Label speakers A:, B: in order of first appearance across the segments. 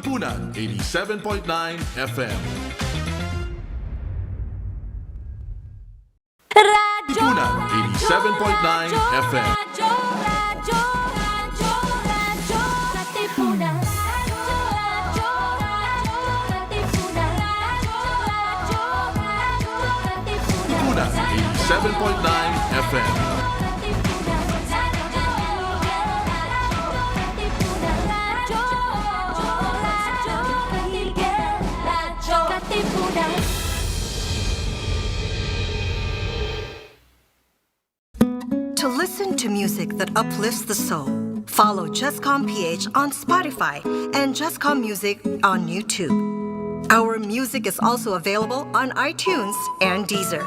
A: Katipunan 87.9 FM. Katipunan 87.9 FM. Katipunan 87.9 FM.
B: To listen to music that uplifts the soul, follow jescom.ph on Spotify and Jescom Music on YouTube. Our music is also available on iTunes and Deezer.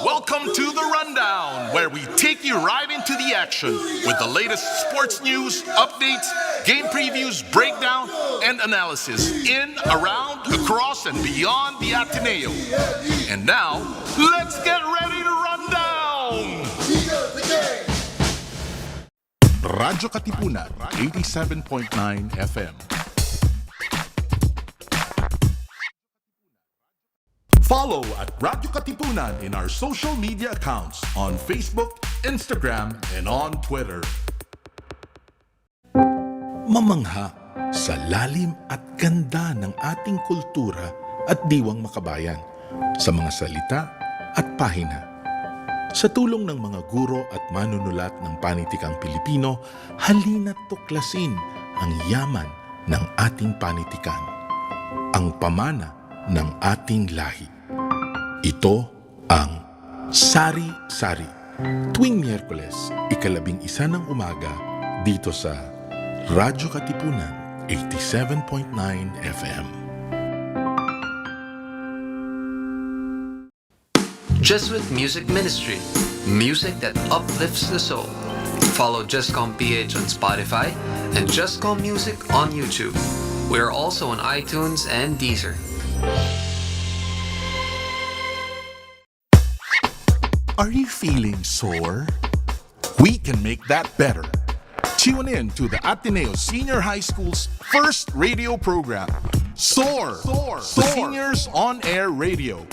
A: Welcome to The Rundown, where we take you right into the action with the latest sports news, updates, game previews, breakdown, and analysis in, around, across, and beyond the Ateneo. And now, let's get ready to run down! Radyo-Katipunan 87.9 FM. Follow at radyo-katipunan in our social media accounts on Facebook, Instagram, and on Twitter. Mamangha sa lalim at ganda ng ating kultura at diwang makabayan sa mga salita at pahina. Sa tulong ng mga guro at manunulat ng panitikang Pilipino, halina't tuklasin ang yaman ng ating panitikan, ang pamana ng ating lahi. Ito ang Sari-Sari, tuwing Miyerkules, 11:00 ng umaga, dito sa Radyo Katipunan 87.9 FM.
C: Jesuit Music Ministry, music that uplifts the soul. Follow jescom.ph on Spotify and Jescom Music on YouTube. We are also on iTunes and Deezer.
A: Are you feeling sore? We can make that better. Tune in to the Ateneo Senior High School's first radio program, SOAR, the Seniors On Air Radio,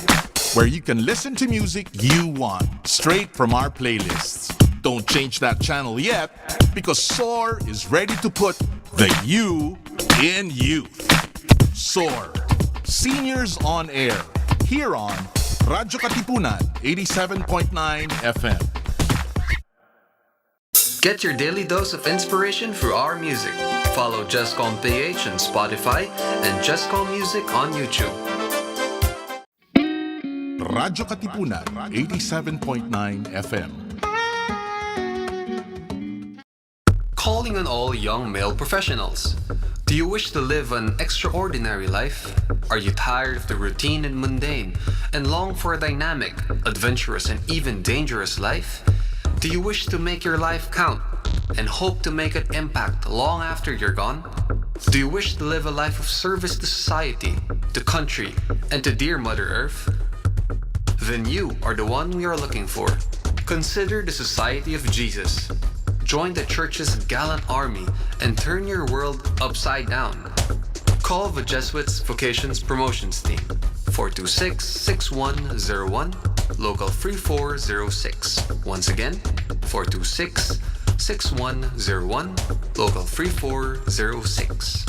A: where you can listen to music you want, straight from our playlists. Don't change that channel yet, because SOAR is ready to put the you in youth. SOAR, Seniors On Air, here on Radyo Katipunan 87.9 FM.
C: Get your daily dose of inspiration through our music. Follow jescom.ph on Spotify and Jescom Music on YouTube.
A: Radyo Katipunan 87.9 FM.
C: Calling on all young male professionals. Do you wish to live an extraordinary life? Are you tired of the routine and mundane and long for a dynamic, adventurous, and even dangerous life? Do you wish to make your life count and hope to make an impact long after you're gone? Do you wish to live a life of service to society, to country, and to dear Mother Earth? Then you are the one we are looking for. Consider the Society of Jesus. Join the Church's gallant army and turn your world upside down. Call the Jesuits Vocations Promotions Team 426-6101, local 3406. Once again, 426-6101, local 3406.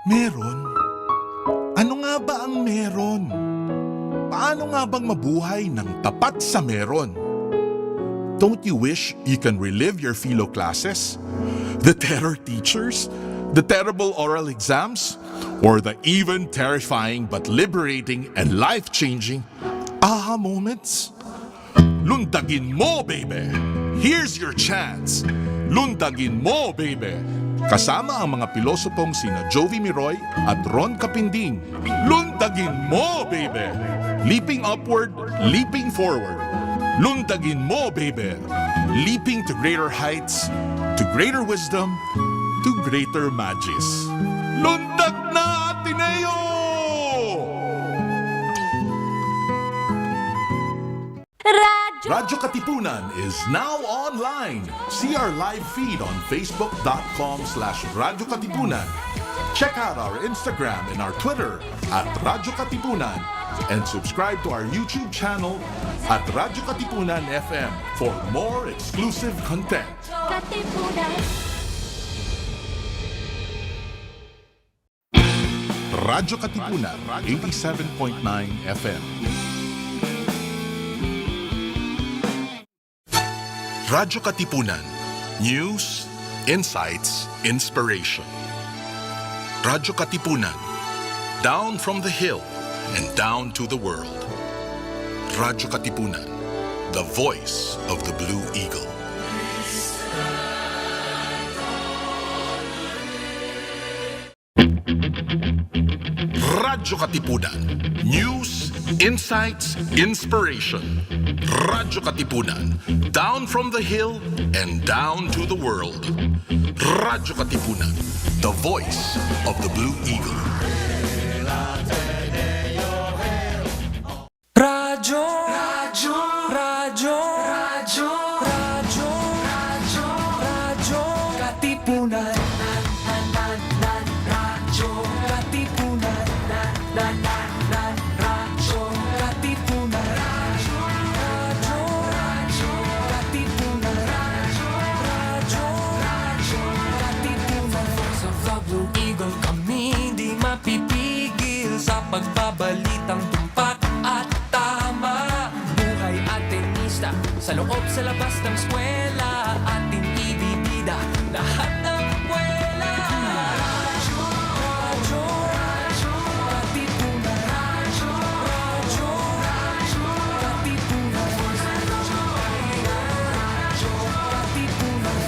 A: Meron? Ano nga ba ang meron? Paano nga bang mabuhay ng tapat sa meron? Don't you wish you can relive your philo classes? The terror teachers? The terrible oral exams? Or the even terrifying but liberating and life-changing aha moments? Lundagin mo, baby! Here's your chance! Lundagin mo, baby! Kasama ang mga pilosopong sina Jovi Miroy at Ron Capinding. Lundagin mo, baby! Leaping upward, leaping forward. Lundagin mo, baby! Leaping to greater heights, to greater wisdom, to greater magis. Lundag na, Ateneo! Radyo Katipunan is now online. See our live feed on facebook.com/Radyo Katipunan. Check out our Instagram and our Twitter at Radyo Katipunan and subscribe to our YouTube channel at Radyo Katipunan FM for more exclusive content. Radyo Katipunan, 87.9 FM. Radyo Katipunan. News, insights, inspiration. Radyo Katipunan. Down from the hill and down to the world. Radyo Katipunan. The voice of the Blue Eagle. Radyo Katipunan. News, insights, inspiration. Radyo Katipunan. Down from the hill and down to the world. Radyo Katipunan. The voice of the Blue Eagle.
D: Radyo, radyo, radyo, radyo, radyo, radyo, radyo, Katipunan. Radyo, Katipunan. Radyo, Katipunan. Radyo, radyo, Katipunan. Radyo, Katipunan. Sa Blue Eagle kami di mapipigil sa pagbabalitang tumpak at tama. Buhay at tenista, sa loob sa labas ng eskwela, ating ibibida lahat ng kwela. Radyo, radyo, radyo, Katipunan. Radyo, radyo, radyo, Katipunan. Radyo, Katipunan.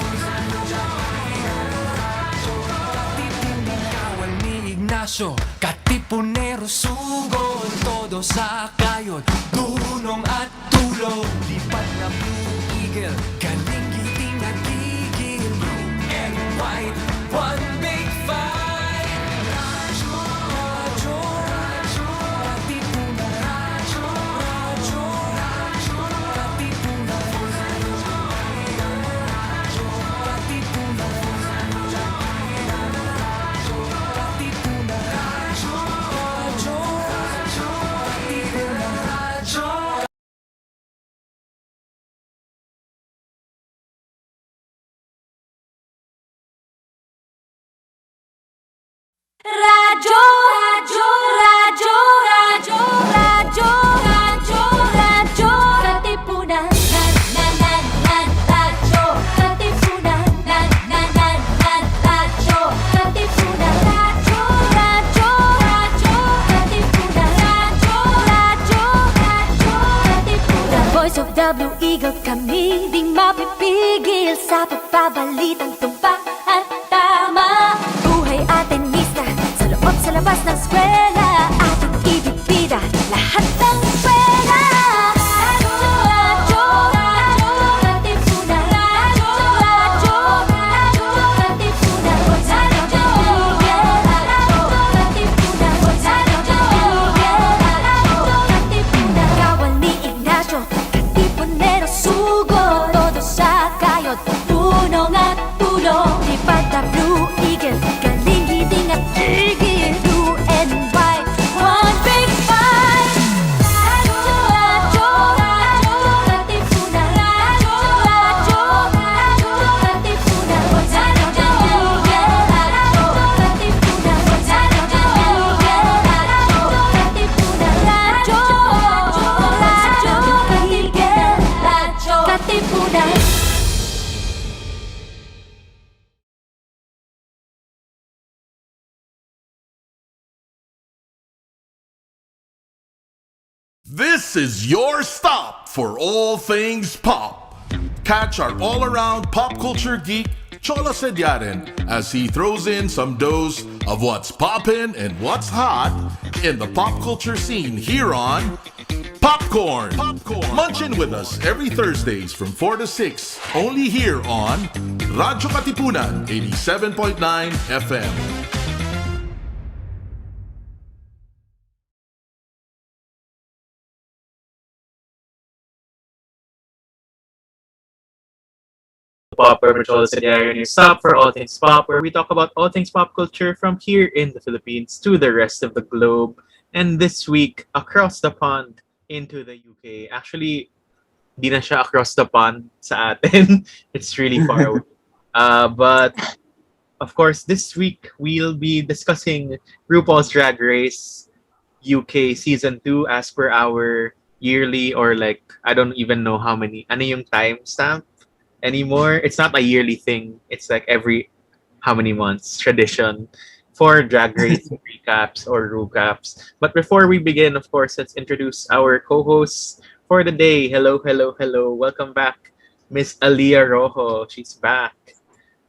D: Katipunan. Kawal ni Ignacio, Katipunero sugod, todo sa kayod, tulong at tulong. Lipat na Blue Eagle, galing giting nagigil. Blue and white, one big fight. Radyo, radyo, radyo, Katipunan. Radyo, radyo, radyo, Katipunan. Radyo, Katipunan. Katipunan. Radyo, radyo, radyo, Katipunan. Radyo.
E: Radyo, radyo, radyo, radyo, radyo, radyo, radyo, Katipunan. Radyo, Katipunan. Radyo, Katipunan. Radyo, radyo, radyo, Katipunan. Radyo, radyo, radyo, Katipunan. The voice of the Blue Eagle, kami di mapipigil sa pagbabalitang tumpak at tama. Buhay at tenista, sa loob sa labas ng eskwela, ating ibibida lahat ng kwela. Radyo, radyo, radyo, Katipunan. Radyo, radyo, radyo, Katipunan. Radyo, radyo, Katipunan. Radyo, Katipunan. Kawal ni Ignacio, Katipunero sugod, todo sa kayod, tulong at tulong. Lipat na Blue Eagle, galing giting at tigil. Blue and white, one big fight. Radyo, radyo, radyo, Katipunan. Radyo, radyo, radyo, Katipunan. Radyo, Katipunan. Radyo, Katipunan. Radyo, radyo, Katipunan.
A: This is your stop for all things pop. Catch our all-around pop culture geek, Cholo Sediaren, as he throws in some dose of what's poppin' and what's hot in the pop culture scene here on Popcorn. Munch in with us every Thursdays from 4 to 6, only here on Radyo Katipunan, 87.9 FM.
F: Pop, where Cholo, Sediaren, your stop for all things pop, where we talk about all things pop culture from here in the Philippines to the rest of the globe. And this week, across the pond into the UK. Actually, di na siya across the pond sa atin. It's really far away. But of course, this week we'll be discussing RuPaul's Drag Race UK Season 2 as per our yearly or like, I don't even know how many, ano yung timestamp anymore. It's not a yearly thing. It's like every how many months tradition for Drag Race recaps or recaps. But before we begin, of course, let's introduce our co-hosts for the day. Hello, hello, hello. Welcome back, Miss Aliyah Rojo. She's back.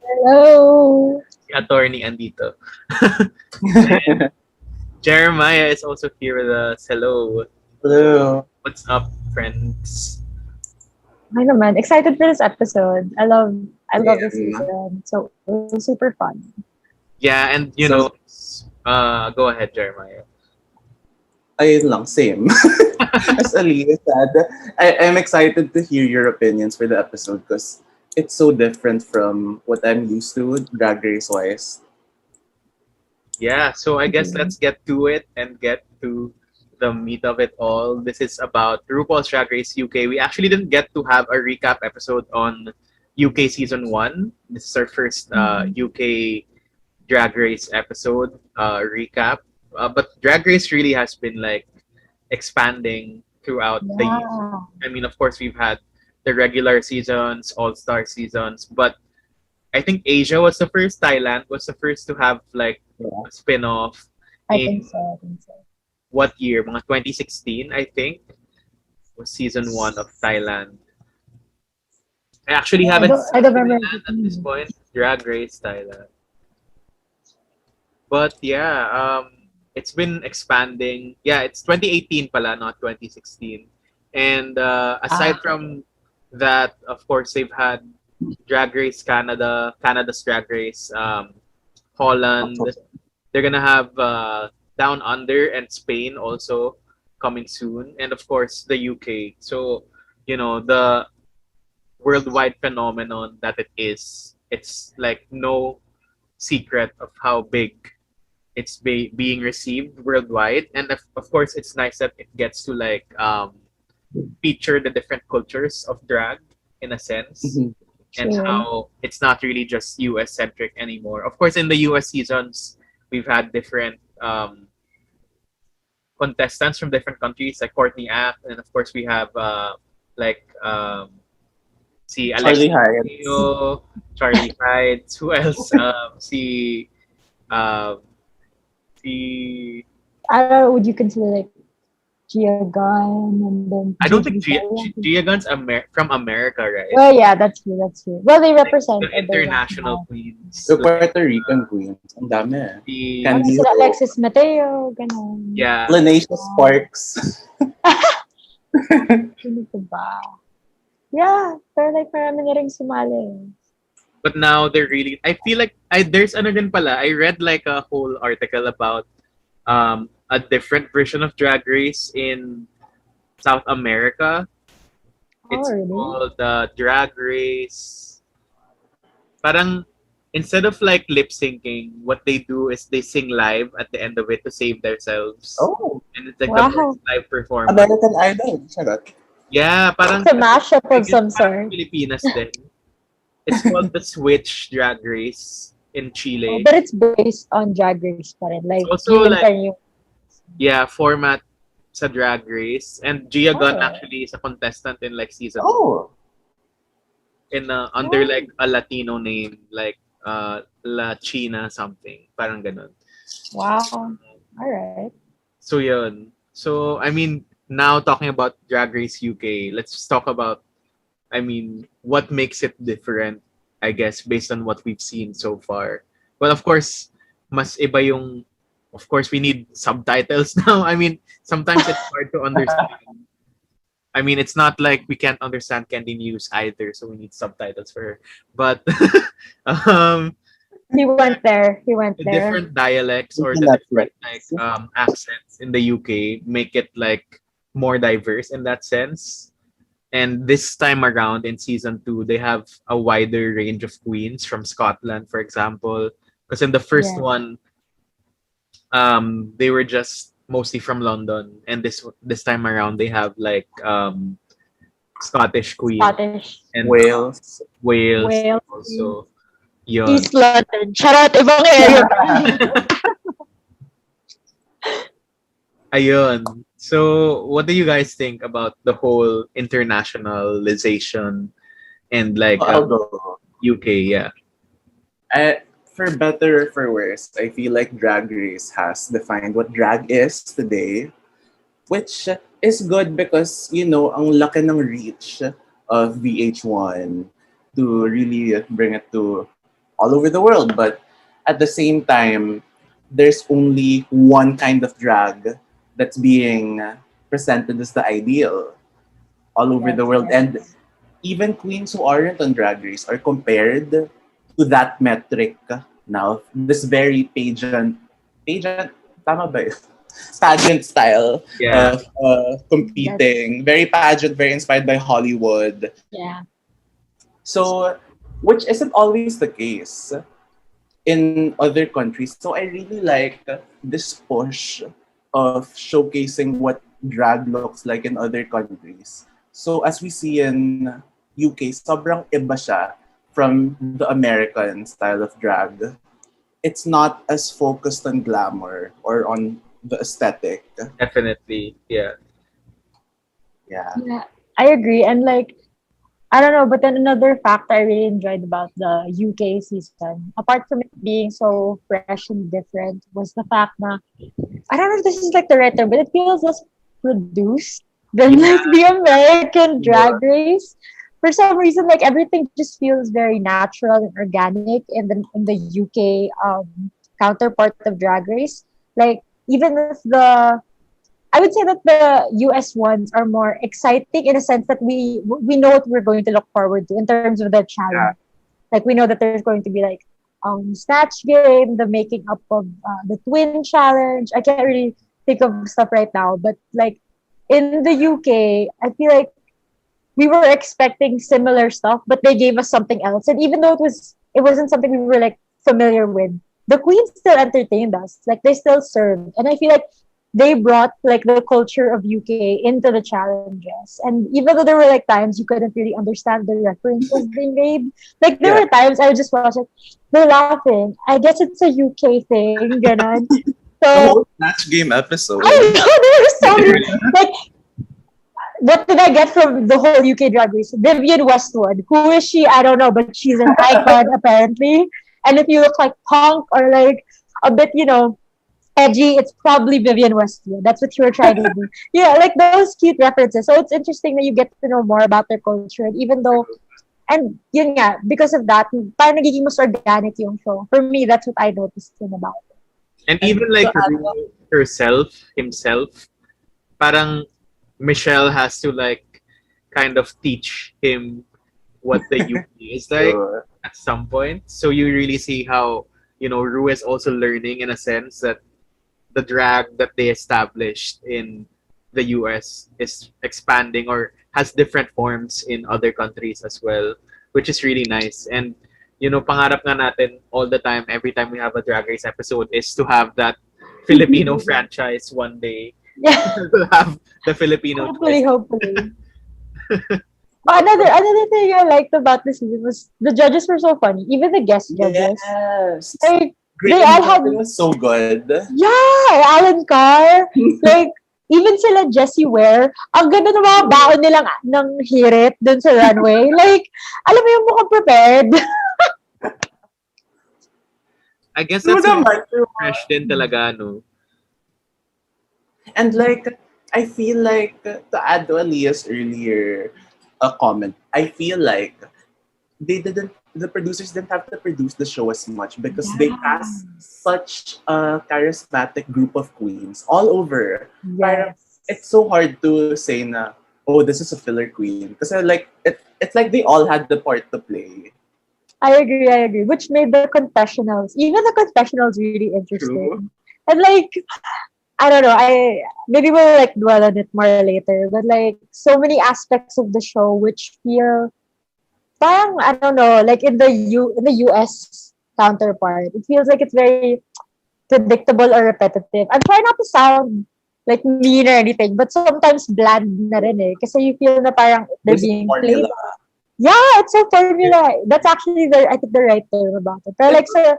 G: Hello.
F: Si Attorney andito. And Jeremiah is also here with us. Hello.
H: Hello.
F: What's up, friends?
G: Hi naman. Excited for this episode. I love
H: Yeah.
G: this season. So it was super fun.
F: Yeah, and you know, go ahead, Jeremiah.
H: Ayun lang, same. As Aliyah said, I'm excited to hear your opinions for the episode because it's so different from what I'm used to, Drag Race-wise.
F: Yeah, so I guess let's get to it and get to the meat of it all. This is about RuPaul's Drag Race UK. We actually didn't get to have a recap episode on UK Season 1. This is our first UK Drag Race episode recap. But Drag Race really has been like expanding throughout the year.
G: Yeah.
F: I mean, of course, we've had the regular seasons, all-star seasons, but I think Asia was the first, Thailand was the first to have like a spin-off.
G: I think so.
F: What year? Mga 2016, I think, was season 1 of Thailand. I actually haven't
G: I don't
F: seen
G: remember.
F: Thailand at this point. Drag Race Thailand. But yeah, it's been expanding. Yeah, it's 2018 pala, not 2016. And aside from that, of course, they've had Drag Race Canada, Canada's Drag Race, Holland. They're gonna have Down Under and Spain also coming soon, and of course the UK. So you know the worldwide phenomenon that it is. It's like no secret of how big it's being received worldwide, and of course it's nice that it gets to like feature the different cultures of drag in a sense. And
G: Sure.
F: how it's not really just US centric anymore. Of course, in the US seasons, we've had different contestants from different countries, like Courtney Act, and of course we have si
H: Charlie
F: Alexis
H: Hyde.
F: Castillo, Charlie Hyde. Who else? Si
G: I don't know, would you consider like Gia Gunn and then
F: I don't think
G: Gigi
F: Gia Gunn's from America, right?
G: Oh yeah, that's true. Well, they represent
F: The international queens.
H: The Puerto Rican queens. Ang dami.
F: Si-
H: Candy
G: Sila
H: Ho.
G: Alexis Mateo, ganun.
F: yeah.
H: Lanacia Sparks.
G: Sino pa ba? Yeah, pero like marami na rin sumali.
F: But now they're really, I feel like there's ano din pala. I read like a whole article about a different version of Drag Race in South America. It's
G: really?
F: called Drag Race. Parang instead of like lip syncing, what they do is they sing live at the end of it to save themselves.
H: Oh,
F: And it's like
G: Wow.
F: the first live performance.
H: American Idol. Charot.
F: Yeah, parang
G: It's a mashup of some
F: parang
G: sort.
F: Pilipinas din. It's called the Switch Drag Race in Chile.
G: But it's based on Drag Race pa rin. Like,
F: Also,
G: yun
F: like-
G: pa rin yung
F: Yeah, format sa Drag Race. And Gia Gunn
G: Oh.
F: actually is a contestant in like season
H: Oh.
F: in under like a Latino name, like La China something. Parang ganun.
G: wow. Alright.
F: So yun. So I mean, now talking about Drag Race UK, let's just talk about what makes it different, I guess, based on what we've seen so far. Well, of course, mas iba yung of course we need subtitles now. I mean, sometimes it's hard to understand. I mean, it's not like we can't understand Candy News either, so we need subtitles for her. But
G: He went there.
F: the different dialects or the different like accents in the UK make it like more diverse in that sense. And this time around in season 2, they have a wider range of queens from Scotland, for example. Because in the first
G: Yeah.
F: one, they were just mostly from London, and this time around they have like Scottish queen
G: Scottish.
F: and
H: Wales.
F: Wales
G: Wales.
F: also. Yun.
G: East London. Charot, ibang area.
F: Ayun. So, what do you guys think about the whole internationalization and like
H: I'll go.
F: UK? Yeah.
H: For better or for worse, I feel like Drag Race has defined what drag is today, which is good because, ang laki ng reach of VH1 to really bring it to all over the world. But at the same time, there's only one kind of drag that's being presented as the ideal all over the world. And even queens who aren't on Drag Race are compared to that metric now. This very pageant, tama ba yun? Pageant style
F: Yeah.
H: of competing. Very pageant, very inspired by Hollywood.
G: Yeah.
H: So, which isn't always the case in other countries. So I really like this push of showcasing what drag looks like in other countries. So as we see in UK, sobrang iba siya from the American style of drag. It's not as focused on glamour or on the aesthetic.
F: Definitely. Yeah.
H: Yeah.
G: Yeah, I agree. And like, I don't know, but then another factor I really enjoyed about the UK season, apart from it being so fresh and different, was the fact that I don't know if this is like the right term, but it feels less produced than like the American Drag Race. For some reason, like everything just feels very natural and organic in the UK counterpart of Drag Race. Like even if I would say that the US ones are more exciting in a sense that we know what we're going to look forward to in terms of the challenge. Like we know that there's going to be like snatch game, the making up of the twin challenge. I can't really think of stuff right now, but like in the UK, I feel like we were expecting similar stuff, but they gave us something else. And even though it wasn't something we were like familiar with, the queens still entertained us. Like they still served, and I feel like they brought like the culture of UK into the challenges. And even though there were like times you couldn't really understand the references they made, like there were times I would just watch it, they're laughing. I guess it's a UK thing, ganon.
H: The
G: So
H: whole Snatch Game episode.
G: I know there were so many, like what did I get from the whole UK Drag Race? Vivienne Westwood. Who is she? I don't know, but she's an icon apparently. And if you look like punk or like a bit, edgy, it's probably Vivienne Westwood. That's what you were trying to do. Yeah, like those cute references. So it's interesting that you get to know more about their culture. And even though, and yun nga, because of that, parang nagiging mas organic yung show. For me, that's what I noticed about it.
F: And even like himself, parang Michelle has to like kind of teach him what the UK is like at some point. So you really see how, Ru is also learning in a sense that the drag that they established in the US is expanding or has different forms in other countries as well, which is really nice. And, pangarap nga natin all the time, every time we have a Drag Race episode, is to have that Filipino franchise one day.
G: Yeah.
F: We'll have the Filipino
G: Hopefully,
F: twist.
G: hopefully. Another thing I liked about this season was the judges were so funny. Even the guest judges.
H: Yes.
G: Like,
H: Great
G: they all had,
H: was so good.
G: yeah, Alan Carr. Like, even sila Jessie Ware, ang ganda ng mga baon nilang ng hirit dun sa runway. Like, alam mo yung mukhang prepared.
F: I guess that's fresh din talaga, no?
H: And like, I feel like, to add to Alia's earlier comment, I feel like the producers didn't have to produce the show as much because they cast such a charismatic group of queens all over. Parang, it's so hard to say na, oh, this is a filler queen. Because like, it's like they all had the part to play.
G: I agree. Which made the confessionals, even the confessionals, really interesting.
H: True.
G: And like, I don't know. I maybe we'll like dwell on it more later. But like so many aspects of the show which feel parang I don't know, like in the US counterpart, it feels like it's very predictable or repetitive. I'm trying not to sound like mean or anything, but sometimes bland na rin eh. Kasi you feel na parang they're
H: There's a
G: being played.
H: formula.
G: Yeah, it's a formula. That's actually I think the right term about it. Pero like sa,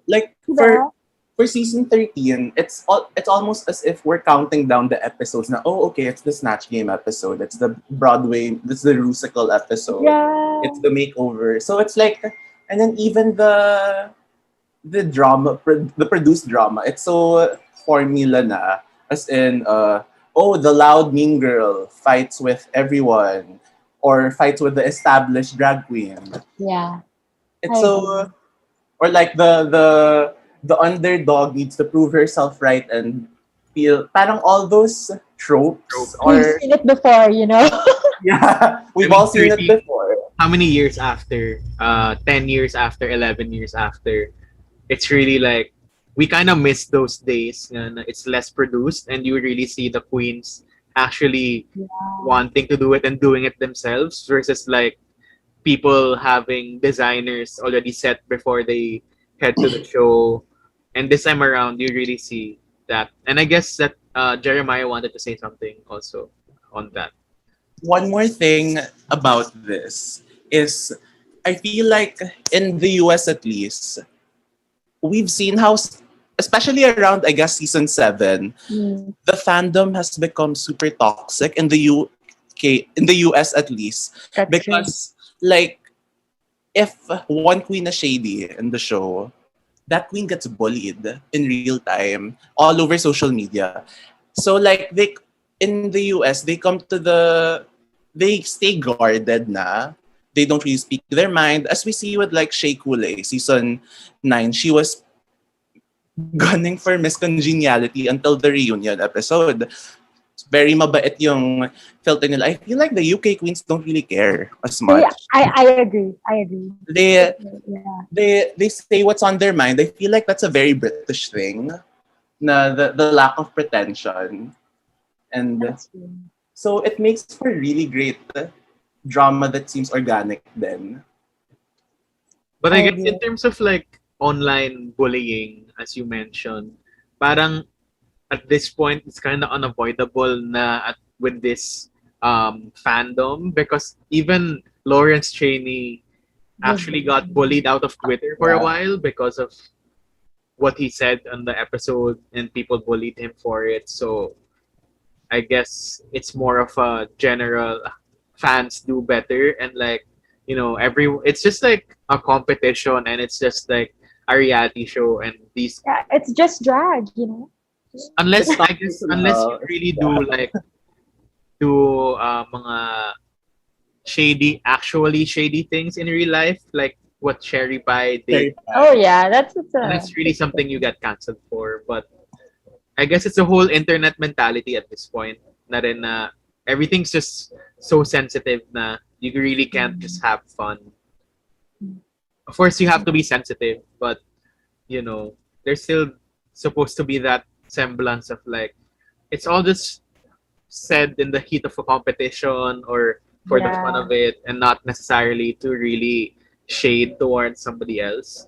H: Like
G: diba?
H: for season 13, it's almost as if we're counting down the episodes na, oh, okay, it's the Snatch Game episode, it's the Broadway, it's the Rusical episode,
G: Yeah.
H: it's the makeover. So it's like, and then even the drama, the produced drama, it's so formula na, as in, oh, the loud mean girl fights with everyone, or fights with the established drag queen.
G: Yeah.
H: It's
G: I
H: so, or like the underdog needs to prove herself right and feel, parang all those tropes,
G: We've
H: or
G: seen it before, you know?
H: yeah, we've
F: I mean,
H: all seen it
F: 30
H: before.
F: How many years after? 10 years after, 11 years after. It's really like, we kind of miss those days. Na it's less produced and you really see the queens actually wanting to do it and doing it themselves versus like people having designers already set before they head to the show. And this time around, you really see that. And I guess that Jeremiah wanted to say something also on that.
H: One more thing about this is, I feel like in the US at least, we've seen how, especially around, I guess, season 7, the fandom has become super toxic in the UK, in the US at least.
G: That's
H: Because, like, if one queen is shady in the show, that queen gets bullied in real time all over social media. So, like, they in the US, they stay guarded na. They don't really speak their mind. As we see with like Shea Coulee, season 9, she was gunning for Miss Congeniality until the reunion episode. Very mabait yung filter nila. I feel like the UK queens don't really care as much.
G: Yeah, I agree. I agree.
H: They
G: Yeah.
H: they say what's on their mind. I feel like that's a very British thing. Na the lack of pretension. And
G: That's true.
H: so it makes for really great drama that seems organic then.
F: But I
G: I
F: guess
G: agree.
F: in terms of like online bullying, as you mentioned, parang at this point it's kind of unavoidable na with this fandom because even Laurence Cheney actually got bullied out of Twitter for a
H: Yeah.
F: while because of what he said on the episode and people bullied him for it. So I guess it's more of a general fans do better and like it's just like a competition and it's just like a reality show and these
G: Yeah, it's just drag, you know?
F: unless
H: It's not
F: I guess
H: personal.
F: unless you really do mga actually shady things in real life like what Cherry Pie did.
G: Oh yeah, that's
F: And that's really something you get cancelled for. But I guess it's a whole internet mentality at this point. Na rin na everything's just so sensitive na you really can't just have fun. Of course, you have to be sensitive, but there's still supposed to be that semblance of like it's all just said in the heat of a competition or for the fun of it, and not necessarily to really shade towards somebody else.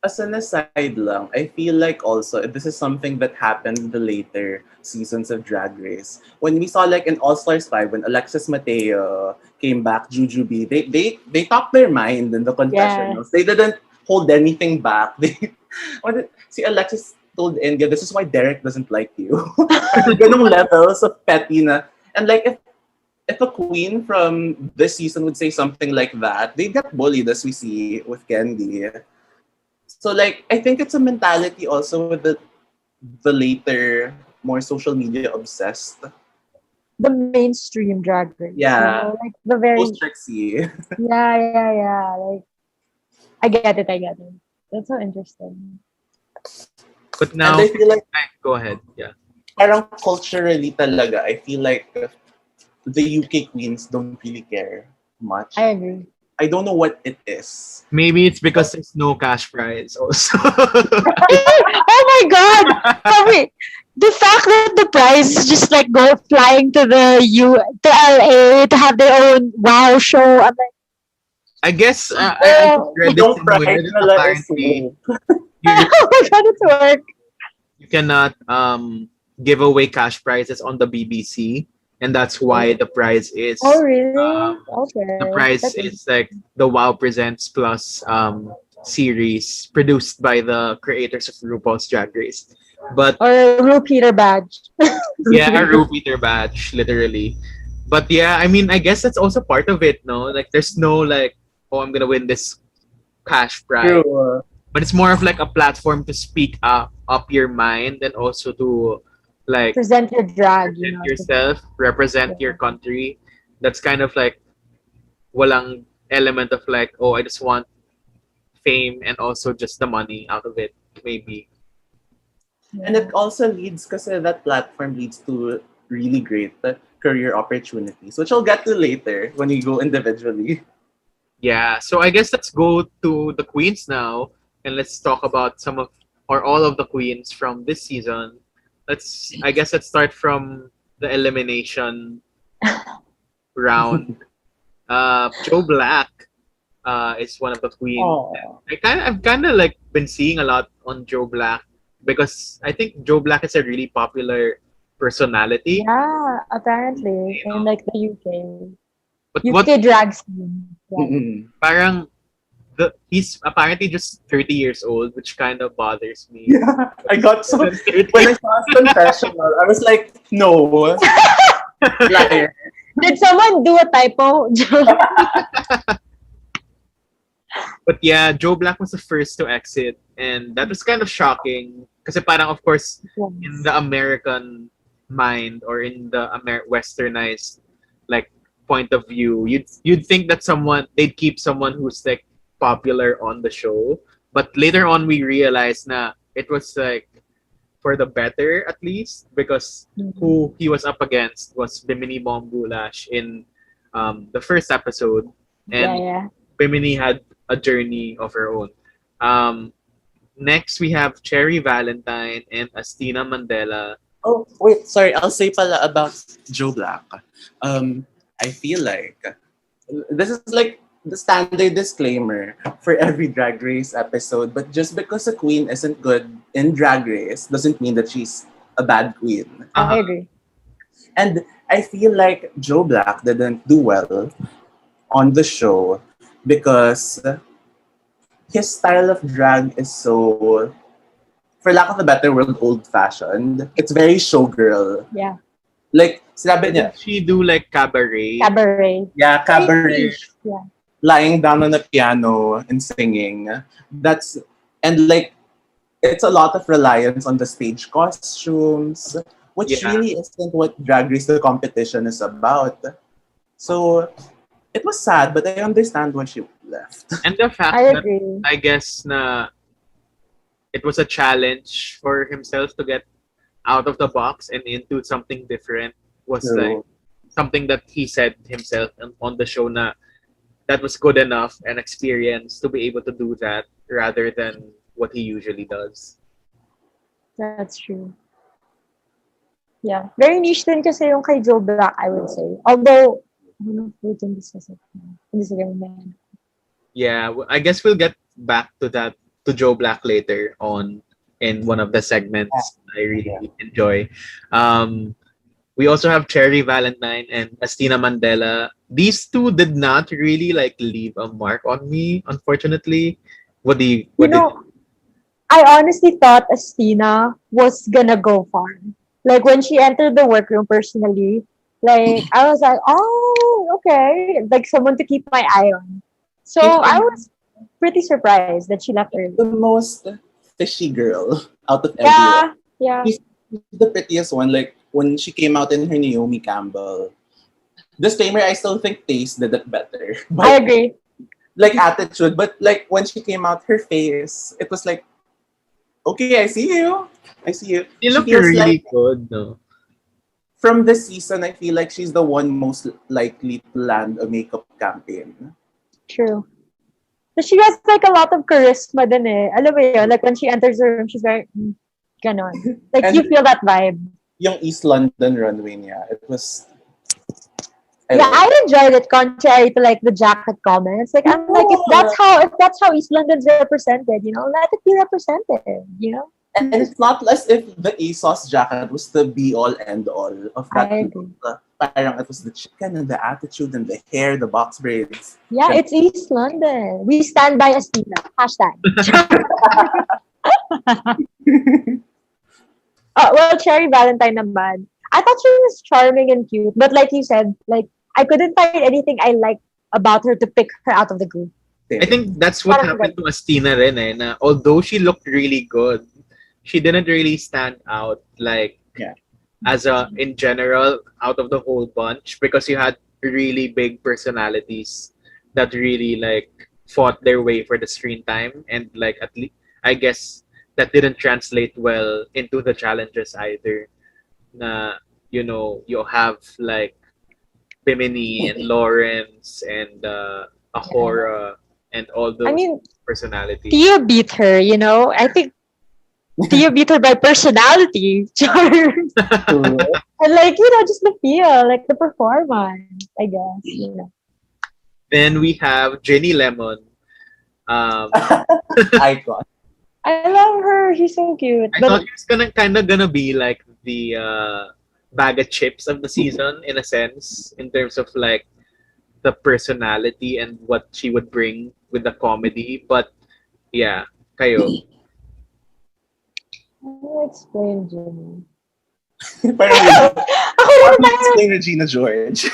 H: As an aside lang, I feel like also this is something that happened in the later seasons of Drag Race. When we saw like in All Stars 5, when Alexis Mateo came back, Jujubee, they talked their mind in the confessionals. They didn't hold anything back. See, Alexis told India, this is why Derek doesn't like you. Ganong levels of petty na. And like if a queen from this season would say something like that, they get bullied as we see with Candy. So like I think it's a mentality also with the later, more social media obsessed.
G: the mainstream drag race.
H: Yeah.
G: You know, like the very
H: Post Trixie.
G: yeah. Like I get it. That's so interesting.
F: But now,
H: And I feel like
F: go ahead. Yeah.
H: parang culturally talaga, I feel like the UK queens don't really care much.
G: I agree.
H: I don't know what it is.
F: Maybe it's because there's no cash prize also.
G: Oh my god! Sorry. The fact that the prize is just like go flying to to LA to have their own wow show. I'm like,
F: I guess I read it
H: Don't
F: somewhere
H: price
F: that
H: nila is
F: apparently you,
G: oh my god, it's work.
F: you cannot give away cash prizes on the BBC, and that's why the prize is
G: Oh really?
F: the
G: Okay.
F: prize
G: That's
F: is like the Wow Presents Plus series produced by the creators of RuPaul's Drag Race. But
G: or Ru Peter badge.
F: yeah, a repeater batch, literally. But yeah, I mean, I guess that's also part of it, no? Like, there's no like, oh, I'm gonna win this cash prize.
H: True.
F: But it's more of like a platform to speak up your mind and also to like
G: Present your drag,
F: represent yourself, represent your country. That's kind of like walang element of like, oh, I just want fame and also just the money out of it, maybe.
H: And it also leads, because that platform leads to really great career opportunities, which I'll get to later when we go individually.
F: Yeah, so I guess let's go to the queens now and let's talk about some of or all of the queens from this season. Let's start from the elimination round. Joe Black is one of the queens.
G: Oh.
F: I've kind of like been seeing a lot on Joe Black because I think Joe Black is a really popular personality.
G: Yeah, apparently in like the UK.
F: But
G: UK drag scene. Yeah.
H: Mm-mm.
F: parang he's apparently just 30 years old, which kind of bothers me.
H: Yeah, I got so when I saw his confessional, I was like, no, liar.
G: Did someone do a typo?
F: But yeah, Joe Black was the first to exit, and that was kind of shocking. Kasi parang, of course, in the American mind or in the westernized like point of view, you'd think that they'd keep someone who's like popular on the show. But later on, we realized na it was like for the better, at least, because who he was up against was Bimini Bombulash in the first episode, and
G: yeah.
F: Bimini had a journey of her own. Next, we have Cherry Valentine and Astina Mandela.
H: Oh, wait, sorry. I'll say pala about Joe Black. I feel like this is like the standard disclaimer for every Drag Race episode, but just because a queen isn't good in Drag Race doesn't mean that she's a bad queen.
G: I agree.
H: And I feel like Joe Black didn't do well on the show because his style of drag is so, for lack of a better word, old-fashioned. It's very showgirl.
G: Yeah.
H: Like, sinabi niya,
F: Did she do like cabaret?
G: Cabaret.
H: yeah, cabaret,
G: Yeah.
H: lying down on the piano and singing. And like, it's a lot of reliance on the stage costumes, which
F: Yeah.
H: really isn't what Drag Race the competition is about. So, it was sad, but I understand why she left.
F: And the fact
G: I
F: that
G: agree.
F: I guess na it was a challenge for himself to get out of the box and into something different was
H: True.
F: like something that he said himself on the show na that was good enough and experience to be able to do that rather than what he usually does.
G: That's true. Yeah. Very niche din kasi yung kay Joe Black, I would say. Although, I don't know if we can discuss it.
F: Yeah, I guess we'll get back to that to Joe Black later on in one of the segments I really enjoy. We also have Cherry Valentine and Astina Mandela. These two did not really like leave a mark on me, unfortunately.
G: I honestly thought Astina was gonna go far. Like when she entered the workroom personally, like I was like, oh, okay, like someone to keep my eye on. So I was pretty surprised that she left early.
H: The most fishy girl out of everyone.
G: Yeah.
H: She's the prettiest one. Like when she came out in her Naomi Campbell. Disclaimer, I still think Taste did it better. But,
G: I agree.
H: like attitude, but like when she came out, her face, it was like, okay, I see you.
F: She
H: She
F: looked
H: feels
F: really
H: like
F: good, no?
H: from this season, I feel like she's the one most likely to land a makeup campaign.
G: True. But she has like a lot of charisma din eh. Alam mo yun, like when she enters the room, she's very, ganon. Like
H: And
G: you feel that vibe.
H: yung East London runway niya, it was...
G: Yeah,
H: love
G: I enjoyed it contrary to like the jacket comments. Like I'm like if that's how East London's represented, let it be represented,
H: And it's not as if the ASOS jacket was the be-all, end-all of that.
G: I agree.
H: Parang it was the chicken and the attitude and the hair, the box braids.
G: Yeah, it's East London. We stand by Astina. Hashtag. Well, Cherry Valentine naman. I thought she was charming and cute, but like you said, like I couldn't find anything I liked about her to pick her out of the group.
F: I think that's what happened to Astina rin eh, na although she looked really good, she didn't really stand out like in general out of the whole bunch because you had really big personalities that really like fought their way for the screen time and like at least I guess that didn't translate well into the challenges either. Na you have like Bimini and Laurence and Ahora and all those personalities.
G: Tia beat her, I think Tia beat her by personality, charm, and like just the feel, like the performance, I guess.
F: Then we have Jenny Lemon.
H: Icon.
G: I love her. She's so cute.
F: I thought she was gonna be like the bag of chips of the season in a sense, in terms of like the personality and what she would bring with the comedy. But yeah, kayo.
G: I'll explain Jenny.
H: Parang, how do you explain Regina George?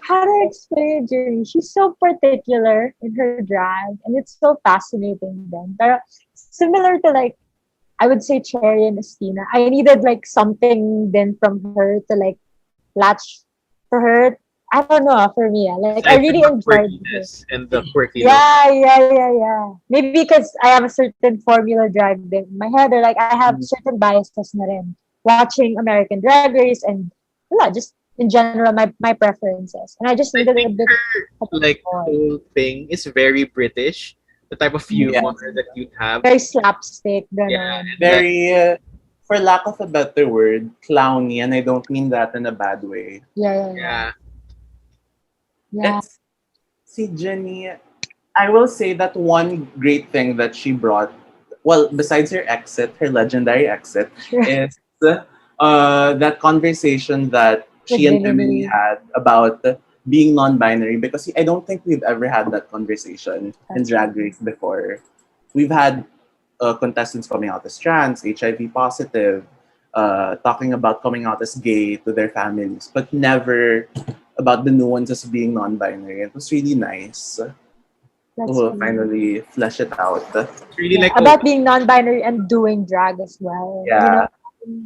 G: How to explain Jenny? She's so particular in her drag, and it's so fascinating then. Pero similar to like, I would say Cherry and Astina. I needed like something then from her to like latch for her. I don't know, for me. Like I really enjoyed
F: this and the quirky.
G: Yeah. Maybe because I have a certain formula drag in my head, or like I have certain biases na rin. Watching American Drag Race and just in general my preferences. And I just needed a bit
F: of like whole thing is very British. The type of humor that you'd have.
G: Very slapstick.
F: Yeah,
H: very, for lack of a better word, clowny, and I don't mean that in a bad way.
G: Yeah.
H: See, Jenny, I will say that one great thing that she brought, well, besides her exit, her legendary exit, is that conversation that she and Emily had about being non-binary, because I don't think we've ever had that conversation in Drag Race before. We've had contestants coming out as trans, HIV positive, talking about coming out as gay to their families, but never about the nuances of being non-binary. It was really nice to finally flesh it out.
F: Really like
G: about being non-binary and doing drag as well.
H: Yeah.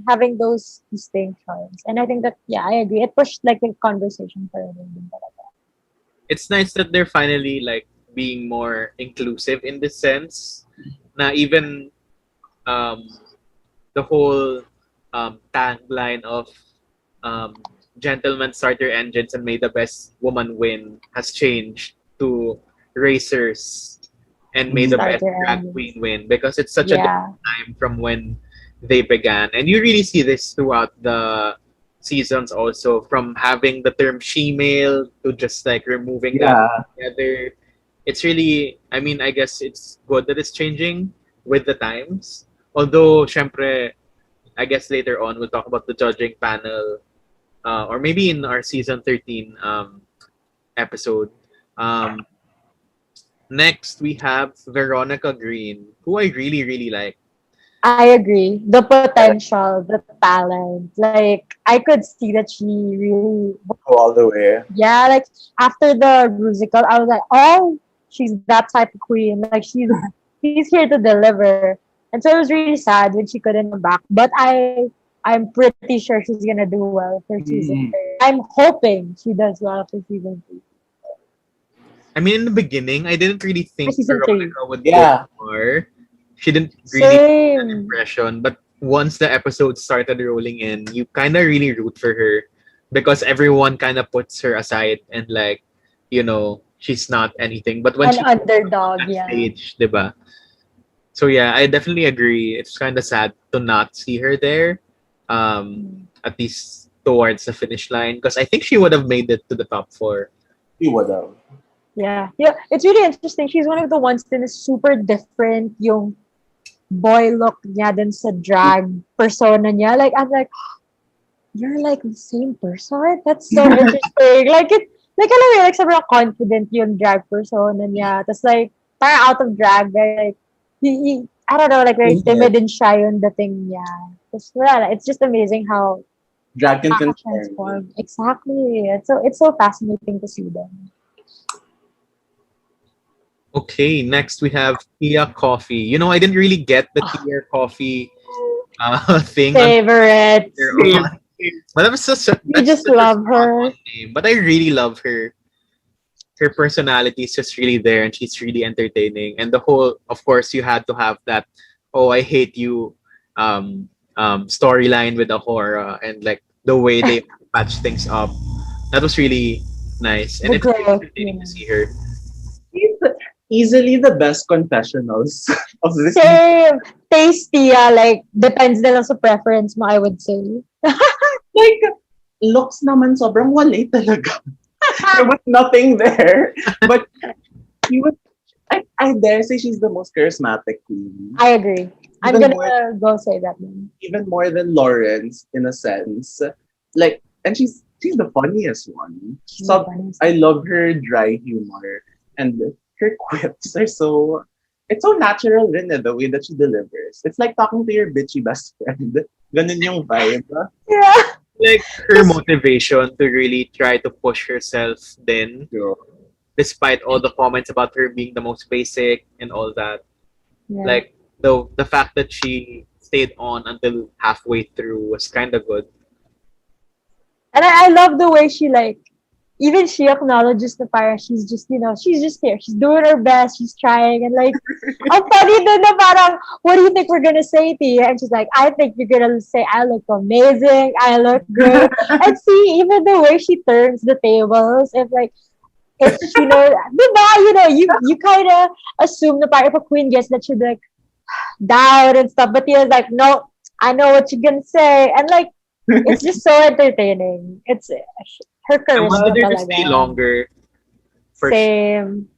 G: Having those distinctions. And I think that, I agree. It pushed like the conversation further.
F: It's nice that they're finally like being more inclusive in this sense. Na even the whole tagline of gentlemen start your engines and may the best woman win has changed to racers and may the best drag queen win, because it's such a different time from when they began. And you really see this throughout the seasons also, from having the term she-male to just like removing that together. It's really, I mean, I guess it's good that it's changing with the times. Although, syempre, I guess later on we'll talk about the judging panel, or maybe in our season 13 episode. Next, we have Veronica Green, who I really, really like.
G: I agree. The potential, the talent. Like, I could see that she really...
H: Go all the way.
G: Yeah, like, after the musical, I was like, oh, she's that type of queen. Like, she's here to deliver. And so it was really sad when she couldn't come back. But I'm pretty sure she's going to do well for season 3. I'm hoping she does well for season 3.
F: I mean, in the beginning, I didn't really think Veronica would
H: go
F: far. She didn't really make an impression, but once the episode started rolling in, you kind of really root for her because everyone kind of puts her aside and like, she's not anything. But when
G: An
F: she's
G: underdog,
F: on
G: yeah.
F: stage, diba? So yeah, I definitely agree. It's kind of sad to not see her there, at least towards the finish line, because I think she would have made it to the top four.
H: We would have.
G: Yeah. Yeah. It's really interesting. She's one of the ones that is super different yung boy look niya dun sa drag persona niya. Like, I'm like, you're like the same person? That's so interesting. Alam mo yun, like, sobrang confident yung drag persona niya. Tapos, like, parang out of drag, like, I don't know, like, very timid and shy yung dating niya. Tapos, wala, it's just amazing how
H: Drag can
G: transform. Exactly. It's so fascinating to see them.
F: Okay, next we have Tia Coffee. You know, I didn't really get the Tia Coffee thing.
G: Favorite.
F: But that was just
G: You just love her.
F: Name. But I really love her. Her personality is just really there, and she's really entertaining. And the whole, of course, you had to have that "oh, I hate you" storyline with Ahora, and like the way they patch things up. That was really nice, and
G: The
F: it's really
G: growth,
F: entertaining
G: yeah.
F: to see her.
H: She's easily the best confessionals of this.
G: Same. Tasty, like, depends na lang sa preference mo, I would say.
H: Like, looks naman sobrang wala talaga. There was nothing there. But she was, I dare say she's the most charismatic queen.
G: I agree. I'm
H: Even
G: gonna go say that one.
H: Even more than Laurence, in a sense. Like, and she's the funniest one.
G: She's
H: So
G: the funniest.
H: I love her dry humor. And her quips are so... It's so natural rin the way that she delivers. It's like talking to your bitchy best friend. Ganun yung vibe.
G: Yeah.
F: Like her motivation to really try to push herself then, despite all the comments about her being the most basic and all that.
G: Yeah.
F: Like the fact that she stayed on until halfway through was kind of good.
G: And I love the way she, like, even she acknowledges the parang she's just here. She's doing her best. She's trying. And, like, ang funny dun na parang, what do you think we're gonna say, Tia? And she's like, I think you're gonna say, I look amazing. I look good. And see, even the way she turns the tables, if diba, you kind of assume na parang if a queen gets that she'd be like, down and stuff. But Tia's like, no, I know what you're gonna say. And, like, it's just so entertaining. It's her
F: I
G: charisma
F: wanted her to
G: talaga.
F: stay longer.
G: Same.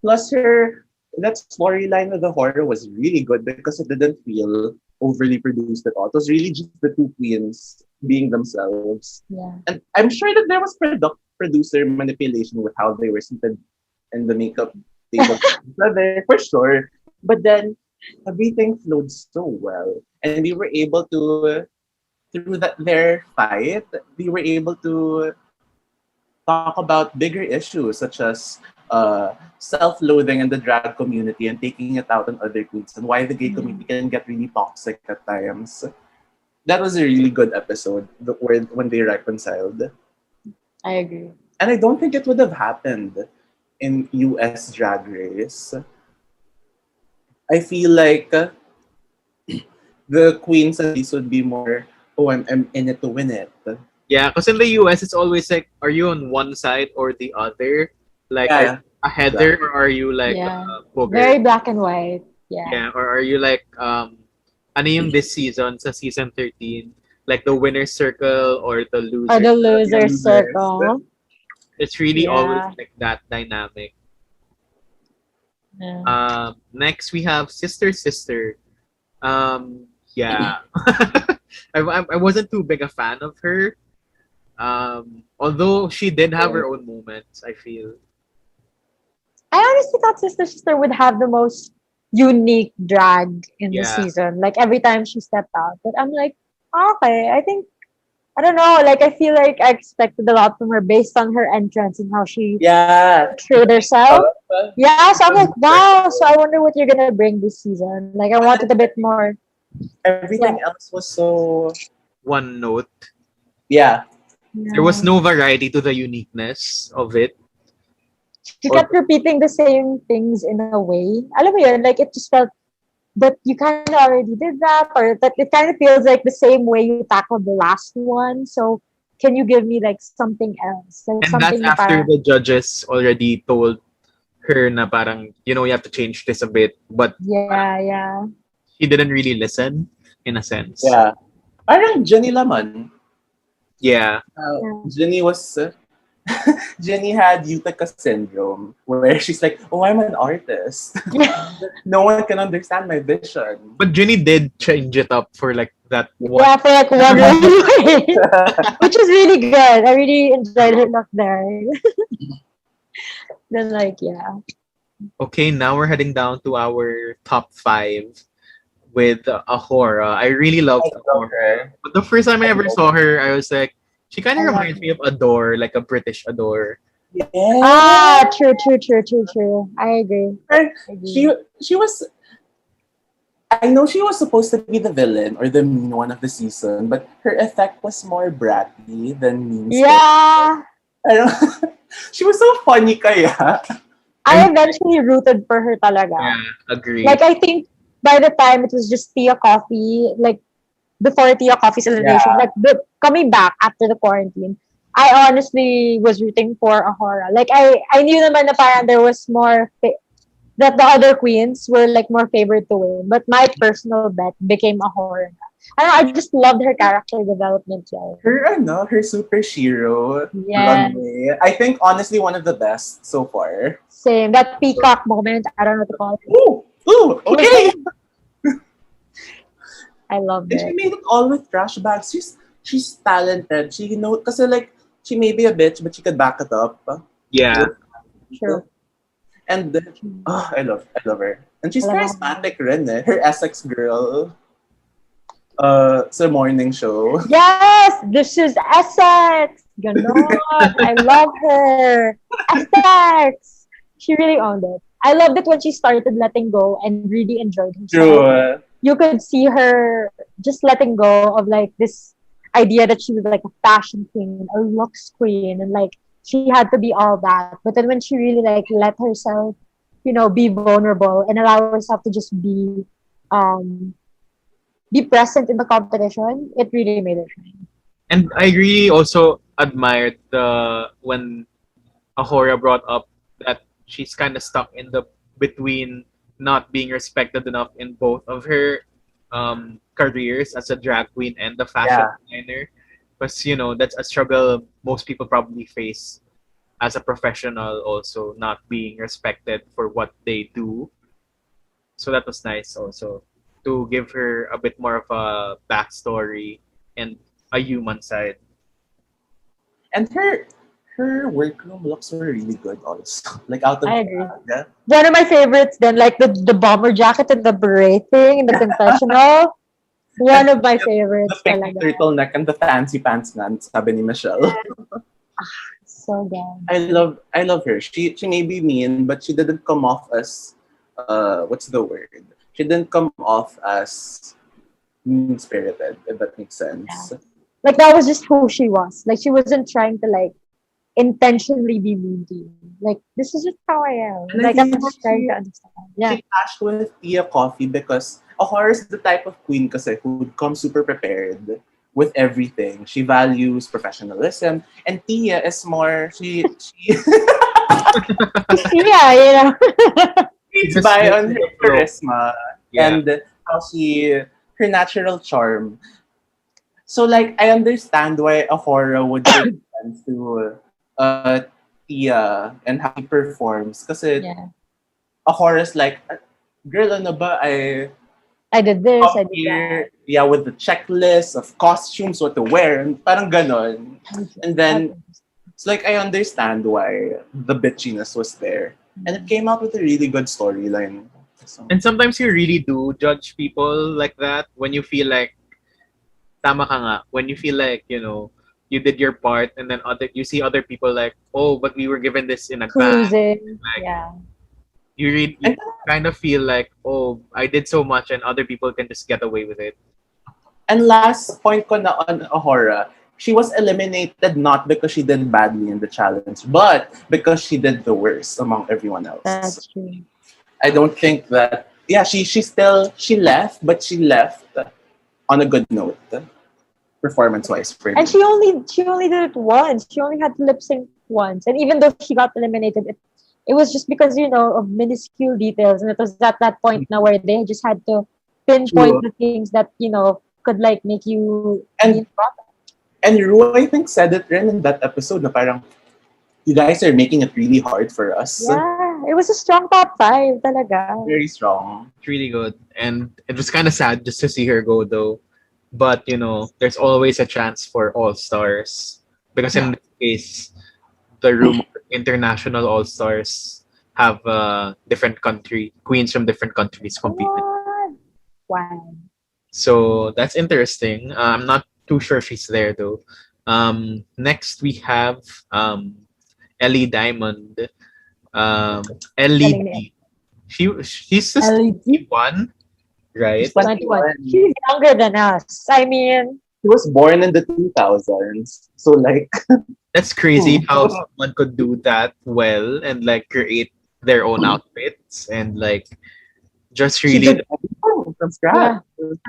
H: Plus that storyline of the horror was really good because it didn't feel overly produced at all. It was really just the two queens being themselves.
G: Yeah.
H: And I'm sure that there was producer manipulation with how they were seated in the makeup table together, for sure. But then everything flowed so well. And we were able to, through their fight, we were able to talk about bigger issues such as self-loathing in the drag community and taking it out on other queens and why the gay community can get really toxic at times. That was a really good episode when they reconciled.
G: I agree.
H: And I don't think it would have happened in US Drag Race. I feel like the queens at least would be more, oh, I'm in it to win it.
F: Yeah, because in the US, it's always like, are you on one side or the other? Like,
H: Yeah,
F: are you a header
H: exactly.
F: or are you like
G: Yeah.
F: a booger?
G: Very black and white. Yeah.
F: Yeah, or are you like, ano yung this season, sa season 13? Like the winner's circle or the loser?
G: Or the loser
H: Losers.
G: circle.
F: It's really
G: Yeah.
F: always like that dynamic.
G: Yeah.
F: Next, we have Sister Sister. Yeah. I wasn't too big a fan of her. Although she did have her own moments, I feel.
G: I honestly thought Sister Sister would have the most unique drag in the
F: Yeah.
G: season. Like, every time she stepped out. But I'm like, okay, I don't know. Like, I feel like I expected a lot from her based on her entrance and how she
H: Yeah.
G: portrayed herself. Yeah, so I'm like, wow. So I wonder what you're gonna bring this season. Like, I wanted a bit more.
H: Everything else was so...
F: One note.
H: Yeah.
F: There was no variety to the uniqueness of it.
G: She kept repeating the same things in a way. Alam mo yun, like, it just felt that you kind of already did that, or that it kind of feels like the same way you tackled the last one. So can you give me like something else? Like
F: And that's
G: something na
F: after
G: parang,
F: the judges already told her na parang, you know, you have to change this a bit. But
G: yeah.
F: she didn't really listen, in a sense.
H: Yeah. Parang Jenny Laman.
F: Yeah.
G: Yeah.
H: Jenny was... Jenny had Utica syndrome, where she's like, oh, I'm an artist. No one can understand my vision.
F: But Jenny did change it up for like that one.
G: Yeah, for like one runway, which is really good. I really enjoyed her look there. Then like, yeah.
F: Okay, now we're heading down to our top 5 with Ahora. I really loved
H: I love
F: Ahora.
H: her.
F: But the first time I ever saw her, I was like, she kind of
G: I love
F: reminds me of Adore, like a British Adore.
H: Yeah.
G: True. I agree.
H: She was... I know she was supposed to be the villain or the mean one of the season, but her effect was more bratty than mean.
G: Yeah.
H: I don't... She was so funny kaya.
G: I eventually rooted for her talaga.
F: Yeah, agree.
G: Like, I think by the time it was just Tia Coffee, like, before Tia Coffee's elimination,
H: Yeah.
G: like, coming back after the quarantine, I honestly was rooting for Ahora. Like, I knew naman na parang there was more, that the other queens were, like, more favored to win. But my personal bet became Ahora. I just loved her character development. Yeah.
H: Her super shiro
G: Yes.
H: runway. I think honestly one of the best so far.
G: Same. That peacock moment, I don't know what to call it.
H: Ooh, okay.
G: I loved
H: And she
G: it.
H: made it all with trash bags. She's talented. She kasi like she may be a bitch, but she could back it up.
F: yeah.
G: True.
H: And I love her. And she's
G: I love
H: charismatic rin eh. Her Essex girl. Sa morning show.
G: Yes, this is Essex. Ganon. I love her. Essex. She really owned it. I loved it when she started letting go and really enjoyed herself.
H: True.
G: You could see her just letting go of like this idea that she was like a fashion queen, a looks queen, and like she had to be all that. But then when she really like let herself, be vulnerable and allow herself to just be present in the competition, it really made her shine.
F: And I really also admired when Ahora brought up that she's kind of stuck in the between not being respected enough in both of her careers as a drag queen and the fashion designer. Because, that's a struggle most people probably face as a professional also, not being respected for what they do. So that was nice also to give her a bit more of a backstory and a human side.
H: And her workroom looks were really good also. Like out of
G: I agree.
H: yeah.
G: One of my favorites then, like the bomber jacket and the beret thing in the confessional. One of my favorites.
H: The pink
G: talaga.
H: turtleneck and the fancy pants nga, sabi ni Michelle.
G: So good.
H: I love her. She may be mean, but she didn't come off as what's the word? She didn't come off as mean spirited, if that makes sense.
G: Yeah. Like that was just who she was. Like she wasn't trying to like intentionally be mean to you. Like this is just how I am.
H: And
G: Like
H: I
G: I'm
H: think
G: just trying to understand. Yeah.
H: She clashed with Tia Coffee because Ahora is the type of queen kasi who would come super prepared with everything. She values professionalism, and Tia is more she
G: Yeah.
H: It's by on her charisma
F: Yeah.
H: and how her natural charm. So like I understand why Ahora would take offense to Tia and how he performs. Kasi
G: Yeah.
H: Ahora's like, girl, ano ba,
G: I did this,
H: come
G: I did that.
H: here, yeah, with the checklist of costumes, what to wear, and parang ganon. And then it's like I understand why the bitchiness was there. And it came out with a really good storyline. So,
F: And sometimes you really do judge people like that when you feel like tama ka nga, when you feel like, you did your part and then you see other people like, oh, but we were given this in advance.
G: Cruising.
F: Like,
G: Yeah.
F: You kind of feel like, oh, I did so much and other people can just get away with it.
H: and last point ko na on Ahora, she was eliminated not because she did badly in the challenge, but because she did the worst among everyone else.
G: That's true.
H: I don't think that. Yeah, she left, but she left on a good note. performance-wise for
G: And
H: me.
G: she only did it once. She only had to lip sync once. And even though she got eliminated, it was just because, of minuscule details. And it was at that point now where they just had to pinpoint
H: True.
G: the things that, could like make you
H: And Ru, I think, said it rin in that episode na parang, you guys are making it really hard for us.
G: yeah, it was a strong top 5 talaga.
H: Very strong.
F: It's really good. And it was kind of sad just to see her go, though. But, there's always a chance for all-stars. Because in this case, the room international all-stars have different queens from different countries competing.
G: What? Wow.
F: So that's interesting. I'm not too sure she's there, though. Next, we have Ellie Diamond. Ellie
G: Galing
F: D. She's just
G: Ellie D?
F: 21, right?
H: She's
G: 21. She's younger than us. I mean,
H: He was born in the 2000s. So, like,
F: That's crazy how someone could do that well and like create their own outfits and like just
H: she
F: really
H: did everything from scratch.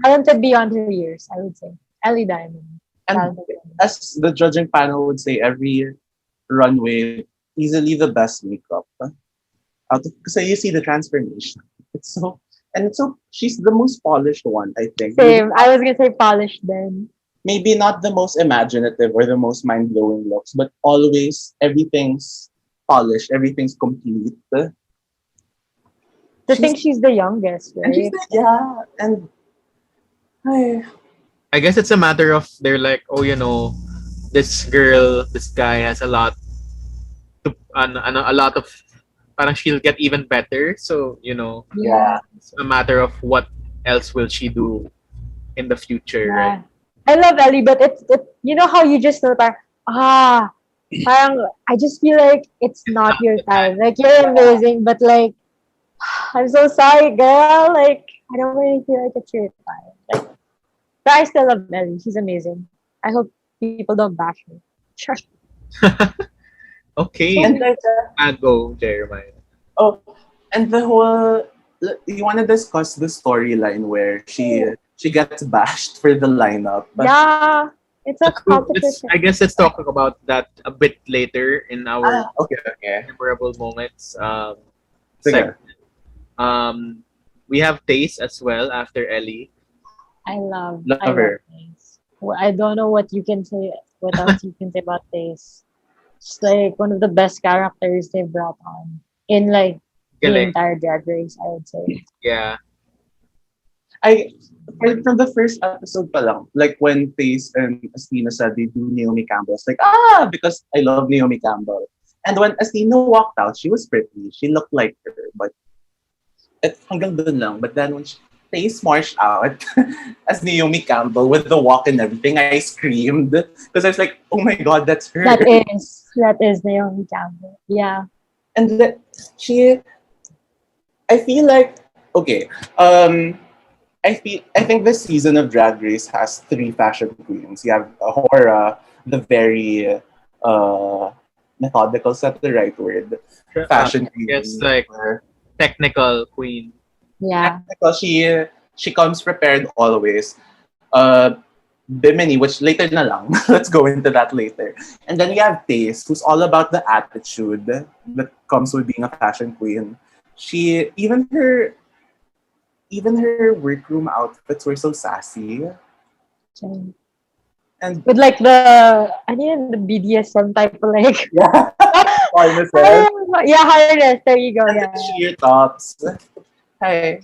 G: talented beyond her years, I would say. Ellie Diamond.
H: And
G: Talented beyond.
H: as the judging panel would say, every runway, easily the best makeup. So you see the transformation. She's the most polished one, I think.
G: Same. I was gonna say polished then.
H: Maybe not the most imaginative or the most mind-blowing looks, but always everything's polished, everything's complete.
G: To think she's the youngest,
H: And she's
G: right?
H: like, yeah, and
F: I guess it's a matter of they're like, oh, this guy has a lot a lot of parang she'll get even better. So,
H: yeah.
F: it's a matter of what else will she do in the future, right?
G: Yeah. I love Ellie, but it you know how you just know parang I just feel like it's not your time. Like you're amazing, but like I'm so sorry, girl. Like I don't really feel like it's your time. Like, but I still love Ellie. She's amazing. I hope people don't bash her. Sure.
F: Okay.
H: And like,
F: Go, Jeremiah.
H: and the whole, you want to discuss the storyline where she gets bashed for the lineup. But
G: Yeah, it's a competition.
F: I guess let's talk about that a bit later in our
H: okay.
F: memorable moments
H: Sige.
F: segment. We have Taste as well after Ellie.
G: I love
H: her.
G: Taste. Well, I don't know what you can say. What else you can say about Taste? It's like one of the best characters they brought on in like the
F: Galing.
G: entire Drag Race. I would say.
F: Yeah.
H: From the first episode pa lang, like when Taze and Astina said they do Naomi Campbell, it's like, because I love Naomi Campbell. And when Astina walked out, she was pretty. She looked like her, but hanggang dun lang. But then when Taze marched out as Naomi Campbell with the walk and everything, I screamed because I was like, oh my god, that's her.
G: That is Naomi Campbell. Yeah.
H: And I feel like, okay, I think this season of Drag Race has 3 fashion queens. You have Hora, the very methodical, is that the right word? Fashion queen.
F: Yes, like technical queen.
G: Yeah.
H: Technical, she comes prepared always. Bimini, which later na lang. Let's go into that later. And then you have Taze, who's all about the attitude that comes with being a fashion queen. Even her workroom outfits were so sassy. And
G: With like the BDSM type of like
H: yeah, harnesses.
G: harness. There you go.
H: And
G: Yeah.
H: the sheer tops. I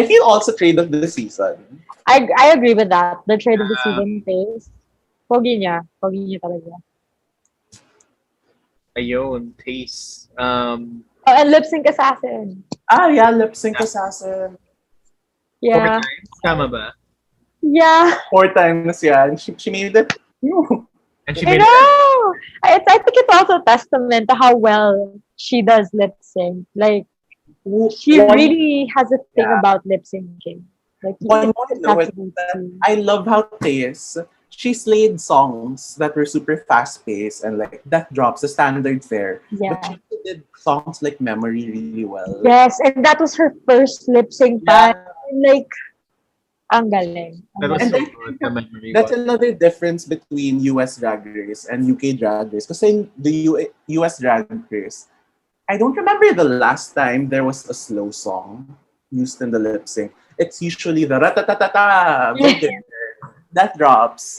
H: feel also trade of the season.
G: I agree with that. The trade of the season phase. Pogi niya talaga.
F: Ayun, Taste.
G: Oh, and Lip Sync Assassin.
H: Yeah, lip sync assassin.
G: Yeah.
F: 4 times, tama ba?
G: Yeah.
H: 4 times yan. She made it.
F: And she
G: I
F: made
G: know. I think it's also a testament to how well she does lip sync. Like, she really has a thing about lip syncing. Like,
H: One more note that I love how Taze, she slayed songs that were super fast-paced and like Death Drops, the standard fare.
G: Yeah.
H: But she did songs like Memory really well.
G: Yes, and that was her first lip sync
H: Yeah.
G: time. Like, Ang galing.
F: That was
H: And
F: so
H: I
F: good.
H: think
F: The memory
H: that's
F: was.
H: another difference between US Drag Race and UK Drag Race. Because in the US Drag Race, I don't remember the last time there was a slow song used in the lip sync. It's usually the ratatatata, go there, that drops.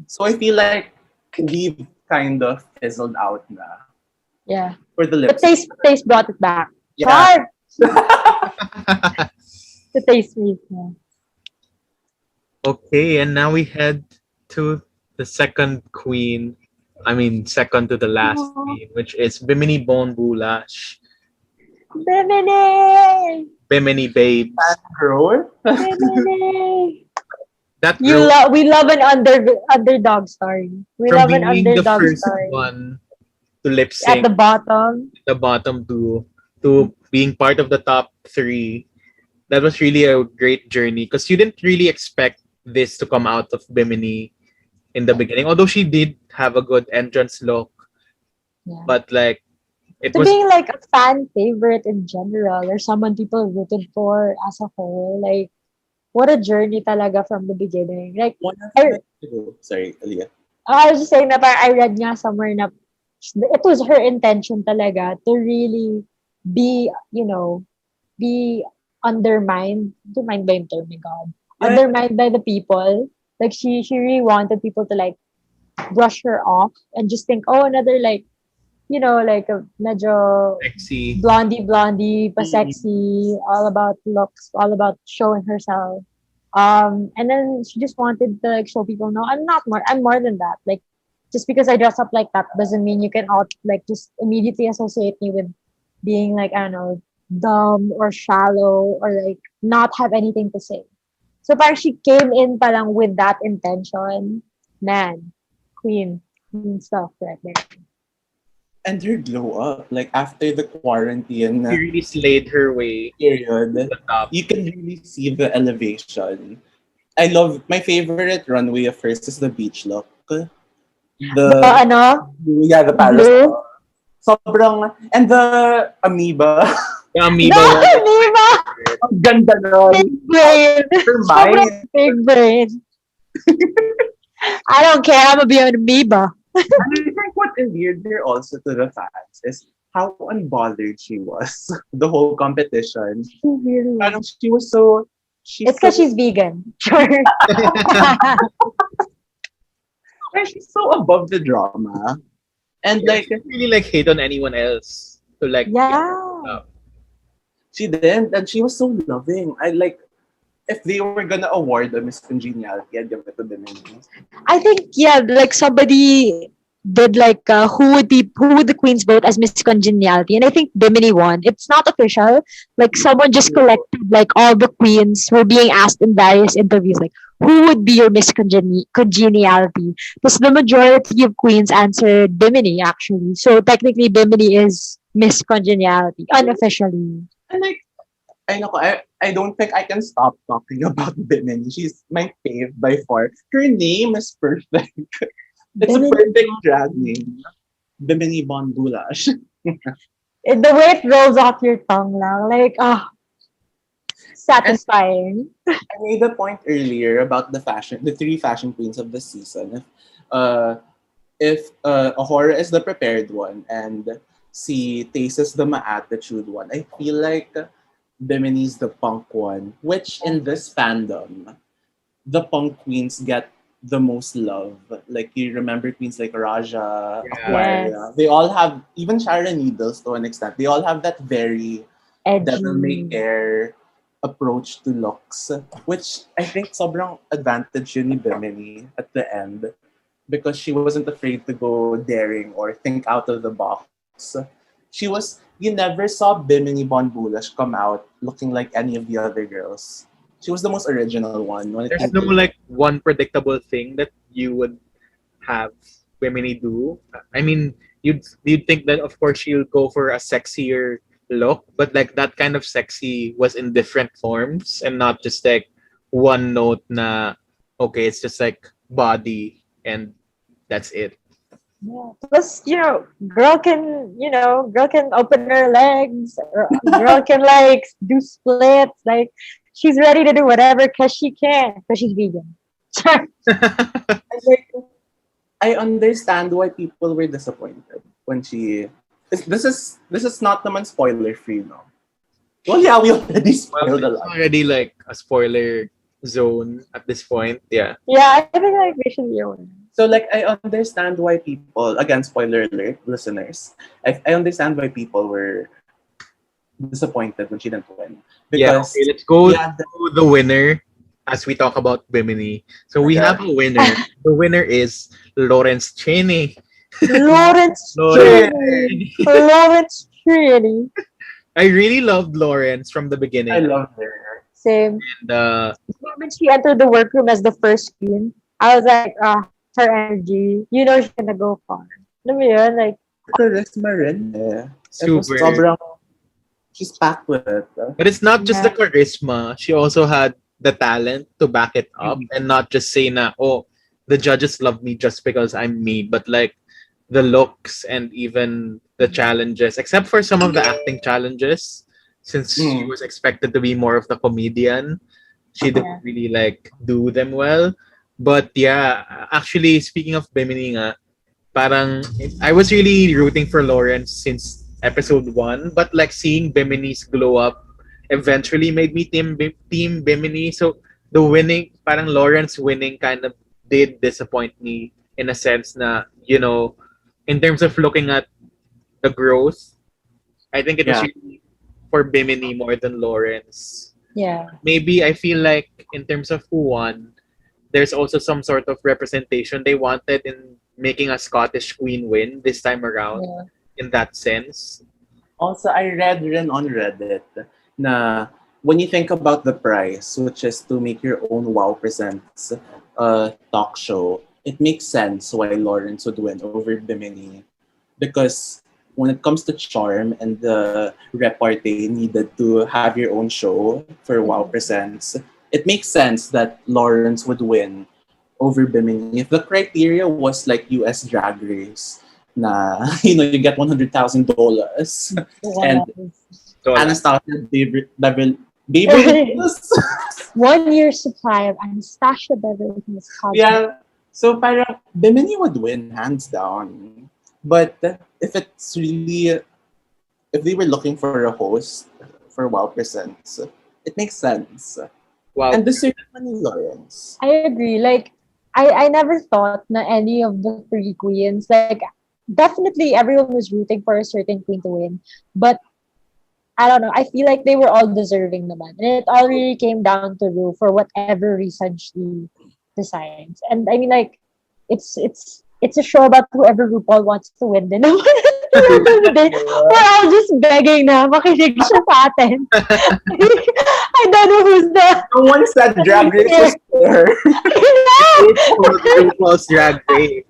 H: So I feel like we've kind of fizzled out na
G: Yeah.
H: for the lip
G: But
H: sync.
G: Taste brought it back.
H: Yeah.
G: Char! The Taste me. Yeah.
F: Okay, and now we head to the second queen. I mean, second to the last queen, which is Bimini Bon Boulash.
G: Bimini!
F: Bimini Babes.
H: Girl.
G: Bimini!
F: That girl,
G: We love an underdog story. We
F: from
G: love an
F: being the
G: underdog
F: first
G: story.
F: one to lip
G: At
F: sync,
G: the bottom.
F: the bottom two, to being part of the top three, that was really a great journey because you didn't really expect this to come out of Bimini in the beginning. Although she did have a good entrance look,
G: Yeah.
F: but like it
G: To
F: was
G: being like a fan favorite in general or someone people rooted for as a whole, like what a journey talaga from the beginning. Like
H: One of
G: I,
H: sorry, Aliyah.
G: I was just saying na parang I read nga somewhere na it was her intention talaga to really be, be undermined by yung term, my God.
H: Yeah.
G: Undermined by the people. Like she really wanted people to like brush her off and just think, oh, another like, like a medyo
F: sexy.
G: blondie, pa sexy, all about looks, all about showing herself. And then she just wanted to like show people, no, I'm more than that. Like, just because I dress up like that doesn't mean you can all like just immediately associate me with being like, I don't know, dumb or shallow or like not have anything to say. So parang she came in palang with that intention. Man, queen stuff right there.
H: And her glow up, like after the quarantine
F: She really slayed her way
H: period,
F: to the top.
H: you can really see the elevation. I love my favorite runway of hers is the beach look. The
G: Ano?
H: the parasol. Sobrang, and the amoeba.
F: The amoeba
G: No,
F: one.
G: di ba?
H: Ang ganda nun.
G: Big brain.
H: Her
G: Sobrang
H: mind.
G: big brain. I don't care. I'm gonna be an amoeba.
H: And I think what endeared her also to the fans is how unbothered she was. The whole competition. Parang she was so.
G: It's because she's vegan. Sure.
H: She's so above the drama. And like,
F: She didn't really like hate on anyone else to like
G: Yeah.
H: she didn't, and she was so loving. I like, if they were gonna award a Miss Congeniality, I'd give it to the Bimini.
G: I think like somebody did like who would the queens vote as Miss Congeniality, and I think Bimini won. It's not official. Like someone just collected like all the queens were being asked in various interviews like who would be your Miss Congeniality. Because the majority of queens answered Bimini actually. So technically Bimini is Miss Congeniality unofficially.
H: And like, I don't think I can stop talking about Bimini. She's my fave by far. Her name is perfect. It's
G: Bimini.
H: a perfect drag name. Bimini Bon Boulash.
G: The way it rolls off your tongue lang, like satisfying.
H: I made a point earlier about the three fashion queens of the season. If Ahora is the prepared one and si Tace is the ma-attitude one, I feel like Bimini's the punk one, which in this fandom, the punk queens get the most love. Like you remember queens like Raja,
F: Yeah.
H: Aquaria.
G: Yes.
H: They all have, even Sharon Needles to an extent, they all have that very devil may
G: Edgy.
H: care approach to looks, which I think sobrang advantage yun ni Bimini at the end because she wasn't afraid to go daring or think out of the box. You never saw Bimini Bon Boulash come out looking like any of the other girls. She was the most original one. When it
F: There's
H: came
F: no
H: to-
F: like one predictable thing that you would have Bimini do. I mean, you'd think that of course she'll go for a sexier look, but like that kind of sexy was in different forms and not just like one note na okay, it's just like body and that's it.
G: Yeah. Plus, girl can open her legs. Or girl can like do splits. Like she's ready to do whatever because she can, because she's vegan.
H: And like, I understand why people were disappointed when she. This is not naman spoiler free, no. Well, yeah, we already spoiled a
F: It's
H: lot.
F: already like a spoiler zone at this point. Yeah.
G: Yeah, I think like we should be aware.
H: So like I understand why people, again, spoiler alert, listeners. I understand why people were disappointed when she didn't win.
F: Yeah.
H: Because
F: Okay, let's go
H: yeah,
F: to the winner as we talk about Bimini. So we
H: Okay.
F: have a winner. The winner is Laurence Cheney.
G: Lawrence
F: Lawrence.
G: Trinity. Lawrence Trinity.
F: I really loved Lawrence from the beginning.
H: I love her.
G: Same.
F: And
G: The moment she entered the workroom as the first queen, I was like, her energy, you know she's gonna go far. Alam mo yun? Like,
H: Charisma rin eh. It was
F: super.
H: sobrang, she's packed with it.
F: But it's not just the charisma. She also had the talent to back it up and not just say na, oh, the judges love me just because I'm me. But like the looks and even the challenges, except for some of the acting challenges, since she was expected to be more of the comedian, she didn't really like do them well. But yeah, actually, speaking of Bimini nga, parang I was really rooting for Laurence since episode 1, but like seeing Bimini's glow up eventually made me team Bimini. So the winning, parang Laurence winning kind of did disappoint me in a sense na, you know, in terms of looking at the growth, I think it was really for Bimini more than Laurence.
G: yeah.
F: Maybe I feel like in terms of who won, there's also some sort of representation they wanted in making a Scottish queen win this time around.
G: Yeah.
F: In that sense.
H: Also, I read rin on Reddit na when you think about the prize, which is to make your own Wow Presents talk show, it makes sense why Laurence would win over Bimini. Because when it comes to charm and the repartee needed to have your own show for Wow Presents, it makes sense that Laurence would win over Bimini. If the criteria was like US Drag Race, na, you know, you get $100,000 and
F: So,
H: Anastasia Beverly Hills.
G: 1 year supply of Anastasia Beverly Hills Cosmetics.
H: Yeah. So parang Bimini would win hands down. But if it's really, if they were looking for a host for Wow Presents, it makes sense.
F: wow.
H: And this is money, Laurence.
G: I agree. Like, I never thought na any of the three queens, like, definitely everyone was rooting for a certain queen to win. But, I don't know, I feel like they were all deserving naman. And it all really came down to Ru for whatever reason she decides. And I mean, like, it's a show about whoever RuPaul wants to win din naman. We're all just begging na makinig siya sa atin. I don't know who's the...
H: No one said Drag Race was fair.
F: RuPaul's Drag Race.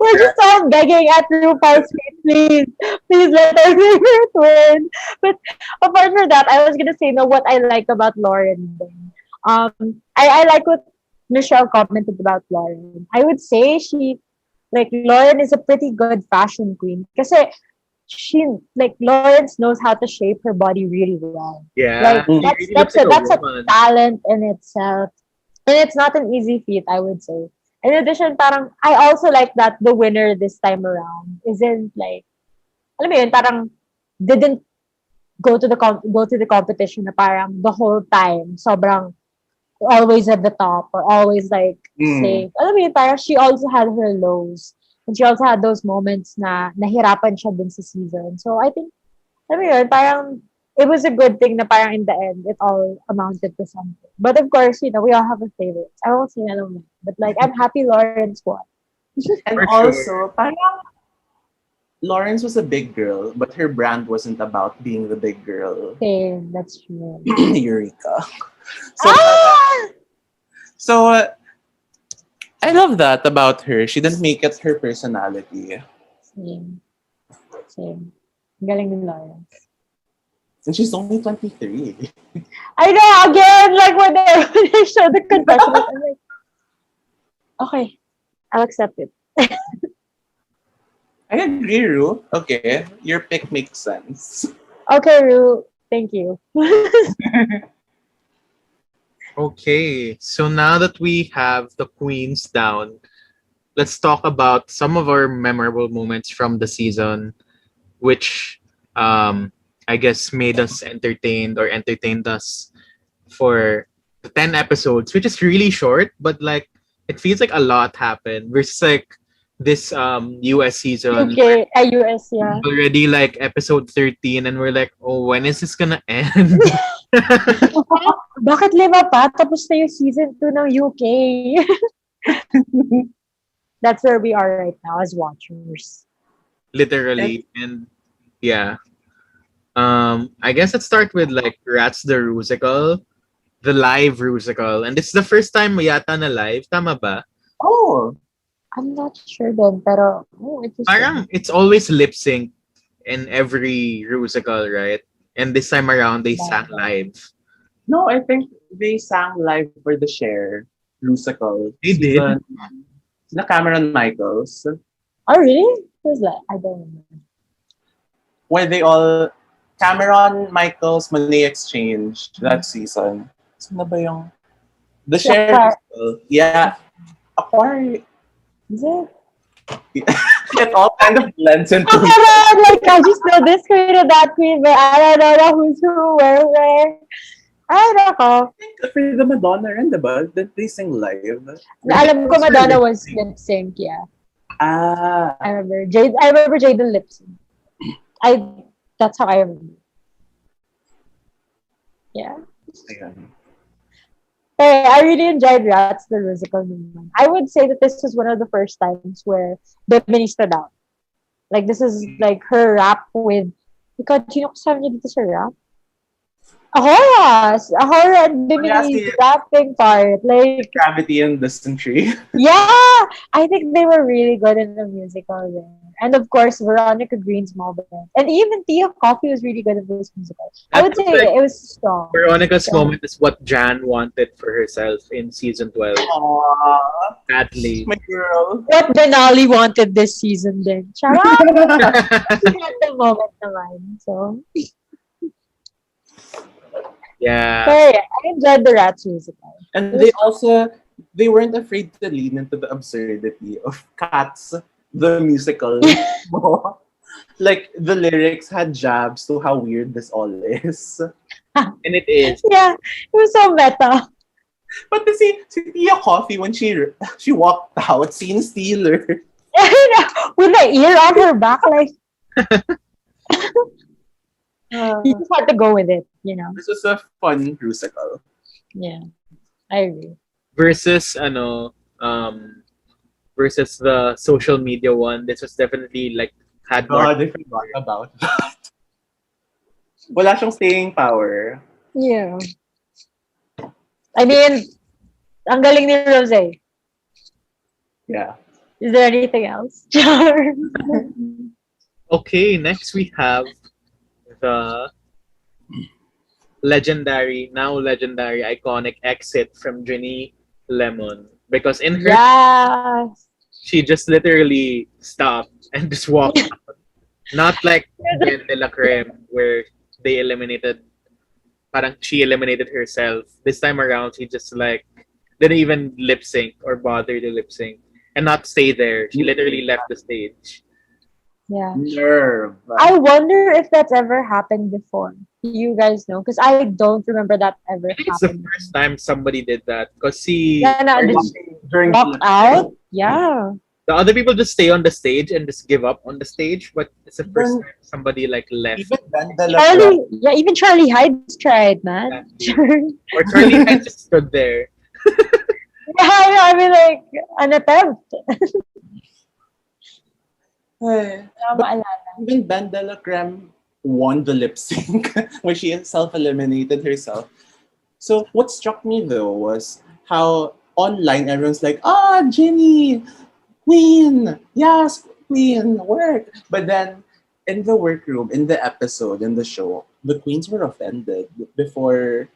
G: We're just all begging at RuPaul's feet, please let our favorite win. But apart from that, I was gonna say what I like about Lauren. I like what Michelle commented about Lauren. I would say Lauren is a pretty good fashion queen. Kasi Lawrence knows how to shape her body really well.
F: Yeah.
G: Like that's a talent in itself. And it's not an easy feat, I would say. In addition, parang I also like that the winner this time around isn't like, alam mo yun, parang didn't go to the competition na parang the whole time sobrang always at the top or always like safe. Alam mo yun, parang she also had her lows. And she also had those moments na nahirapan siya din sa season. So I think, alam mo yun, parang it was a good thing na parang in the end, it all amounted to something. But of course, you know, we all have our favorites. I won't say another one. But like, I'm happy Lawrence won.
H: And
F: For
H: also, parang Laurence was a big girl, but her brand wasn't about being the big girl.
G: Same, that's true.
H: Eureka. So,
G: Ah!
H: so I love that about her. She didn't make it her personality.
G: Same. Galing ni Lawrence.
H: And she's only 23.
G: I know, again, like when they show the confession, I'm like, okay, I'll accept it.
H: I agree, Ru. Okay, your pick makes sense.
G: Okay, Ru, thank you.
F: Okay, so now that we have the queens down, let's talk about some of our memorable moments from the season, which I guess made us entertained or entertained us for the 10 episodes, which is really short, but like it feels like a lot happened versus like this US season
G: UK, US, yeah.
F: already like episode 13 and we're like, oh, when is this gonna end?
G: Bakit 5 pa? Tapos na yung season 2 ng UK. That's where we are right now as watchers.
F: Literally. And yeah. I guess let's start with like Rats the Rusical, the live Rusical. And this is the first time yata na live. Tama ba?
H: Oh,
G: I'm not sure then, pero interesting.
F: Parang it's always lip sync in every Rusical, right? And this time around they sang live.
H: no, I think they sang live for the Share musical.
F: They did?
H: The Cameron Michaels.
G: Oh, really? Who's that? I don't remember.
H: Where they all Cameron Michaels Monet Exchange that season. Sino ba yung the Share musical? Yeah. Aquari.
G: Is it?
H: It all kind of blends into
G: Oh my god, like I just know this queen and that queen, but I don't know who's who, where. Ay, nako.
H: for the Madonna rin, diba? That they sing live.
G: Alam ko Madonna was lip sync, yeah.
H: Ah.
G: I remember Jaden lip sync. That's how I remember. Yeah.
H: Ayan.
G: Hey, I really enjoyed Rats the musical naman. I would say that this was one of the first times where Bimini stood out. Like this is like her rap with because sino kasama niya dito sa rap? Ahora and Bimini's rapping part. Like
H: Gravity and Dysentery.
G: yeah, I think they were really good in the musical there. And of course, Veronica Green's moment. And even Tia Coffee was really good in this musical. I would say
F: Like,
G: it was strong.
F: Veronica's
G: Yeah.
F: moment is what Jan wanted for herself in season 12.
H: Aww.
F: Sadly.
H: My girl.
G: What Denali wanted this season then. Charot! At the moment naman. So,
F: Yeah.
G: but yeah, I enjoyed the Rats musical.
H: And they weren't afraid to lean into the absurdity of Cats, the musical. Like the lyrics had jabs to how weird this all is.
F: And it is.
G: Yeah, it was so meta.
H: But to see Tia Coffee when she walked out, scene stealer.
G: With the ear on her back, like you just had to go with it, you know.
H: This was a fun musical.
G: Yeah, I agree.
F: Versus versus the social media one. This was definitely like had more.
H: God, I forgot about that. Wala siyang staying power.
G: Yeah. I mean, ang galing ni Rose.
H: Yeah.
G: Is there anything else?
F: Okay, next we have the now legendary, iconic exit from Ginny Lemon. Because in her,
G: Yes.
F: she just literally stopped and just walked out. Not like in De La Creme, where they eliminated, parang she eliminated herself. This time around, she just like didn't even lip sync or bother to lip sync and not stay there. She literally left the stage.
G: Yeah.
H: Nerve.
G: I wonder if that's ever happened before. You guys know? Because I don't remember that ever
F: I think it's the
G: happened.
F: first time somebody did that because she
G: Yeah, no,
H: During
G: walk out? Yeah.
F: the other people just stay on the stage and just give up on the stage, but it's the first time somebody like left.
H: even Mandela.
G: Even Charlie Hyde's tried, man.
F: Or Charlie had just stood there.
G: I mean, like, an attempt.
H: Ay,
G: Maalala.
H: even Mandela Creme won the lip sync where she self-eliminated herself. So what struck me though was how online everyone's like, Ginny, Queen, yes, Queen, work. But then in the workroom, in the episode, in the show, the queens were offended before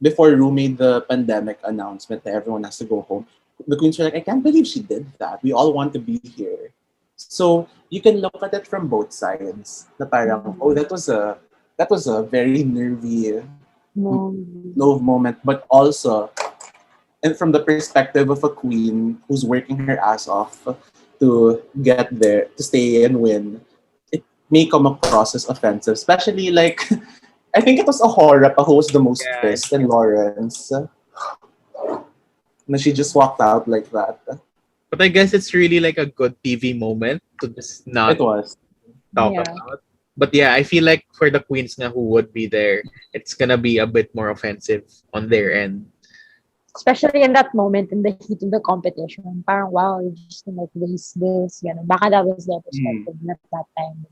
H: Ru made the pandemic announcement that everyone has to go home. The queens were like, I can't believe she did that. We all want to be here. So you can look at it from both sides. Na parang, that was a very nervy
G: No.
H: love moment, but also and from the perspective of a queen who's working her ass off to get there, to stay and win, it may come across as offensive. Especially like, I think it was Ahora who was the most
F: Yeah.
H: pissed, and Laurence. And she just walked out like that.
F: But I guess it's really like a good TV moment to just not
H: It was.
F: talk
G: Yeah.
F: about. But yeah, I feel like for the queens na who would be there, it's gonna be a bit more offensive on their end.
G: Especially in that moment, in the heat of the competition. Parang, wow, you're just gonna like waste this. Ganun. Baka that was their perspective at that time.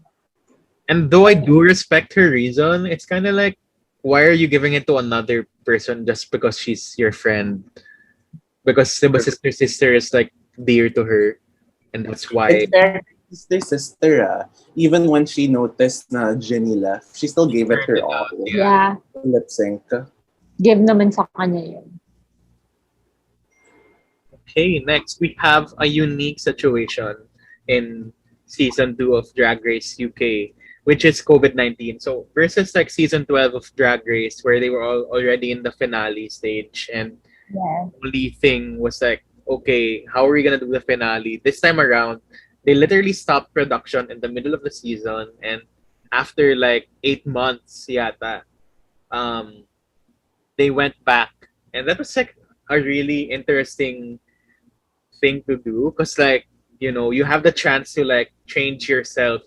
F: And though I do respect her reason, it's kind of like, why are you giving it to another person just because she's your friend? Because diba, sister is like dear to her, and that's why.
H: It's their sister. Even when she noticed na Jenny left, she still gave it her all.
G: Yeah.
H: Lip sync.
G: Give naman sa kanya yun.
F: Okay, next we have a unique situation in season 2 of Drag Race UK, which is COVID-19. So versus like season 12 of Drag Race, where they were all already in the finale stage, and
G: Yeah.
F: only thing was like, okay, how are we gonna do the finale? This time around, they literally stopped production in the middle of the season, and after like 8 months, yata, they went back, and that was like a really interesting thing to do, because like, you know, you have the chance to like change yourself,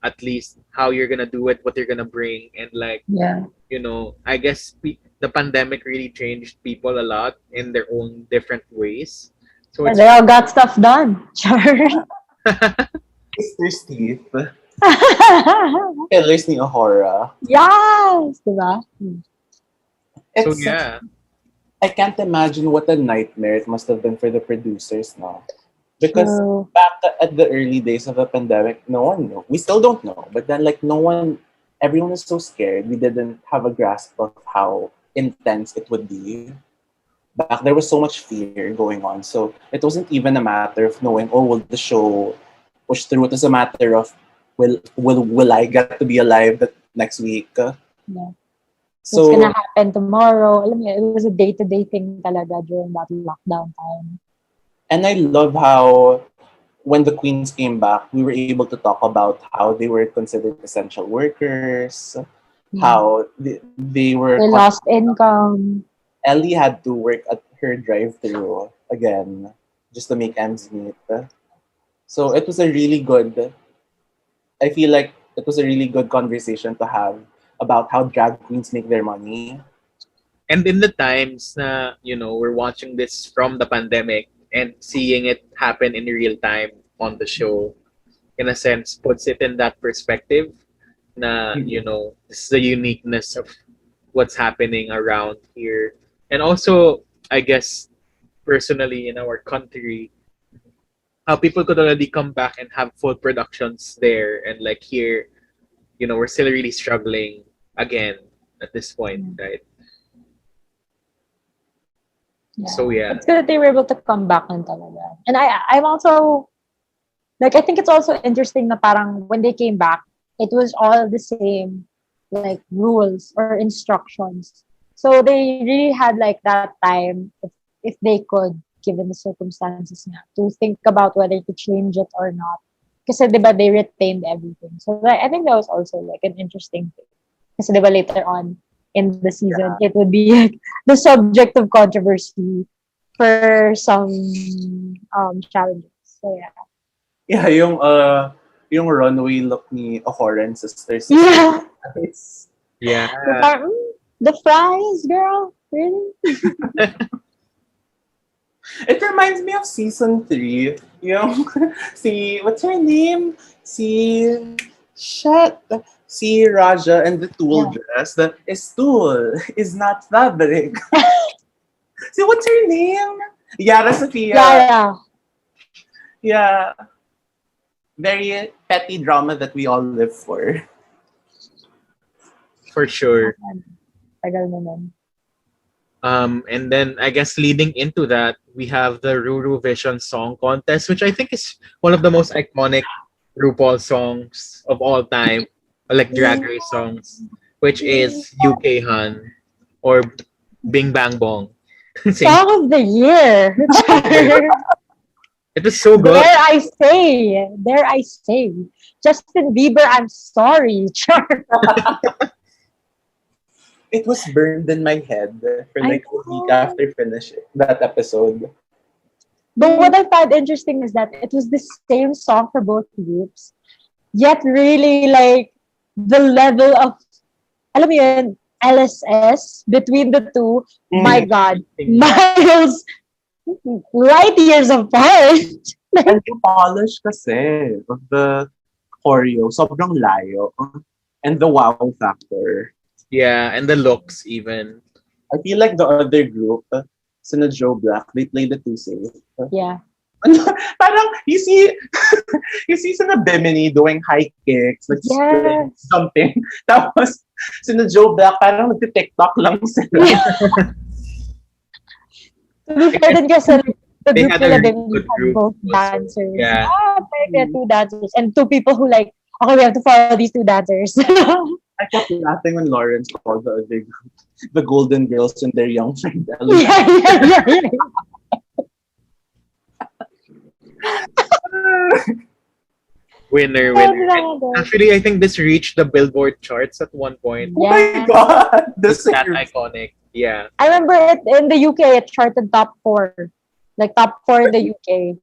F: at least how you're gonna do it, what you're gonna bring, and like,
G: Yeah.
F: you know, I guess the pandemic really changed people a lot in their own different ways. So
G: And
F: it's
G: they all got stuff done. Sure.
H: Mr. Steve. Killers ni Ahora.
G: Yes! Diba?
F: so
H: It's
F: yeah.
H: I can't imagine what a nightmare it must have been for the producers now. Because
G: True.
H: back at the early days of the pandemic, no one knew. We still don't know. But then, like, everyone is so scared. We didn't have a grasp of how intense it would be. Back there was so much fear going on. So it wasn't even a matter of knowing, oh, will the show push through? It was a matter of, will I get to be alive next week?
G: Yeah.
H: So
G: What's gonna happen tomorrow? Alam mo, it was a day-to-day thing talaga during that lockdown time.
H: And I love how when the queens came back, we were able to talk about how they were considered essential workers, how they were.
G: They lost income.
H: Ellie had to work at her drive-thru again just to make ends meet. So it was a really good. I feel like it was a really good conversation to have about how drag queens make their money.
F: And in the times na, you know, we're watching this from the pandemic and seeing it happen in real time on the show, in a sense, puts it in that perspective na, you know, this is the uniqueness of what's happening around here. And also, I guess, personally in our country, how people could already come back and have full productions there, and like here, you know, we're still really struggling again at this point, right? So yeah.
G: It's good that they were able to come back and talaga. And I'm also, like, I think it's also interesting na parang when they came back, it was all the same, like, rules or instructions. So they really had like that time, if they could, given the circumstances na, to think about whether to change it or not. Kasi diba, they retained everything. So like, I think that was also like an interesting thing. Kasi diba, later on in the season, it would be like the subject of controversy for some challenges. So yeah.
H: Yeah, yung runway look ni Ahora and sisters.
G: Yeah.
F: Yeah.
G: The fries, girl. Really?
H: It reminds me of season 3. Yung what's her name? Si Raja and the tulle dress. Tulle is not fabric. What's her name? Yara Sofia.
G: Yeah.
H: Yeah. Very petty drama that we all live for.
F: For sure.
G: Tagal naman.
F: And then I guess leading into that, we have the Ruru Vision Song Contest, which I think is one of the most iconic RuPaul's songs of all time, like Drag Race songs, which is UK Han or Bing Bang Bong. Same.
G: Song of the year.
F: It was so good.
G: Dare I say, Justin Bieber, I'm sorry.
H: It was burned in my head for
G: I
H: like a week after finishing that episode.
G: But what I found interesting is that it was the same song for both groups. Yet really like the level of, alam mo yun, LSS between the two, my God, miles, light years apart.
H: And the polish kasi of the choreo, sobrang layo. And the wow factor.
F: Yeah, and the looks even.
H: I feel like the other group, Sina Joe Black, they played it too safe.
G: Yeah.
H: Parang, you see Sina Bimini doing high kicks, like
G: Yes.
H: something. Tapos, Sina Joe Black, parang nagti-TikTok lang sila.
G: To be fair din kasi the
F: They
G: group
F: had a
G: nila
F: really
G: din
F: good
G: had
F: group
G: both
F: also.
G: dancers.
F: Yeah.
G: Perfect, two dancers. And two people who like, okay, we have to follow these two dancers.
H: I kept laughing when Laurence called the other group the Golden Girls and their young friend Ellie.
G: yeah.
F: Winner. And actually, I think this reached the Billboard charts at one point.
H: Oh my God!
F: It's
H: This
F: that iconic. Yeah.
G: I remember it in the UK, it charted top 4. Like top 4 in the UK.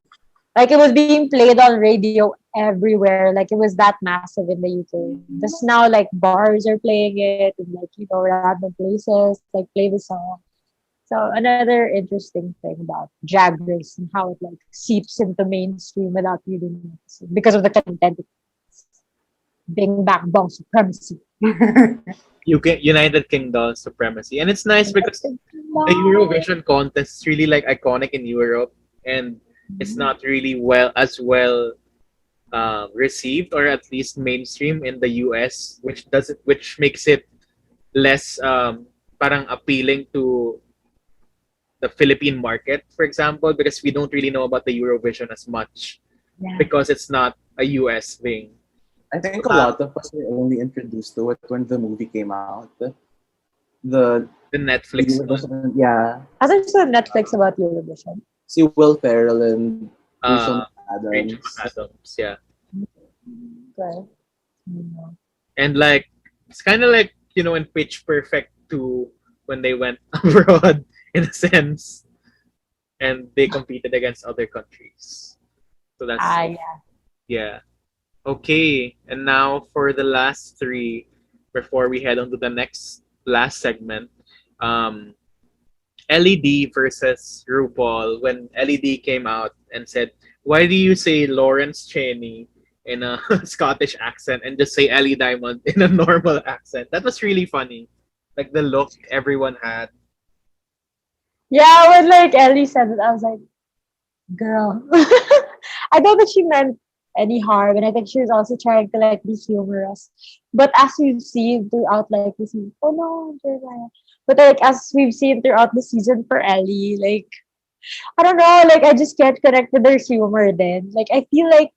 G: Like it was being played on radio everywhere. Like it was that massive in the UK. Just now, like bars are playing it and like, you know, random places, like play the song. So another interesting thing about Drag Race and how it like seeps into mainstream without really noticing because of the content. Bing bang bong supremacy.
F: UK United Kingdom supremacy. And it's nice because the Eurovision contest is really like iconic in Europe and it's not really well received or at least mainstream in the US, which makes it less parang appealing to the Philippine market, for example, because we don't really know about the Eurovision as much because it's not a US thing.
H: I think a lot of us were only introduced to it when the movie came out. The
F: Netflix one.
H: Eurovision, yeah.
G: I think it's on Netflix about Eurovision.
H: See Will Ferrell and Rachel
F: Rachel
H: Adams.
F: McAdams, yeah.
G: Okay.
F: And like it's kind of like, you know, in Pitch Perfect 2 when they went abroad in a sense and they competed against other countries. So that's yeah. Okay, and now for the last 3 before we head on to the last segment, LED versus RuPaul. When LED came out and said, "Why do you say Laurence Cheney in a Scottish accent and just say Ellie Diamond in a normal accent?" That was really funny. Like the look everyone had.
G: Yeah, when like Ellie said it, I was like, girl. I don't think she meant any harm, and I think she was also trying to like be humorous. But as we've seen throughout like the season, oh no, Jeremiah. But like as we've seen throughout the season for Ellie, like I don't know, like I just can't connect with her humor then. Like I feel like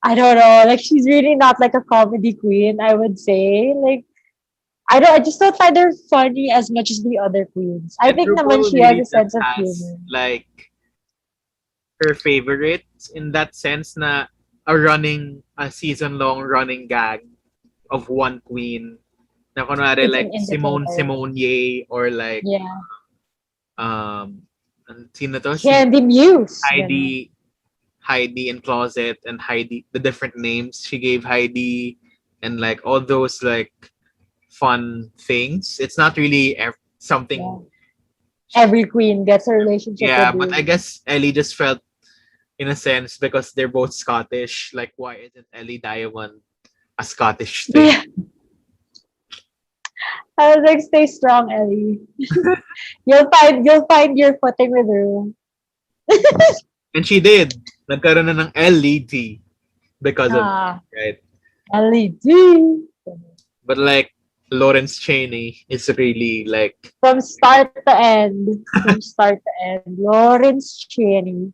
G: I don't know, like she's really not like a comedy queen, I would say. Like I just don't find her funny as much as the other queens. I
F: And
G: think
F: RuPaul
G: naman she
F: really
G: has a sense of
F: has,
G: humor.
F: like her favorites in that sense na a season-long running gag of one queen. Na kunwari
G: It's
F: like
G: an
F: Simone
G: indicator.
F: Simonier or like
G: Yeah.
F: sino to?
G: Candy Muse.
F: Heidi in Closet and Heidi, the different names she gave Heidi and like all those like fun things. It's not really something.
G: Yeah. Every queen gets a relationship
F: Yeah,
G: with
F: but I
G: you.
F: guess Ellie just felt, in a sense, because they're both Scottish, like why isn't Ellie Diamond a Scottish thing?
G: Yeah. I was like, stay strong, Ellie. you'll find your footing with her.
F: And she did. Nagkaroon na ng LED because of right.
G: LED.
F: But like Laurence Cheney is really like
G: From start to end. From start to end. Laurence Cheney.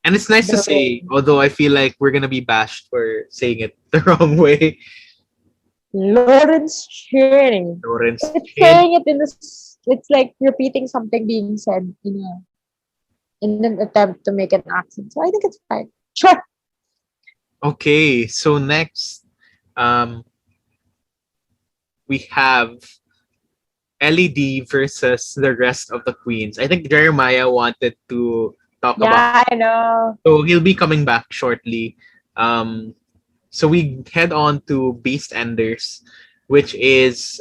F: and it's nice to say, although I feel like we're gonna be bashed for saying it the wrong way.
G: Lawrence Cheney.
F: Laurence
G: It's
F: Cheney.
G: saying it in the It's like repeating something being said in an attempt to make an accent. So I think it's fine. Sure.
F: Okay, so next, um, we have LED versus the rest of the queens. I think Jeremiah wanted to talk about,
G: Yeah, I know.
F: so he'll be coming back shortly. So we head on to Beast Enders, which is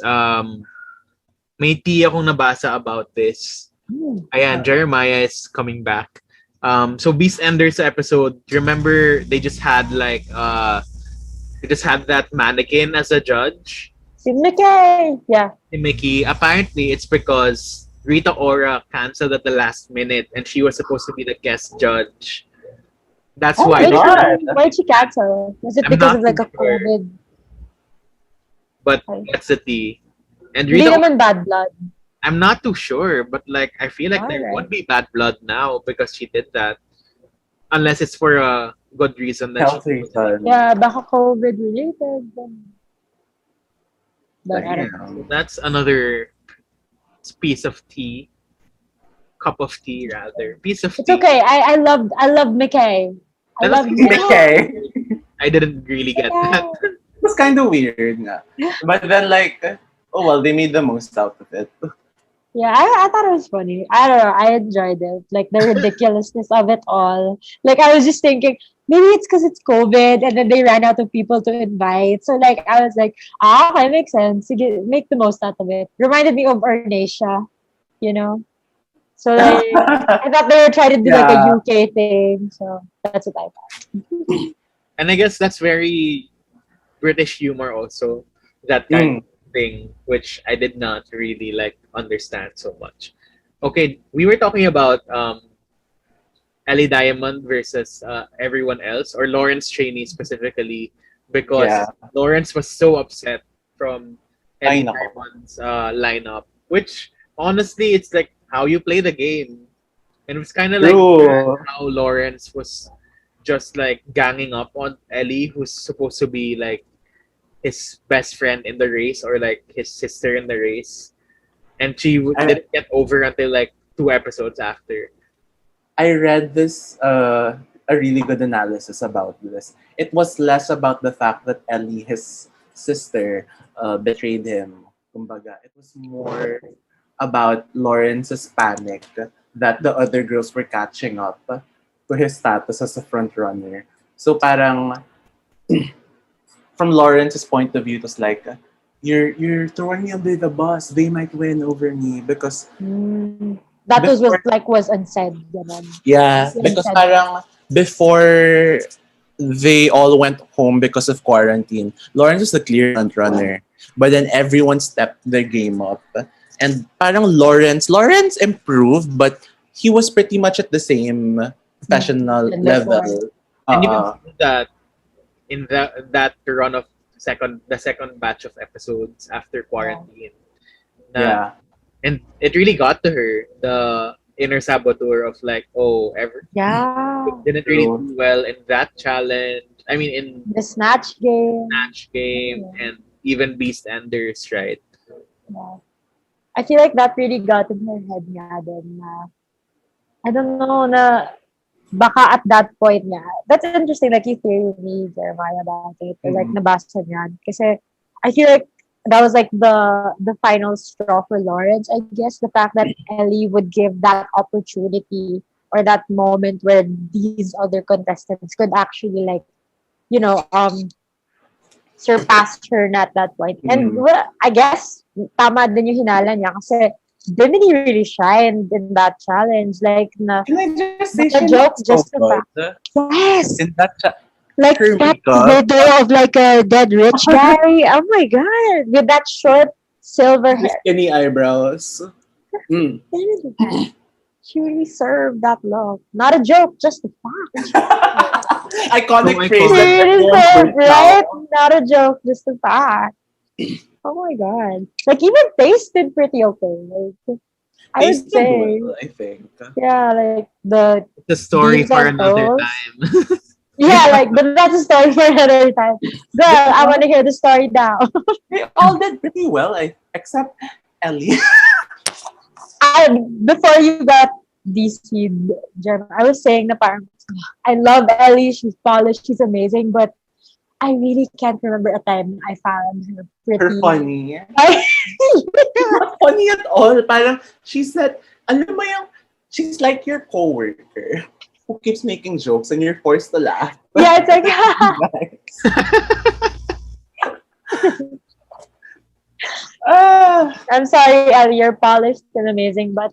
F: may tea akong nabasa about this. Ayan, Jeremiah is coming back. So Beast Enders episode, remember they just had that mannequin as a judge.
G: Si Mickey. Yeah.
F: Si Mickey. Apparently, it's because Rita Ora canceled at the last minute and she was supposed to be the guest judge. That's
H: Oh
F: why
H: my
F: they-
H: God.
G: Why'd she cancel? Was it
F: I'm
G: because
F: not
G: of like a
F: too sure.
G: COVID?
F: But that's the tea. And
G: Hindi
F: Rita,
G: naman bad blood.
F: I'm not too sure, but like I feel like there
G: Alright.
F: would be bad blood now because she did that. Unless it's for a good reason that
H: Health reason.
G: Yeah, baka COVID related. But I don't know.
H: Damn.
F: That's another piece of tea. Cup of tea rather. Piece of
G: It's
F: tea.
G: okay. I love Mickey. I
F: That
G: love
F: was
G: Mickey.
H: Okay.
F: I didn't really get that.
H: It was kind of weird nga. But then like, oh well, they made the most out of it.
G: Yeah, I thought it was funny. I don't know. I enjoyed it. Like the ridiculousness of it all. Like I was just thinking, maybe it's because it's COVID and then they ran out of people to invite. So like I was like, okay, makes sense. Sige, make the most out of it. Reminded me of Ornacia, you know? So like I thought they were trying to do like
H: Yeah.
G: a UK thing. So that's what I thought.
F: And I guess that's very British humor also. That kind of thing, which I did not really like understand so much. Okay, we were talking about Ellie Diamond versus everyone else, or Laurence Cheney specifically, because
H: Yeah.
F: Laurence was so upset from Ellie
H: Lineup.
F: Diamond's lineup, which honestly, it's like how you play the game. And it was kind of like
H: True.
F: how Laurence was just like ganging up on Ellie, who's supposed to be like his best friend in the race or like his sister in the race. And she didn't get over until like 2 episodes after.
H: I read this a really good analysis about this. It was less about the fact that Ellie, his sister, betrayed him. Kumbaga, it was more about Lawrence's panic that the other girls were catching up to his status as a front runner. So parang from Lawrence's point of view, it was like, you're throwing me under the bus. They might win over me because
G: That
H: Before-
G: was unsaid. Ganun.
H: yeah,
G: Yes,
H: because
G: yes.
H: parang before they all went home because of quarantine, Lawrence was the clear front runner. But then everyone stepped their game up. And parang Lawrence improved, but he was pretty much at the same professional
G: And
H: level.
G: before.
F: And even that in that run of the second batch of episodes after quarantine. na-
H: Yeah.
F: And it really got to her, the inner saboteur of like,
G: Yeah.
F: didn't really
H: True.
F: do well in that challenge. I mean, in
G: The snatch game.
F: Snatch Game and even Beast Enders, right?
G: Yeah. I feel like that really got in her head nga din na, I don't know, na baka at that point nga. That's interesting, like you theory with me, Jeremiah, about it. Or like nabasa niyan. Kasi I feel like that was like the final straw for Laurence, I guess. The fact that Ellie would give that opportunity or that moment where these other contestants could actually like, you know, surpass her at that point. And well, I guess tama din yung hinala niya kasi Bimini really shined in that challenge. Like na
H: Can I just say
G: The
H: she
G: joke
H: looked so
G: just the
H: good
G: yes,
H: in that
G: like
H: her
G: that
H: makeup.
G: video of like a dead rich guy. Oh my god, with that short silver
H: with
G: hair.
H: skinny eyebrows. Mm.
G: She really served that look. Not a joke, just a fact.
H: Iconic
F: So
H: phrase
G: She
H: that
G: really
H: everyone
G: served,
H: brings
G: right?
H: out.
G: Not a joke, just a fact. Oh my god. Like even tasted pretty okay. Like, I would
H: Tasted
G: say,
H: well, I think.
G: yeah, like the
F: The story
G: Beans
F: for
G: and
F: another
G: toast.
F: time.
G: yeah, like but that's a story for another time. Girl, I want to hear the story now.
H: They all did pretty well, except Ellie.
G: Before you got DC'd, Jem, I was saying na parang, I love Ellie, she's polished, she's amazing, but I really can't remember a time I found her pretty.
H: Her funny.
G: I-
H: Not funny at all. Parang, she said, alam mo yung, she's like your coworker who keeps making jokes and you're forced to laugh.
G: yeah, it's like, I'm sorry, Ellie, you're polished and amazing, but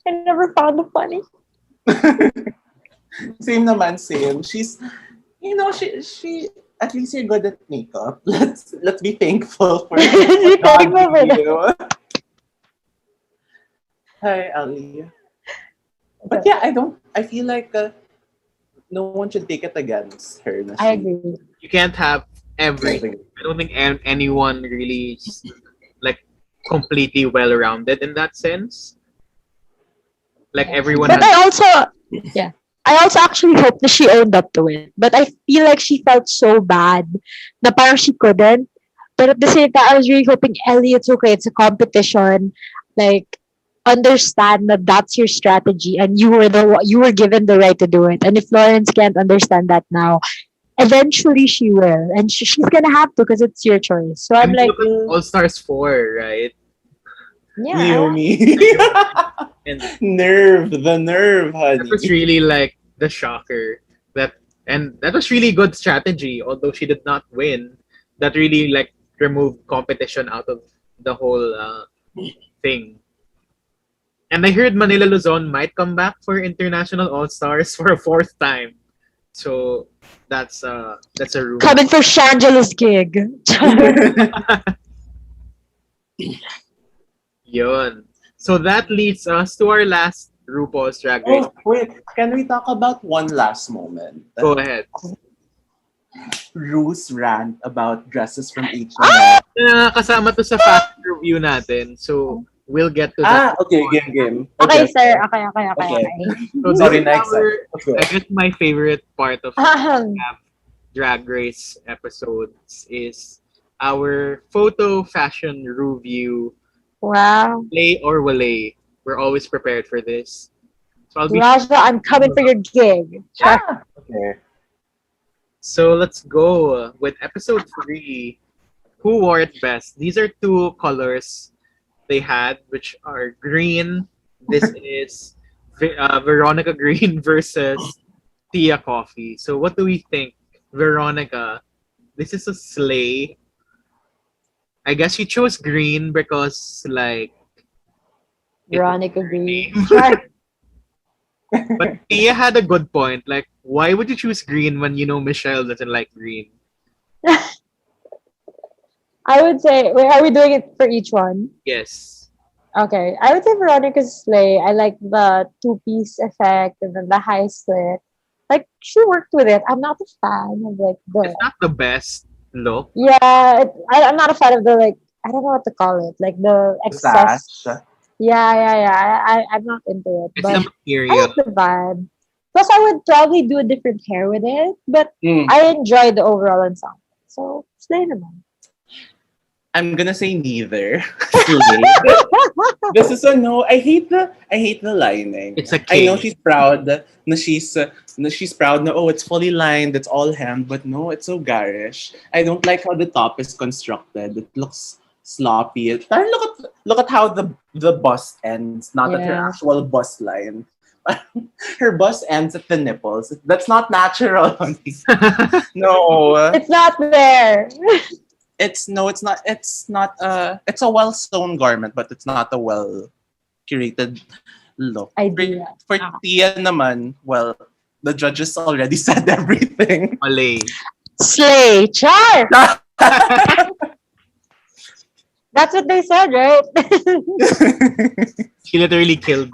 G: I never found the funny.
H: Same naman, same. She's, she at least you're good at makeup. Let's be thankful for
G: Be thankful for that.
H: you. Hi, Ali. But yeah, I feel like no one should take it against her. Na
G: I
H: she-
G: agree.
F: You can't have everything. I don't think anyone really is like completely well-rounded in that sense. Like everyone
G: But
F: has
G: I also actually hope that she owned up to it. But I feel like she felt so bad na parang she couldn't. But at the same time, I was really hoping, Ellie, it's okay. It's a competition. Like, understand that that's your strategy and you were given the right to do it. And if Laurence can't understand that now, eventually she will. And she's going to have to because it's your choice. So I'm like,
F: All Stars 4, right?
G: yeah.
H: Naomi.
F: And
H: The nerve, honey.
F: that was really like the shocker. That was really good strategy, although she did not win. That really like removed competition out of the whole thing. And I heard Manila Luzon might come back for International All Stars for a 4th time. So that's a rumor.
G: Coming for Shangela's gig.
F: Yun. So that leads us to our last RuPaul's Drag Race.
H: Oh, wait. Can we talk about one last moment?
F: Go ahead.
H: Ru's rant about dresses from H&M.
F: Kasama to sa fact review natin. So we'll get to that.
H: Okay, game.
G: Okay, sir. Okay.
F: So
H: Sorry,
F: this is
H: next. Okay.
F: I guess my favorite part of
G: Ahem.
F: Drag Race episodes is our photo fashion review.
G: Wow.
F: Play or wale. We're always prepared for this. So I'll be
G: Raja, I'm coming for your gig.
H: Okay.
F: So let's go with episode 3. Who wore it best? These are 2 colors they had, which are green. This is Veronica Green versus Tia Coffee. So what do we think? Veronica, this is a slay. I guess she chose green because like
G: Veronica Green.
F: But Tia had a good point. Like, why would you choose green when you know Michelle doesn't like green?
G: I would say, wait, are we doing it for each one?
F: Yes.
G: Okay. I would say Veronica's slay. I like the 2-piece effect and then the high slit. Like, she worked with it. I'm not a fan of like
F: It's
G: the...
F: not the best look.
G: Yeah, I'm not a fan of the like, I don't know what to call it. Like the excess.
H: Sash.
G: Yeah. I'm not into it.
F: It's
G: But
F: the
G: I
F: material.
G: like the vibe. Plus, I would probably do a different hair with it. But
H: Mm.
G: I enjoyed the overall ensemble. So, slay naman.
H: I'm gonna say neither. This is a no. I hate the lining.
F: It's a
H: I know
F: cake.
H: she's proud na she's proud na, oh, it's fully lined, it's all hemmed, but no, it's so garish. I don't like how the top is constructed. It looks sloppy. Parang look at how the bust ends, not at her
G: Yeah.
H: actual bust line. Her bust ends at the nipples. That's not natural, honey. No.
G: It's not there.
H: It's not. It's a well sewn garment, but it's not a well curated look.
G: Idea.
H: For Tia naman, well, the judges already said everything.
F: Malay.
G: Slay. Char! That's what they said, right?
F: She literally killed.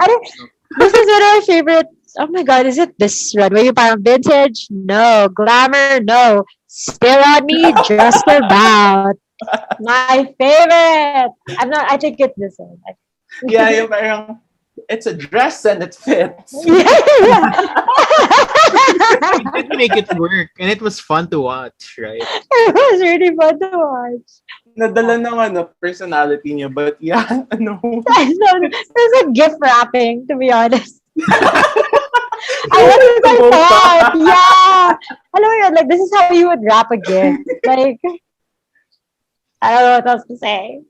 G: This is one of my favorite. Oh my god, is it this runway? Yung parang vintage? No. Glamour? No. Still on me? Just about. My favorite. I think it's this one.
H: Yeah, yung parang, it's a dress and it fits.
G: Yeah.
F: We did make it work, and it was fun to watch, right?
G: It was really fun to watch.
H: Nadala ng personality niya, but yeah,
G: There's a gift wrapping, to be honest. That's what I thought. Yeah. Alam mo yun, like, this is how you would wrap a gift. Like, I don't know what else to say.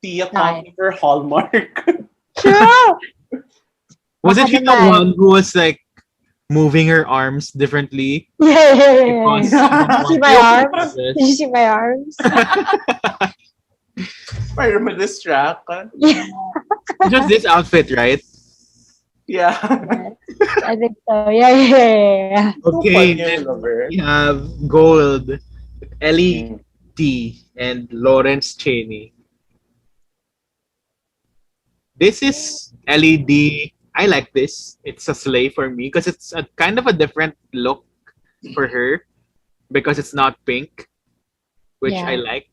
H: Tia copy for Hallmark.
G: True.
F: Wasn't she the
G: Baka naman.
F: one who was like moving her arms differently?
G: Yeah.
F: Because
G: Did you see my arms?
F: Yes.
G: Did you see my arms?
H: Para ma-distract.
G: Yeah.
F: Just this outfit, right?
H: Yeah.
G: I think so. Yeah.
F: Okay,
H: Funny, I
F: then
H: love her.
F: we have Gold, Ellie D, and Laurence Cheney. This is Ellie D. I like this. It's a slay for me because it's a kind of a different look for her because it's not pink, which
G: Yeah.
F: I like.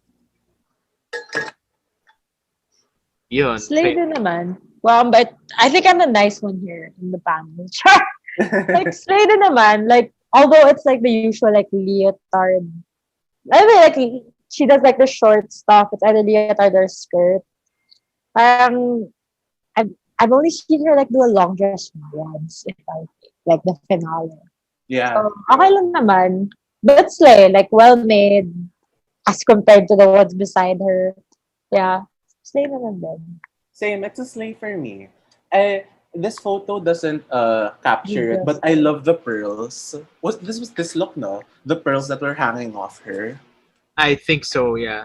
F: Yun.
G: Slay din naman. Well, but I think I'm the nice one here in the panel. Like, slay din naman. Like, although it's like the usual, like, leotard. I mean, like, she does, like, the short stuff. It's either leotard or skirt. I've only seen her, like, do a long dress once, if I think. Like, the finale.
H: Yeah.
G: So, okay lang naman. But slay, like, well-made as compared to the ones beside her. Yeah. Slay naman din.
H: Same, it's a slay for me. This photo doesn't capture it,
G: Yes.
H: but I love the pearls. Was this look, no? The pearls that were hanging off her.
F: I think so, yeah.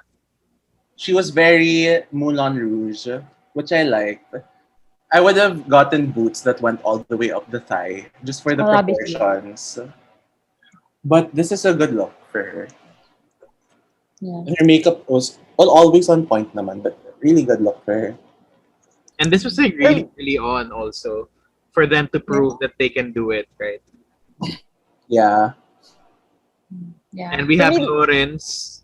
H: She was very Moulin Rouge, which I liked. I would have gotten boots that went all the way up the thigh, just for the
G: Oh, obviously.
H: proportions. But this is a good look for her.
G: Yeah.
H: And her makeup was always on point naman, but really good look for her.
F: And this was like really early on also for them to prove that they can do it, right?
H: Yeah.
G: Yeah.
F: And we
G: For
F: have
G: me,
F: Laurence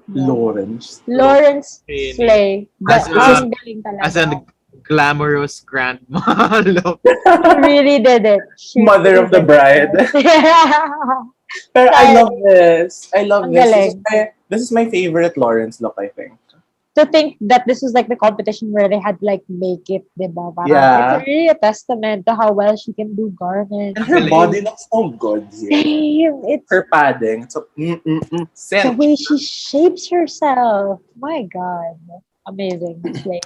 H: Laurence.
G: Lawrence
F: Really.
G: Slay.
F: As
G: But
F: a-
G: ang galing talaga.
F: as a glamorous grandma look.
G: She really did it. She
H: Mother
G: really
H: of the
G: did
H: bride.
G: it. Yeah.
H: Pero I
G: Sorry.
H: love this. I love
G: Ang
H: this.
G: galing.
H: This is my favorite Lawrence look, I think.
G: To think that this was like the competition where they had to like make it, diba? Parang
H: Yeah.
G: It's really a testament to how well she can do garments.
H: And her
F: Galing.
H: body looks so good here.
G: Same. It's
H: Her padding. It's a
G: the
H: scent.
G: way she shapes herself. My God. Amazing. Slay.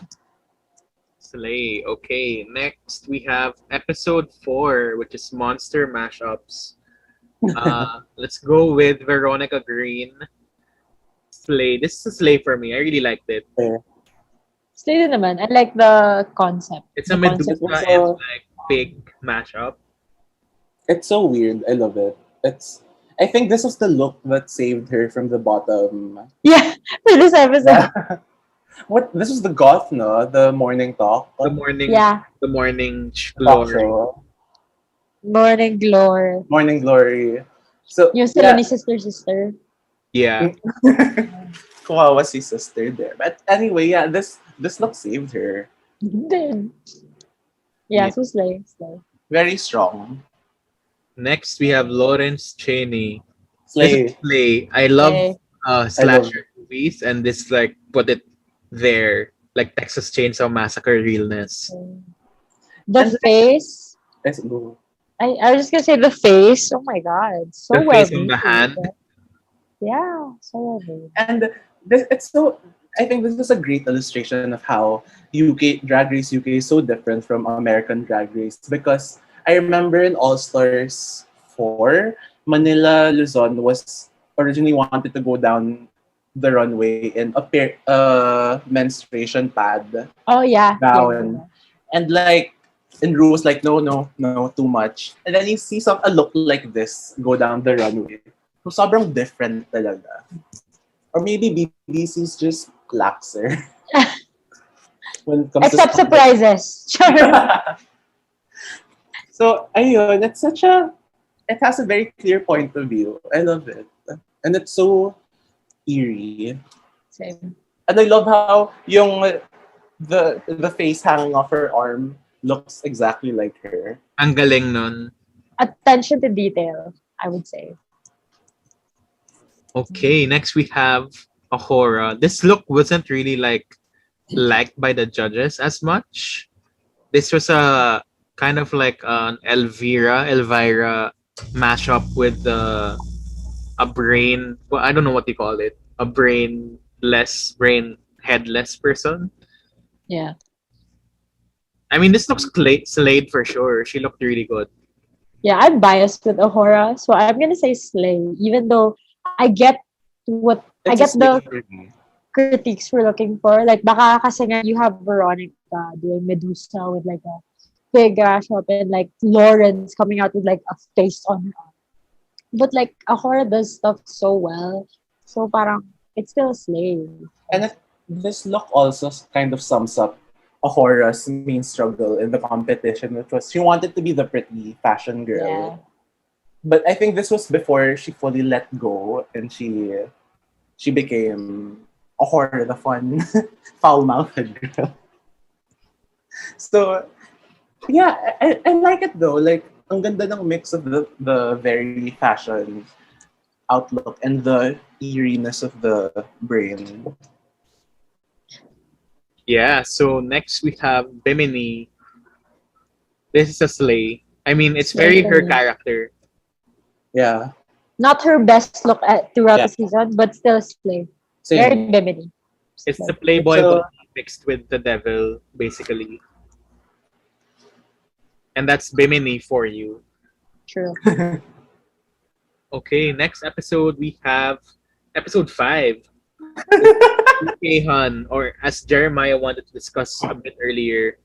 F: Slay. Okay, next we have episode 4, which is Monster Mashups. Let's go with Veronica Green. Slay. This is a slay for me. I really liked it.
G: Slay din naman. I like the concept.
F: It's a
G: The concept
F: Medusa
H: was
F: and like pig mashup.
H: It's so weird. I love it. I think this was the look that saved her from the bottom.
G: Yeah, for this episode.
H: What? This was the goth, no? The morning talk.
F: The morning,
G: Yeah.
F: the morning
H: Talk
F: glory.
H: show.
G: Morning Glory.
H: Morning glory. So
G: Yung sila ni sister.
F: Yeah,
H: Kawawa si sister there. But anyway, yeah, this look saved her.
G: Din. Yeah,
F: Yeah.
G: so slay.
H: Very strong.
F: next we have Laurence Cheney. This
H: Slay.
F: is Slay. I love
G: Slay.
F: slasher movies, and this like put it there, like Texas Chainsaw Massacre realness.
G: The face.
H: Let's go.
G: I was just gonna say the face. Oh my God. So
F: The
G: well
F: face on the
G: made.
F: hand.
G: Yeah, so well made.
H: And it's so. I think this is a great illustration of how Drag Race UK is so different from American Drag Race, because I remember in All Stars 4, Manila Luzon was originally wanted to go down the runway in a menstruation pad
G: Oh yeah.
H: gown. And like, and Ru was like, no, too much. And then you see a look like this go down the runway. So sobrang different talaga. Or maybe BBC's just laxer. When it comes
G: Except
H: to
G: surprises.
H: So, ayun, it has a very clear point of view. I love it. And it's so eerie.
G: Same.
H: And I love how the face hanging off her arm looks exactly like her.
F: Ang galing nun.
G: attention to detail, I would say.
F: Okay, next we have Ahura. This look wasn't really liked by the judges as much. This was a kind of like an Elvira mashup with a brain. Well, I don't know what you call it. A brain headless person.
G: Yeah.
F: I mean, this looks Slade for sure. She looked really good.
G: Yeah, I'm biased with Ahura, so I'm gonna say Slay, even though I get I
H: It's a
G: get the
H: slay for me.
G: critiques we're looking for. Like, baka kasi nga you have Veronica doing Medusa with like a big ass up and like Laurence coming out with like a face on her arm. But like Ahura does stuff so well. So parang it's still a slave.
H: And this look also kind of sums up Ahora's main struggle in the competition, which was she wanted to be the pretty fashion girl.
G: Yeah.
H: But I think this was before she fully let go and she became Ahora, the fun, foul-mouthed girl. So, yeah, I like it though. Like, ang ganda ng mix of the very fashion outlook and the eeriness of the brain.
F: Yeah, so next we have Bimini. This is a slay. I mean, it's very her
G: Slay.
F: character.
H: Yeah.
G: Not her best look throughout
H: Yeah.
G: the season, but still slay.
H: Same.
G: Very Bimini.
F: It's the Playboy
H: So-
F: bunny mixed with the devil, basically. And that's Bimini for you.
G: True.
F: Okay, next episode we have episode 5. Hun, or as Jeremiah wanted to discuss a bit earlier,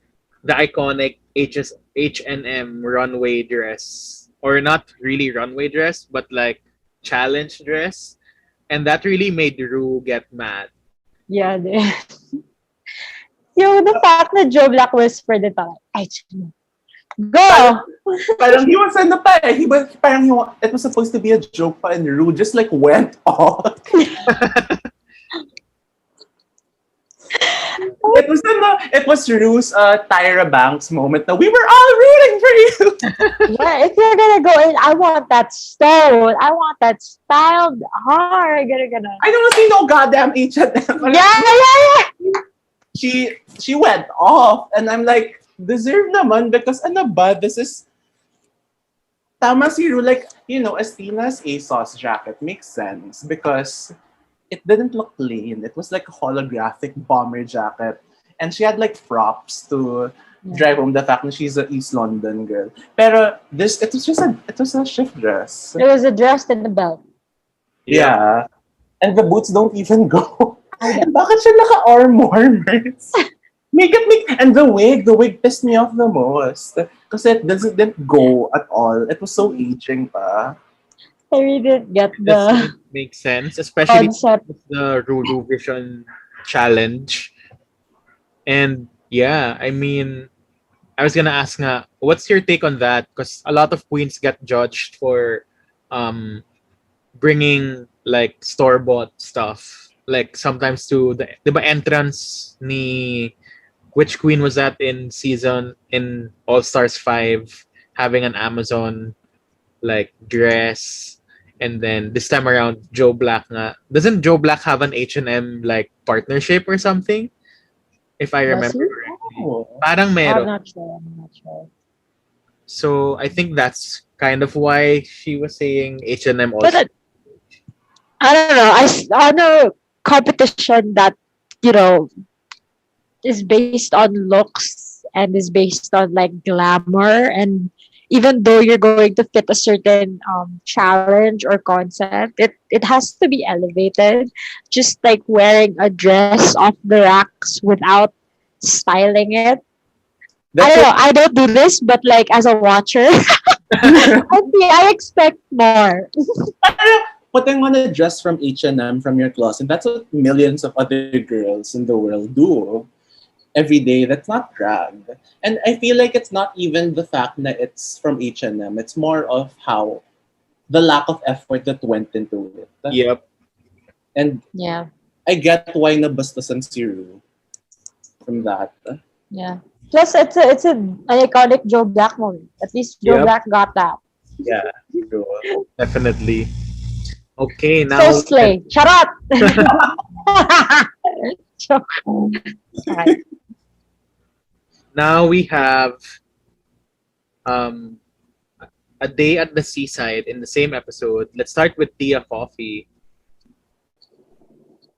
F: the iconic H&M runway dress. Or not really runway dress, but like challenge dress. And that really made Ru get mad.
G: Yeah. Yung the fact that Joe Black whispered it parang, ay, go!
H: Parang he was ano pa eh. It was supposed to be a joke pa and Ru just like went off. It was Ru's Tyra Banks moment na we were all rooting for you.
G: Yeah, if you're gonna go in, I want that style. I want that styled hard. Gonna.
H: I don't see no goddamn H&M.
G: Yeah.
H: She went off and I'm like, deserve naman because ano ba, this is tama si Ru, like, you know, Astina's ASOS jacket makes sense because it didn't look plain. It was like a holographic bomber jacket. And she had like props to drive home the fact that she's a East London girl. Pero it was a shift dress.
G: It was a dress and a belt.
H: Yeah. And the boots don't even go. Bakit siya naka-arm warmers? And the wig pissed me off the most. Because it didn't go at all. It was so aging pa.
G: I really didn't get
F: That
G: the
F: makes sense, especially
G: concept.
F: with the Rulu Vision challenge. And yeah, I mean, I was gonna ask nga, what's your take on that? Because a lot of queens get judged for bringing like store-bought stuff. Like sometimes to the diba entrance ni which queen was that in All Stars 5 having an Amazon like dress. And then this time around, Joe Black nga. Doesn't Joe Black have an H&M like partnership or something? If I remember
G: he?
F: correctly.
H: Oh.
F: Parang
G: I'm
F: meron.
G: not sure.
F: So I think that's kind of why she was saying H&M also.
G: But I don't know. I know competition that, you know, is based on looks and is based on like glamour, and even though you're going to fit a certain challenge or concept, it has to be elevated. Just like wearing a dress off the racks without styling it. I don't know. I don't do this, but like as a watcher, I expect more.
H: Putting on a dress from H&M from your closet, that's what millions of other girls in the world do every day. That's not drag. And I feel like it's not even the fact that it's from H&M. It's more of how the lack of effort that went into it.
F: Yep.
H: And
G: Yeah,
H: I get why nabastasan si Ru from that.
G: yeah. Plus, it's an iconic Joe Black moment. At least Joe
F: Yep.
G: Black got that.
F: Yeah, true. Definitely. Okay, now
G: So slay. Charot! Joke. Okay.
F: now we have um a day at the seaside in the same episode. Let's start with Tia Coffee.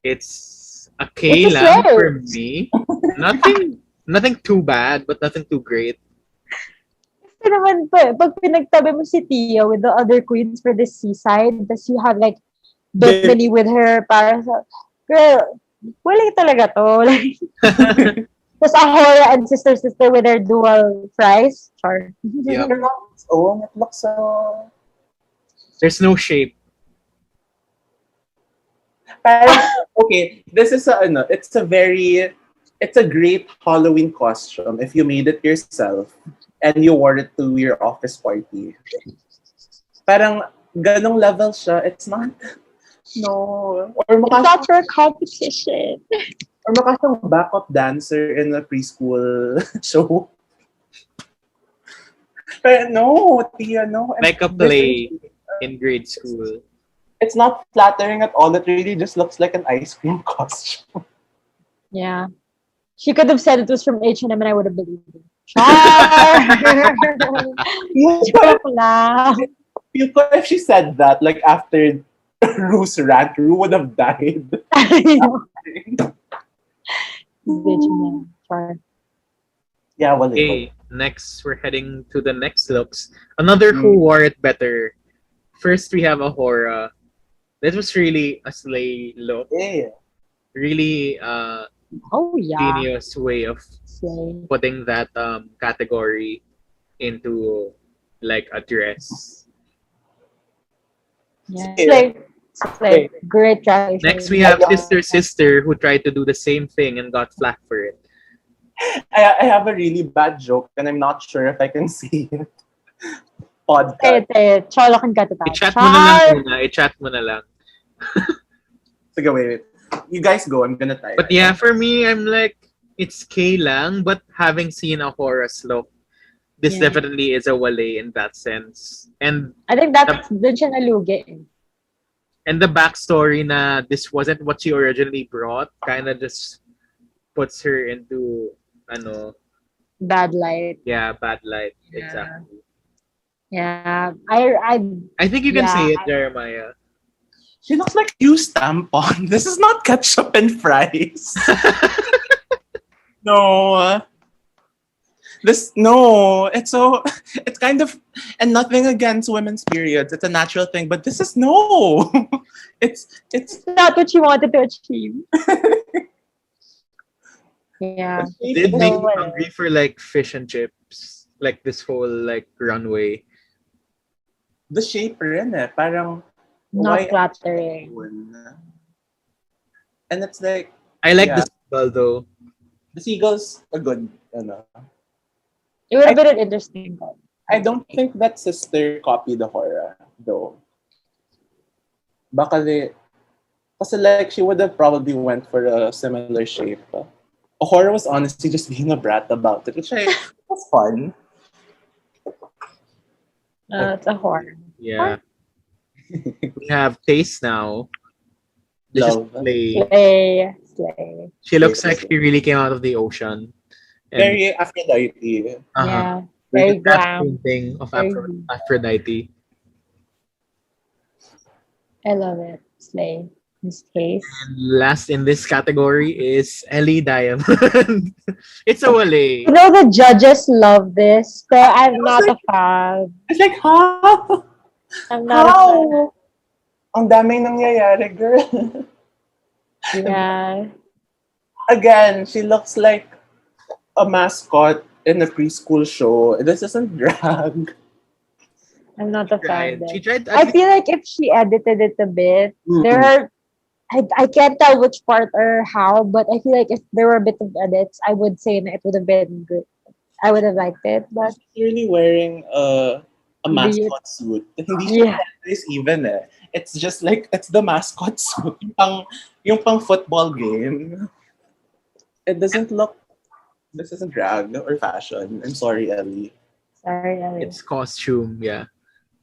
F: It's a K
G: It's a
F: lang
G: slay.
F: for me. Nothing too bad, but nothing too great.
G: Kasi naman, pag pinagtabi mo si Tia with the other queens for this seaside, tas you have like Bethany with her, para sa, girl, wala talaga to. Like, tas Ahora and Sister with their dual fries. Char.
F: Yep.
H: Oh, it looks so...
F: There's no shape.
H: Parang, okay, this is it's a great Halloween costume if you made it yourself and you wore it to your office party. Parang ganong level siya. It's not, no. Or
G: It's not for a competition.
H: or mukha siyang backup dancer in a preschool show. But no, Tia, no.
F: Like a play in grade school.
H: It's not flattering at all. It really just looks like an ice cream costume.
G: Yeah. She could have said it was from H&M and I would have believed it. Char! Joke lang.
H: If she said that, like after Ru's rant, Ru would have died.
G: Bitch, man. Char.
H: Yeah, well,
F: Okay, next we're heading to the next looks. Another who wore it better. First we have Ahora. This was really a slay look.
H: yeah.
F: Really
G: Oh, yeah.
F: genius way of
G: Slay.
F: putting that category into like a dress.
G: Yeah.
H: Yeah.
G: Slay. Slay. Great translation.
F: Next we have Sister who tried to do the same thing and got flack for it.
H: I have a really bad joke and I'm not sure if I can say it. Podcast.
G: Cholo can cut it out.
F: I-chat mo na lang muna. I-chat mo na lang.
H: Sige, wait. You guys go. I'm gonna type.
F: But yeah, for me, I'm like, it's K lang, but having seen Ahora's look, this
G: Yeah.
F: definitely is a wale in that sense. And
G: I think that's dun siya nalugi.
F: the backstory na this wasn't what she originally brought kind of just puts her into
G: Bad light.
F: bad light.
G: Yeah.
F: Exactly.
G: Yeah.
F: I think you can
G: Yeah,
F: say it,
G: I-
F: Jeremiah.
H: She looks like used tampon. This is not ketchup and fries. No. It's kind of, and nothing against women's periods. It's a natural thing, but this is no. It's
G: not what she wanted to achieve. Yeah.
F: It did make me
G: way.
F: hungry for like fish and chips, like this whole like runway.
H: the shape rin eh. Parang,
G: Not
H: why-
G: flattering.
H: And it's like,
F: I like
H: Yeah.
F: the symbol though.
H: the seagulls are good.
G: It would have been an interesting one.
H: I don't think that Sister copied the horror, though. Baka kasi like she would have probably went for a similar shape. A horror was honestly just being a brat about it, which was fun.
G: It's a horror.
F: Yeah. We have Taste now. This
H: Love.
F: is Slay.
G: Slay.
F: She looks like she really came out of the ocean. And,
H: Very Aphrodite.
F: uh-huh.
G: Yeah. Very
F: Like that
G: glam.
F: painting of
G: Very
F: Aphrodite.
G: I love it. Slay. This case.
F: And last in this category is Ellie Diamond. It's a wale.
G: You know the judges love this, but I'm not a fan.
H: It's like, how?
G: I'm not a
H: How? Ang daming nangyayari, girl.
G: fan. Yeah.
H: Again, she looks like a mascot in a preschool show. This isn't drag.
G: I'm not a fan.
F: She
G: there.
F: tried.
G: I feel like if she edited it a bit, there are I can't tell which part or how, but I feel like if there were a bit of edits, I would say that it would have been good. I would have liked it, but
H: She's really wearing a mascot suit. Hindi siya is even eh. It's just like, it's the mascot suit. Yung pang football game. It doesn't look, this isn't drag or fashion. I'm sorry, Ellie.
G: sorry, Ellie.
F: It's costume, yeah.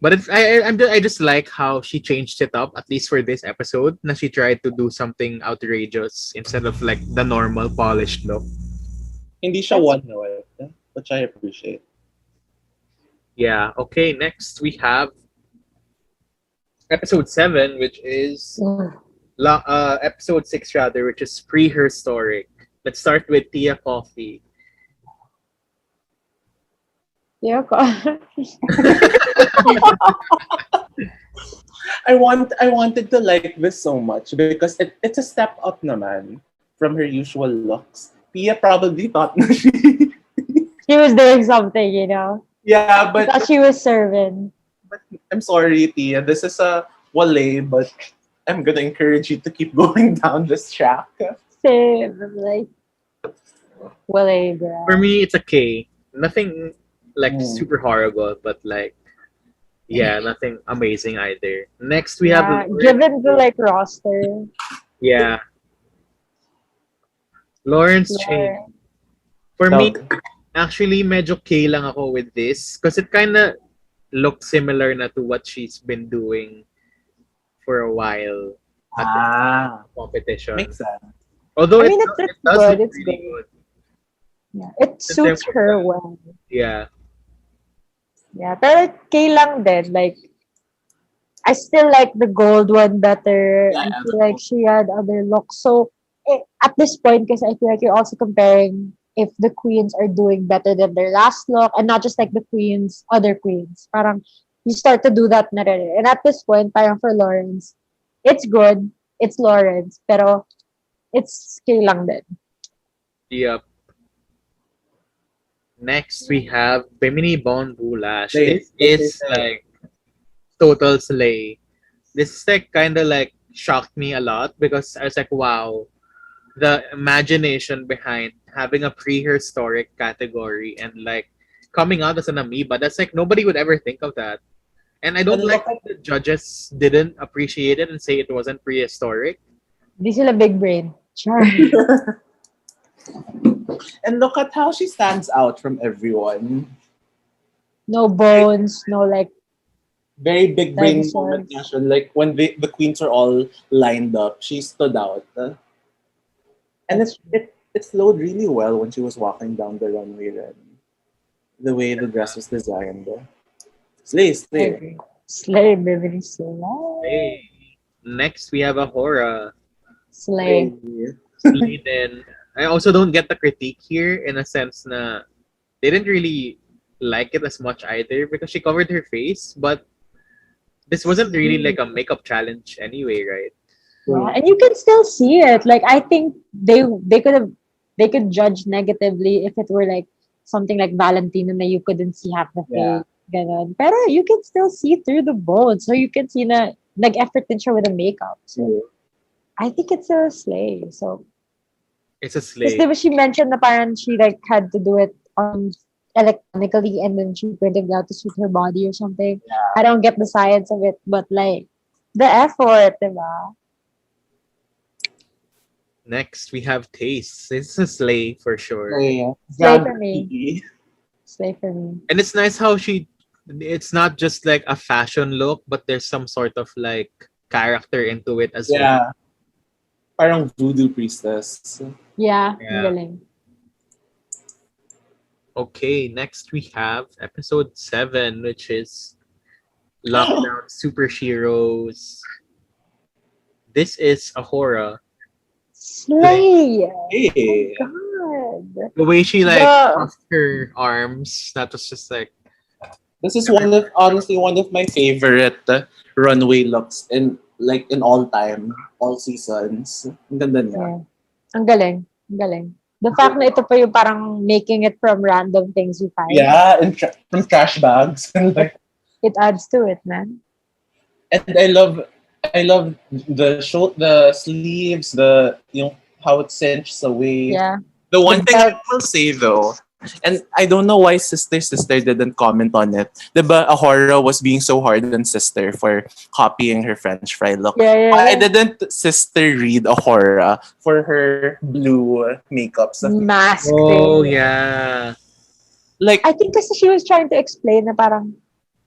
F: But I just like how she changed it up, at least for this episode. Na she tried to do something outrageous instead of like the normal polished look.
H: Hindi siya one note, which I appreciate.
F: Yeah. Okay. Next we have episode 7, which is episode 6 rather, which is prehistoric. Let's start with Tia Coffee.
G: Yeah,
H: I wanted to like this so much because it's a step up naman from her usual looks. Pia probably thought na she
G: she was doing something, you know.
H: yeah,
G: I thought she was serving.
H: but I'm sorry, Tia. This is a wale, but I'm gonna encourage you to keep going down this track.
G: Same. I'm like, well, girl.
F: For me, it's a K. Nothing like super horrible, but like, yeah, nothing amazing either. Next, we
G: Yeah,
F: have
G: given the like roster.
F: yeah, Laurence Cheney.
G: Lawrence.
F: For me,
H: Okay.
F: actually, medyo K lang ako with this because it kind of looks similar na to what she's been doing for a while at the competition.
H: Makes sense.
F: Although
G: I mean,
F: it
G: it's
F: does
G: good,
F: look
G: it's
F: really
G: good.
F: good.
G: Yeah, it suits her well.
F: Yeah.
G: Yeah, pero K lang din. Like, I still like the gold one better.
H: Yeah,
G: I
H: the
G: feel like she had other looks. So, at this point, because I feel like you're also comparing if the queens are doing better than their last look and not just like the queens, other queens. Parang, you start to do that na rin. And at this point, parang for Laurence, it's good. It's Laurence. Pero, it's K lang din.
F: Yep. Next, we have Bimini Bon Bulash.
H: Slay.
F: This is like total slay. This is like kind of like shocked me a lot because I was like, wow, the imagination behind having a prehistoric category and like coming out as an amoeba. That's like nobody would ever think of that. And I don't
H: And
F: like
H: look
F: that the judges didn't appreciate it and say it wasn't prehistoric.
G: Di sila big brain. Char.
H: And look at how she stands out from everyone.
G: No bones, no like,
H: Very big brain
G: Dinosaurs.
H: moment na siya. Like when the queens are all lined up, she stood out. And it flowed really well when she was walking down the runway then. The way the dress was designed. Slay, slay.
G: slay, baby, slay.
F: Hey. Next, we have Ahura.
G: Slay.
F: Slay then. I also don't get the critique here in a sense na they didn't really like it as much either because she covered her face, but this wasn't really like a makeup challenge anyway, right?
G: Yeah, and you can still see it. Like I think they could judge negatively if it were like something like Valentine na you couldn't see half the face.
H: Yeah.
G: Ganon. Pero you can still see through the bones. So you can see na nag-effort din siya with the makeup. So I think it's a slay. So
F: It's a
G: because
F: slay.
G: she mentioned na parang she like had to do it on electronically and then she printed it out to suit her body or something. I don't get the science of it, but like the effort, diba?
F: Next, we have Taste. This is a slay for sure.
H: Yeah.
G: Slay for me. Slay for me.
F: And it's nice how it's not just like a fashion look, but there's some sort of like character into it as well.
H: Yeah. Parang voodoo priestess.
G: Yeah,
F: Yeah.
G: ang galing.
F: Okay, next we have episode 7, which is Lockdown Super Heroes. This is Ahura.
G: Slay!
H: Hey.
G: God.
F: The way she like
G: The-
F: crossed her arms, that was just like
H: This is honestly one of my favorite runway looks in all time, all seasons. Ang ganda niya.
G: Yeah. Ang galing. Ang galing. The fact na ito pa yung parang making it from random things you find.
H: Yeah, and from trash bags. Like,
G: It adds to it, man.
H: and I love the sleeves, how it cinches away.
G: Yeah.
H: The one
G: The
H: thing I
G: belt.
H: will say though, and I don't know why Sister didn't comment on it. Diba Ahura was being so hard on Sister for copying her French fry look.
G: Yeah.
H: Why didn't Sister read Ahura for her blue makeups?
G: Mask
F: oh
G: thing.
F: yeah.
H: Like
G: I think kasi she was trying to explain na parang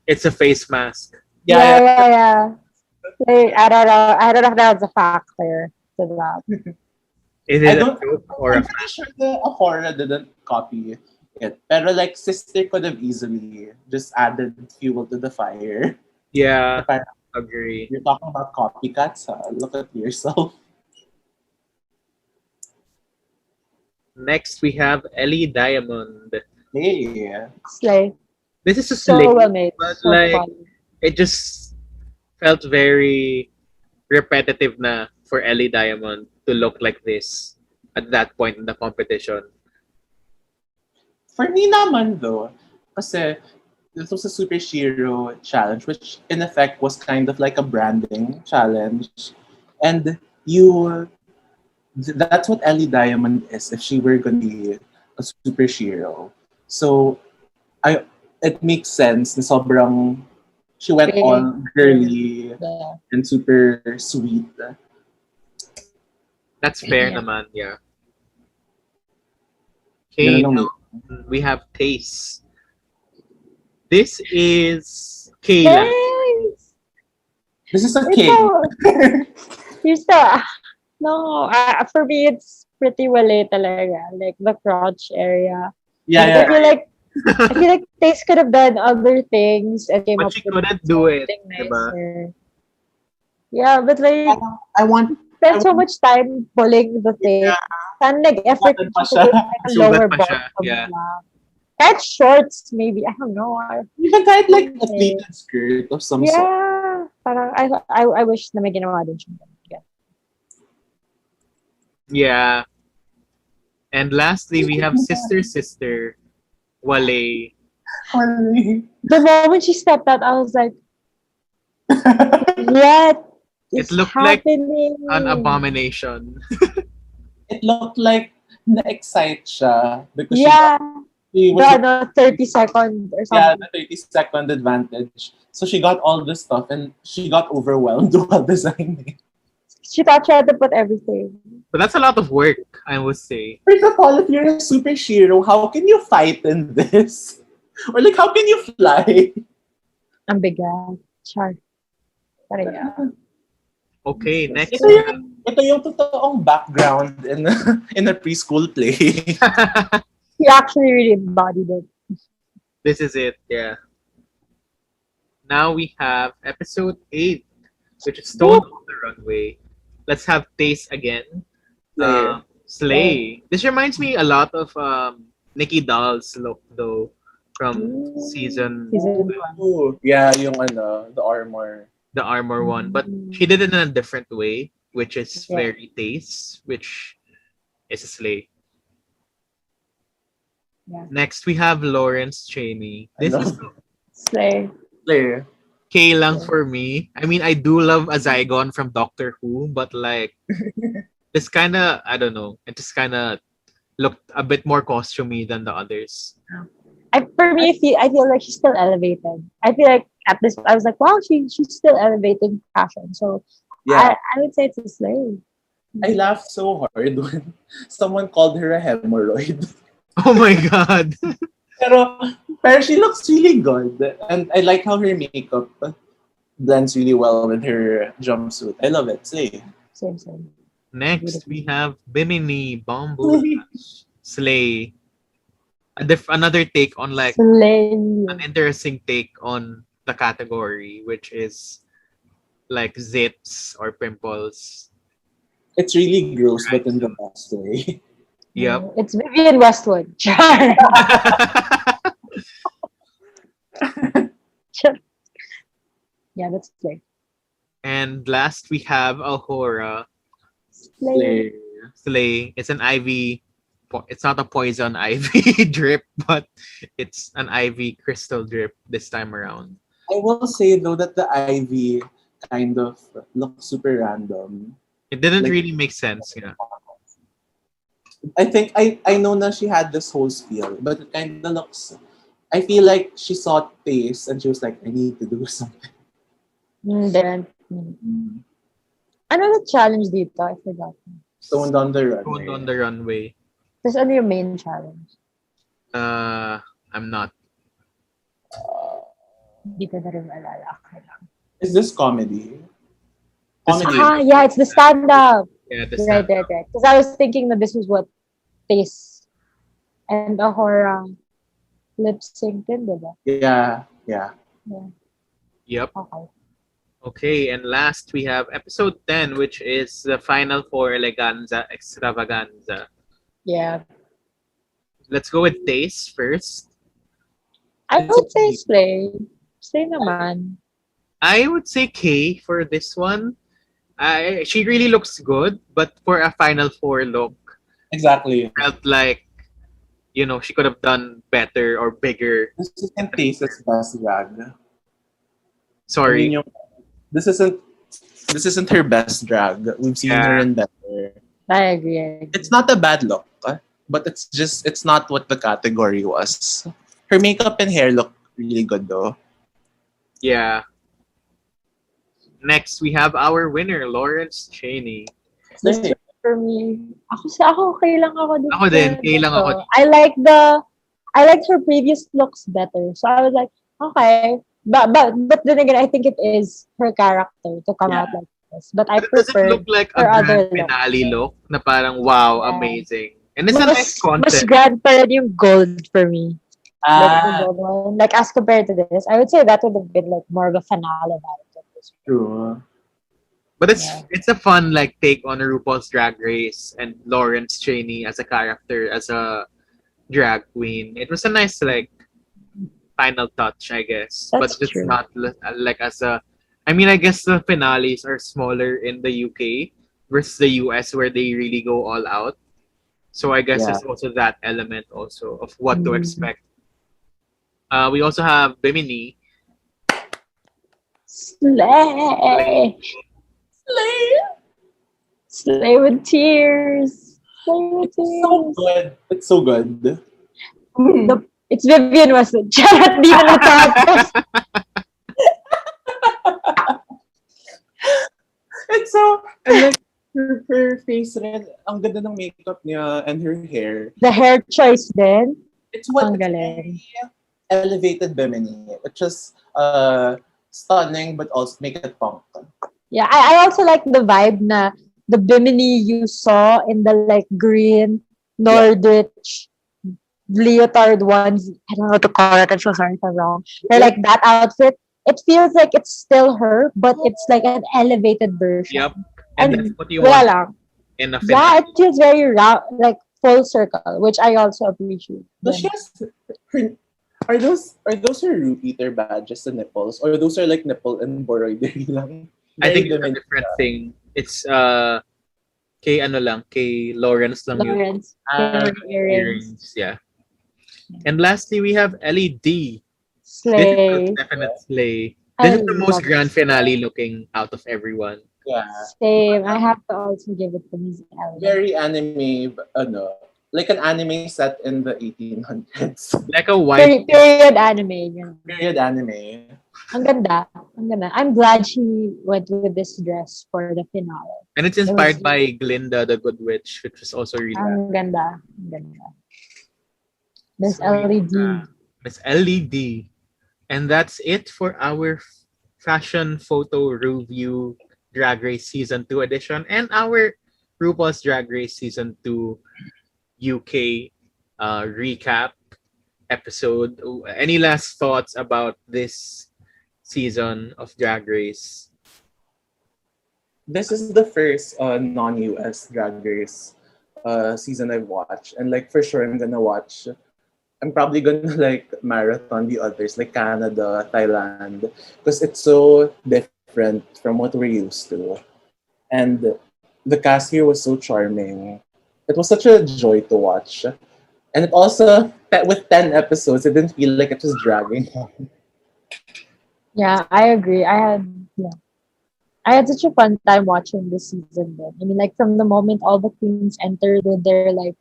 F: It's a face mask.
G: Yeah. Like, I don't know if that's a factor to that.
F: Is
H: I
F: it a
H: don't.
F: joke or
H: I'm
F: a
H: pretty sure the Ahora didn't copy it. Pero like sister could have easily just added fuel to the fire.
F: yeah?
H: Parang,
F: Agree.
H: you're talking about copycats, huh? Look at yourself.
F: Next we have Ellie Diamond.
H: Hey.
G: It's like
F: This is a
G: so
F: slay,
G: well made,
F: but
G: so
F: like
G: fun.
F: it just felt very repetitive na for Ellie Diamond to look like this at that point in the competition.
H: For me naman though, kasi this was a superhero challenge, which in effect was kind of like a branding challenge. And you, that's what Ellie Diamond is if she were going to be a superhero. So, it makes sense na sobrang, she went
G: Big.
H: all girly
G: Yeah.
H: and super sweet.
F: That's fair
G: Yeah.
F: naman, yeah. Okay,
H: Ganun lang
F: now we have Taste. This is Kayla.
G: Yes!
H: This is a
G: It's
H: cake.
G: so, you're so, no, for me, it's pretty wale talaga. Like, the crotch area.
H: Yeah,
G: Like,
H: yeah.
G: I feel like Taste could have done other things and came
F: But
G: up
F: she
G: with
F: couldn't do it,
G: something
F: diba?
G: nicer. Yeah, but like,
H: I want
G: spent so much time pulling the thing. Sana nag-effort
H: Sugat
G: siya
H: pa
G: to
H: siya.
G: put like a
F: Sugat
G: lower
F: pa siya,
G: bottom
F: yeah.
G: lang. Kahit shorts, maybe. I don't know.
H: even tried like a pleated skirt of some sort.
G: Yeah. Parang, I wish na may ginawa din siya. Yeah.
F: Yeah. And lastly, we have Sister, Wale.
G: The moment she stepped out, I was like, what
F: It
G: is
F: looked like
G: happening?
F: An abomination.
H: It looked like na-excite siya because
G: Yeah.
H: she was
G: The 30-second or
H: yeah,
G: something.
H: the 30-second advantage. So she got all this stuff and she got overwhelmed while designing.
G: She thought she had to put everything.
F: But that's a lot of work, I would say.
H: First of all, if you're a superhero, how can you fight in this? Or like, how can you fly?
G: Ang bigat. Char. Pero yeah.
F: Okay, next.
H: Ito yung totoong background in a preschool play.
G: He actually really embodied it.
F: This is it, yeah. Now we have episode 8, which is Stone on the Runway. Let's have Taste again. Slay. This reminds me a lot of Nikki Doll's look though from season
G: Season
H: Ooh, yeah, yung the armor.
F: the armor one, but she did it in a different way, which is
G: Yeah.
F: very Taste, which is a Slay.
G: Yeah.
F: Next we have Laurence Cheney. This is
G: Slay.
H: Slay.
F: K lang for me. I mean, I do love a Zygon from Doctor Who, but like this kind of, I don't know, it just kind of looked a bit more costumey than the others.
G: For me, I feel like she's still elevated. I feel like at this, I was like, wow, she's still elevating fashion. So
H: Yeah.
G: I would say it's a slay.
H: I laughed so hard when someone called her a hemorrhoid.
F: Oh my god.
H: Pero she looks really good. And I like how her makeup blends really well with her jumpsuit. I love it. Say.
G: Same.
F: Next, we have Bimini Bamboo Slay. Another take on like
G: Slay.
F: an interesting take on the category, which is like zits or pimples.
H: It's really gross, but in the best way.
F: Yep.
G: It's Vivian Westwood. Char. Yeah, that's slay.
F: And last we have Ahura
G: Slay.
F: Slay. It's an IV. It's not a poison IV drip, but it's an IV crystal drip this time around.
H: I will say though that the IV kind of looks super random.
F: It didn't
H: Like-
F: really make sense. Yeah.
H: I think I know that she had this whole spiel, but it kind of looks. I feel like she saw taste and she was like, I need to do something.
G: Then, ano the challenge dito? I forgot.
H: Stoned on the runway.
F: Going on the runway.
G: Tapos ano yung main challenge?
F: I'm not.
G: Hindi ko na rin maalala. Okay lang.
H: Is this comedy?
F: This
H: Comedy.
G: Yeah, it's the stand-up.
F: Yeah, the
G: Right. Because I was thinking that this was what Taste and Ahora lip synced in, diba?
H: Yeah.
G: Yeah.
F: Yep.
G: Okay.
F: Okay, and last we have episode 10, which is the final four eleganza extravaganza.
G: Yeah.
F: Let's go with Taste first.
G: I would say Slay. Slay naman.
F: I would say K for this one. She really looks good, but for a final four look,
H: Exactly.
F: felt like, she could have done better or bigger.
H: This isn't Taste's best drag. I
F: Sorry.
H: mean, this isn't her best drag. We've seen
F: Yeah.
H: her in better.
G: I agree.
H: It's not a bad look, but it's not what the category was. Her makeup and hair look really good though.
F: Yeah. Next, we have our winner, Laurence Cheney.
H: Slay.
G: For me, ako okay lang ako dito.
F: Ako din, okay lang ako.
G: I liked her previous looks better. So I was like, okay. But then again, I think it is her character to come out like this. But I
F: But it doesn't
G: prefer
F: look like a
G: her other
F: grand finale look na parang wow,
G: Yeah.
F: amazing. And it's a nice
G: mas
F: concept.
G: grand pa rin yung gold for me. Like, the
H: Ah,
G: gold one. Like, as compared to this, I would say that would have been like more of a finale vibe.
H: true.
F: But it's
G: Yeah.
F: it's a fun like take on RuPaul's Drag Race and Laurence Cheney as a character, as a drag queen. It was a nice like final touch, I guess.
G: That's
F: but it's
G: true.
F: not like as a. I mean, I guess the finales are smaller in the UK versus the US where they really go all out. So I guess
H: Yeah.
F: there's also that element also of what to
G: Mm.
F: expect. We also have Bimini.
G: Slay! Slay with tears! Slay with
H: It's so
G: tears!
H: good. It's so good.
G: It's Vivian Westwood. Charot, di na natapos.
H: It's so, and like, her face rin, ang ganda ng makeup niya and her hair.
G: The hair choice din.
H: It's what
G: Ang
H: it's
G: galing.
H: very elevated Bimini. It's just stunning but also make it punk.
G: Yeah, I also like the vibe na the Bimini you saw in the like green Nordich leotard ones. I don't know what to call it. I'm so sorry if I'm wrong. They're like that outfit. It feels like it's still her, but it's like an elevated version.
F: Yep.
G: And
F: And that's what you
G: wala
F: want
G: lang.
F: in a
G: Yeah,
F: finale.
G: it feels very round, like full circle, which I also appreciate.
H: Does she has her, are those her root eater badges and nipples? Or those are like nipple embroidery lang?
F: I think it's
H: Very
F: a different thing. It's kay Lawrence lang yun.
G: Laurence,
H: Ah,
G: earrings,
F: Yeah. And lastly, we have Ellie D. This is
G: slay.
F: a definite slay.
G: I
F: This is the most
G: love
F: grand
G: it.
F: finale looking out of everyone.
H: Yeah.
G: Same. I have to also give it to Miss Ellie.
H: Very anime, like an anime set in the 1800s.
F: Like a white.
G: Period anime. Yun.
H: Period anime.
G: Ang ganda. Ang ganda. I'm glad she went with this dress for the finale.
F: And it's inspired by Glinda, the Good Witch, which was also really
G: Ang ganda. Ang ganda. Miss
F: So,
G: LED.
F: Miss LED. And that's it for our fashion photo review Drag Race Season 2 edition and our RuPaul's Drag Race Season 2 UK recap episode. Any last thoughts about this season of Drag Race?
H: This is the first non-US Drag Race season I've watched, and like for sure I'm gonna watch. I'm probably gonna like marathon the others, like Canada, Thailand, because it's so different from what we're used to. And the cast here was so charming. It was such a joy to watch. And it also, with 10 episodes, it didn't feel like it was dragging on.
G: Yeah, I agree. I had such a fun time watching this season then. I mean, like from the moment all the queens entered with their like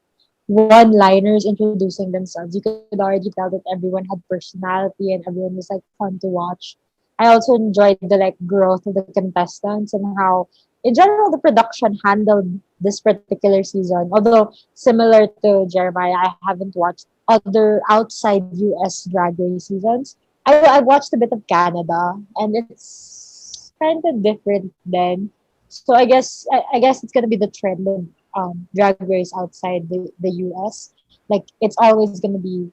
G: one-liners introducing themselves, you could already tell that everyone had personality and everyone was like fun to watch. I also enjoyed the like growth of the contestants and how, in general, the production handled this particular season. Although similar to Jeremiah, I haven't watched other outside US Drag Race seasons. I watched a bit of Canada, and it's kind of different then. So I guess it's gonna be the trend of drag race outside the US. Like it's always gonna be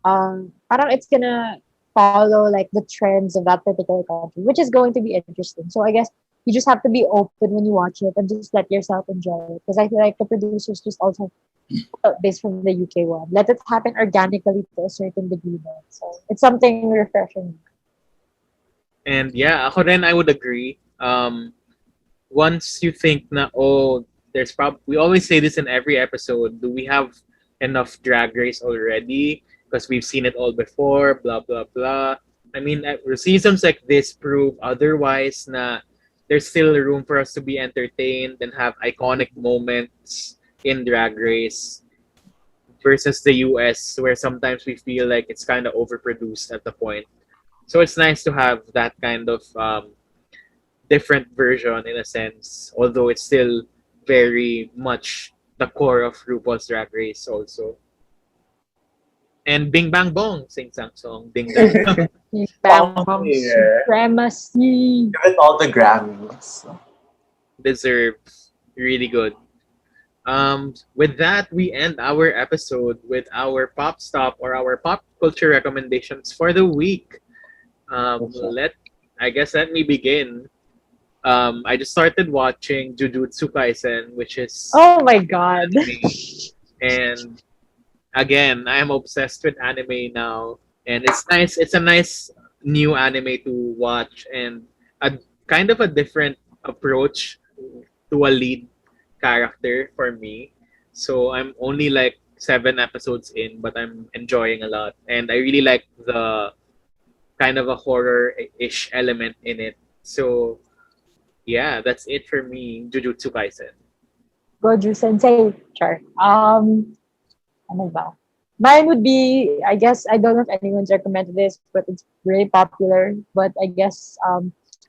G: parang it's gonna follow like the trends of that particular country, which is going to be interesting. So I guess you just have to be open when you watch it and just let yourself enjoy it. Because I feel like the producers just also based from the UK one. Let it happen organically to a certain degree. Then. So it's something refreshing.
F: And yeah, ako rin, I would agree. Once you think na, oh, we always say this in every episode, do we have enough drag race already? Because we've seen it all before, blah, blah, blah. I mean, seasons like this prove otherwise na there's still room for us to be entertained and have iconic moments in drag race versus the US where sometimes we feel like it's kind of overproduced at the point. So it's nice to have that kind of different version in a sense, although it's still very much the core of RuPaul's Drag Race also. And Bing Bang Bong, sing sang song, Ding Dang.
G: Bang,
H: Oh,
G: bang,
H: yeah.
G: supremacy.
H: Give it all the Grammys.
F: Deserves really good. With that, we end our episode with our pop stop or our pop culture recommendations for the week. Let me begin. I just started watching Jujutsu Kaisen, which is
G: Oh my god.
F: anime. And again, I am obsessed with anime now, and it's nice. It's a nice new anime to watch, and a kind of a different approach to a lead character for me. So I'm only like 7 episodes in, but I'm enjoying a lot, and I really like the kind of a horror-ish element in it. So yeah, that's it for me. Jujutsu Kaisen.
G: Goju Sensei. Char. Ano ba? Mine would be, I guess, I don't know if anyone's recommended this, but it's really popular. But I guess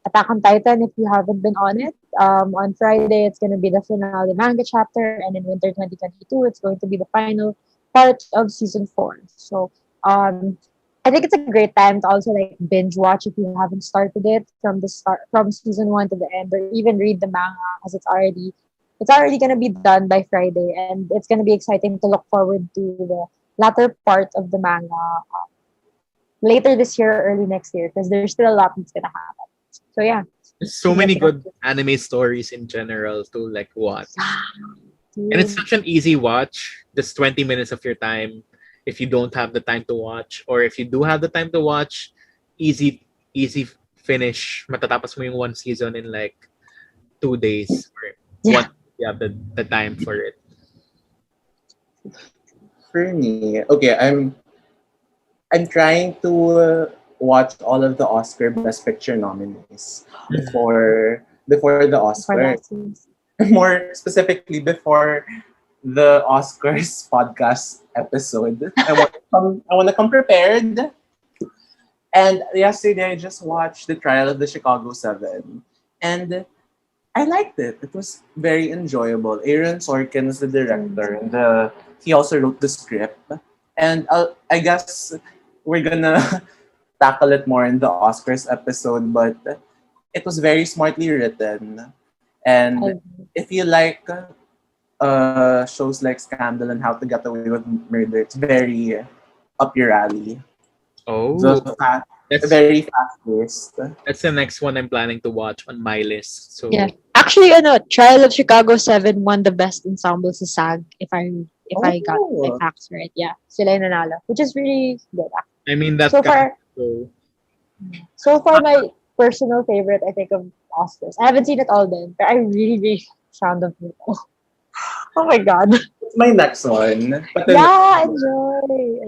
G: Attack on Titan, if you haven't been on it, on Friday, it's going to be the finale manga chapter. And in winter 2022, it's going to be the final part of season 4. So I think it's a great time to also like binge watch if you haven't started it from season 1 to the end, or even read the manga as it's already gonna be done by Friday, and it's gonna be exciting to look forward to the latter part of the manga later this year or early next year, because there's still a lot that's gonna happen. So yeah,
F: There's so many good anime stories in general to like watch. And it's such an easy watch, just 20 minutes of your time if you don't have the time to watch, or if you do have the time to watch, easy finish. Matatapos mo yung one season in like 2 days or
G: Yeah.
F: you have the time for it.
H: For me, okay, I'm trying to watch all of the Oscar Best Picture nominees before the
G: for
H: Oscar.
G: that season.
H: More specifically, before the Oscars podcast episode. I want to come prepared. And yesterday, I just watched the trial of the Chicago 7. And I liked it. It was very enjoyable. Aaron Sorkin is the director. And he also wrote the script. And I guess we're gonna tackle it more in the Oscars episode. But it was very smartly written. And if you like shows like Scandal and How to Get Away with Murder, it's very up your alley.
F: Oh, that's
H: Very fast-paced.
F: that's the next one I'm planning to watch on my list. So
G: Yeah. Actually, Trial of Chicago 7 won the best ensemble sa SAG, if I got my
H: Oh.
G: facts right. Yeah. Sila yung nanalo, which is really good.
F: I mean that
G: So far,
F: so
G: my personal favorite, I think, of Oscars. I haven't seen it all then, but I really, really Sound of Metal. Oh my god.
H: It's my next one. But then,
G: Yeah, enjoy.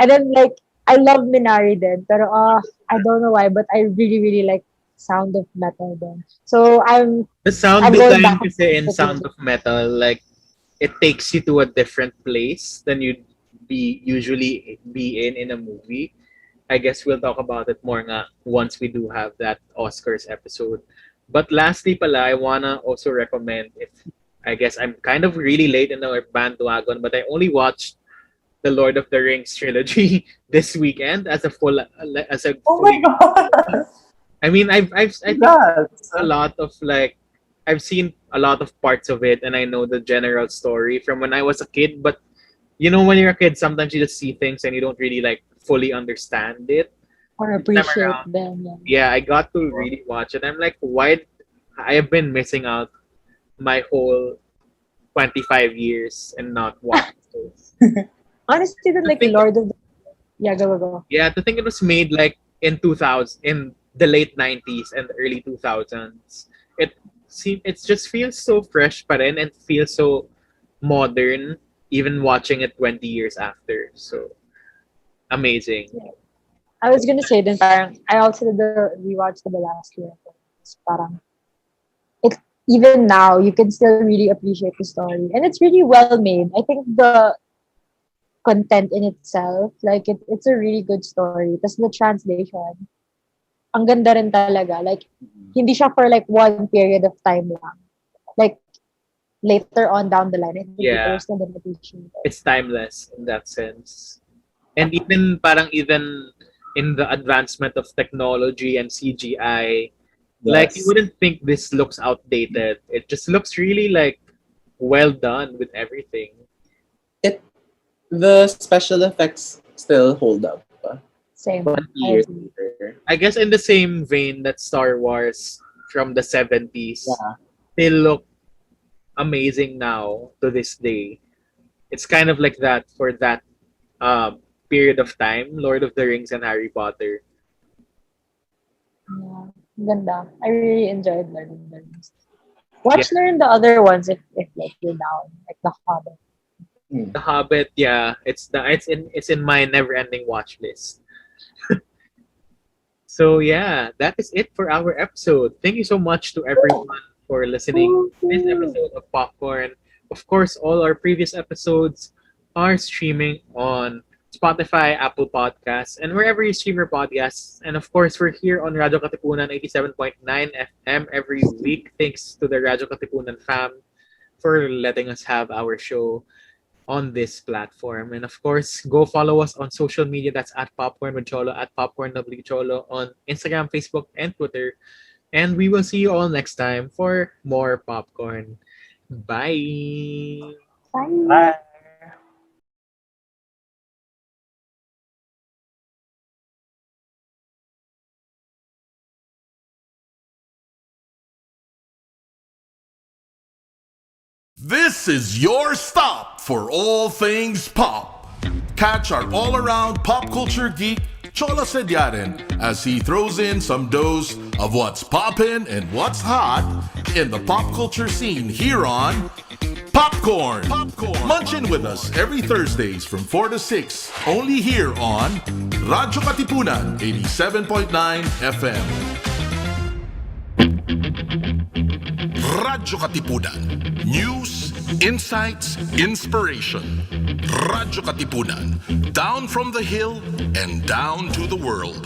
G: And then like I love Minari then, pero I don't know why, but I really, really like Sound of Metal then. So
F: the sound
G: I'm going
F: design
G: back
F: kasi in
G: to
F: Sound of Metal, like it takes you to a different place than you'd usually be in a movie. I guess we'll talk about it more nga once we do have that Oscars episode. But lastly pala, I wanna also recommend, if I guess I'm kind of really late in our bandwagon, but I only watched the Lord of the Rings trilogy this weekend as a full
H: Oh my god!
F: I mean, I think
H: Yes.
F: a lot of like I've seen a lot of parts of it, and I know the general story from when I was a kid. But when you're a kid, sometimes you just see things and you don't really like fully understand it.
G: Or
F: This time
G: appreciate
F: around,
G: them. Yeah.
F: yeah, I got to really watch it. I'm like, why? I have been missing out my whole 25 years and not watching this.
G: Honestly, then
F: I
G: like
F: think-
G: Lord of the Yeah, go.
F: Yeah, to think it was made like in 2000, in the late 90s and the early 2000s. It just feels so fresh pa rin and feels so modern even watching it 20 years after. So amazing.
G: I was gonna say then parang I also did the rewatch for the last year. It's parang it even now you can still really appreciate the story and it's really well made. I think the content in itself, like it's a really good story. Tapos the translation, ang ganda rin talaga. Like hindi siya for like one period of time lang. Like later on down the line, I think
F: Yeah.
G: people still don't appreciate it.
F: It's timeless in that sense. And even in the advancement of technology and CGI, like you
H: Yes.
F: wouldn't think this looks outdated. It just looks really like well done with everything.
H: The special effects still hold up.
G: Same.
H: 20
G: I
H: years
G: agree.
H: later.
F: I guess in the same vein that Star Wars from the 70s
H: Yeah.
F: still look amazing now to this day. It's kind of like that for that period of time, Lord of the Rings and Harry Potter.
G: Yeah, ganda. I really enjoyed learning the rest. Learn the other ones if like you're down, like the Hobbit.
F: The Hobbit, yeah, it's in my never-ending watch list. So yeah, that is it for our episode. Thank you so much to everyone for listening to this episode of Popcorn. Of course, all our previous episodes are streaming on Spotify, Apple Podcasts, and wherever you stream your podcasts. And of course, we're here on Radio Katipunan 87.9 FM every week. Thanks to the Radio Katipunan fam for letting us have our show on this platform. And of course, go follow us on social media. That's at Popcorn with Cholo, at Popcorn W Cholo on Instagram, Facebook, and Twitter. And we will see you all next time for more Popcorn. Bye!
G: Bye.
H: Bye.
A: This is your stop for all things pop. Catch our all-around pop culture geek, Cholo Sediaren, as he throws in some dose of what's poppin' and what's hot in the pop culture scene here on Popcorn. Munch in with us every Thursdays from 4 to 6, only here on radyo-katipunan 87.9 FM. Radyo Katipunan. News, insights, inspiration. Radyo Katipunan. Down from the hill and down to the world.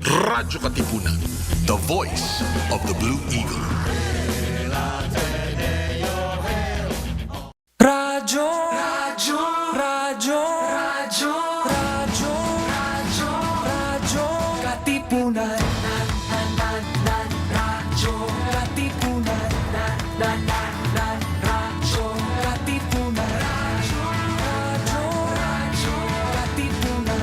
A: Radyo Katipunan. The voice of the Blue Eagle.
D: Radyo, radyo, radyo, radyo, radyo, radyo, radyo, katipunan. Radyo, katipunan. Radyo, katipunan. Radyo, radyo, katipunan.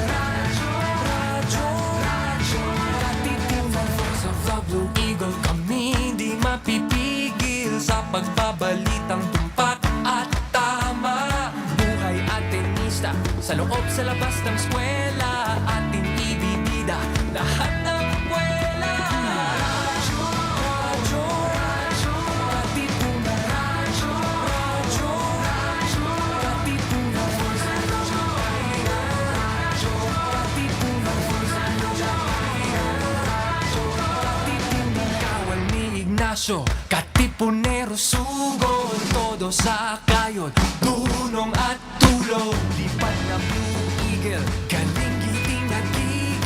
D: Radyo, katipunan. Voice of the Blue Eagle, kami di mapipigil sa pagbabalitang tumpak at tama. Buhay at tenista, sa loob sa labas ng eskwela, ating ibibida lahat ng kwela. Radyo, radyo, radyo, katipunan. Radyo, radyo, radyo, katipunan. Radyo, katipunan. Radyo, katipunan. Kawal ni Ignacio, katipunero sugod, todo sa kayod, dunong at tulog, lipat na Blue Eagle,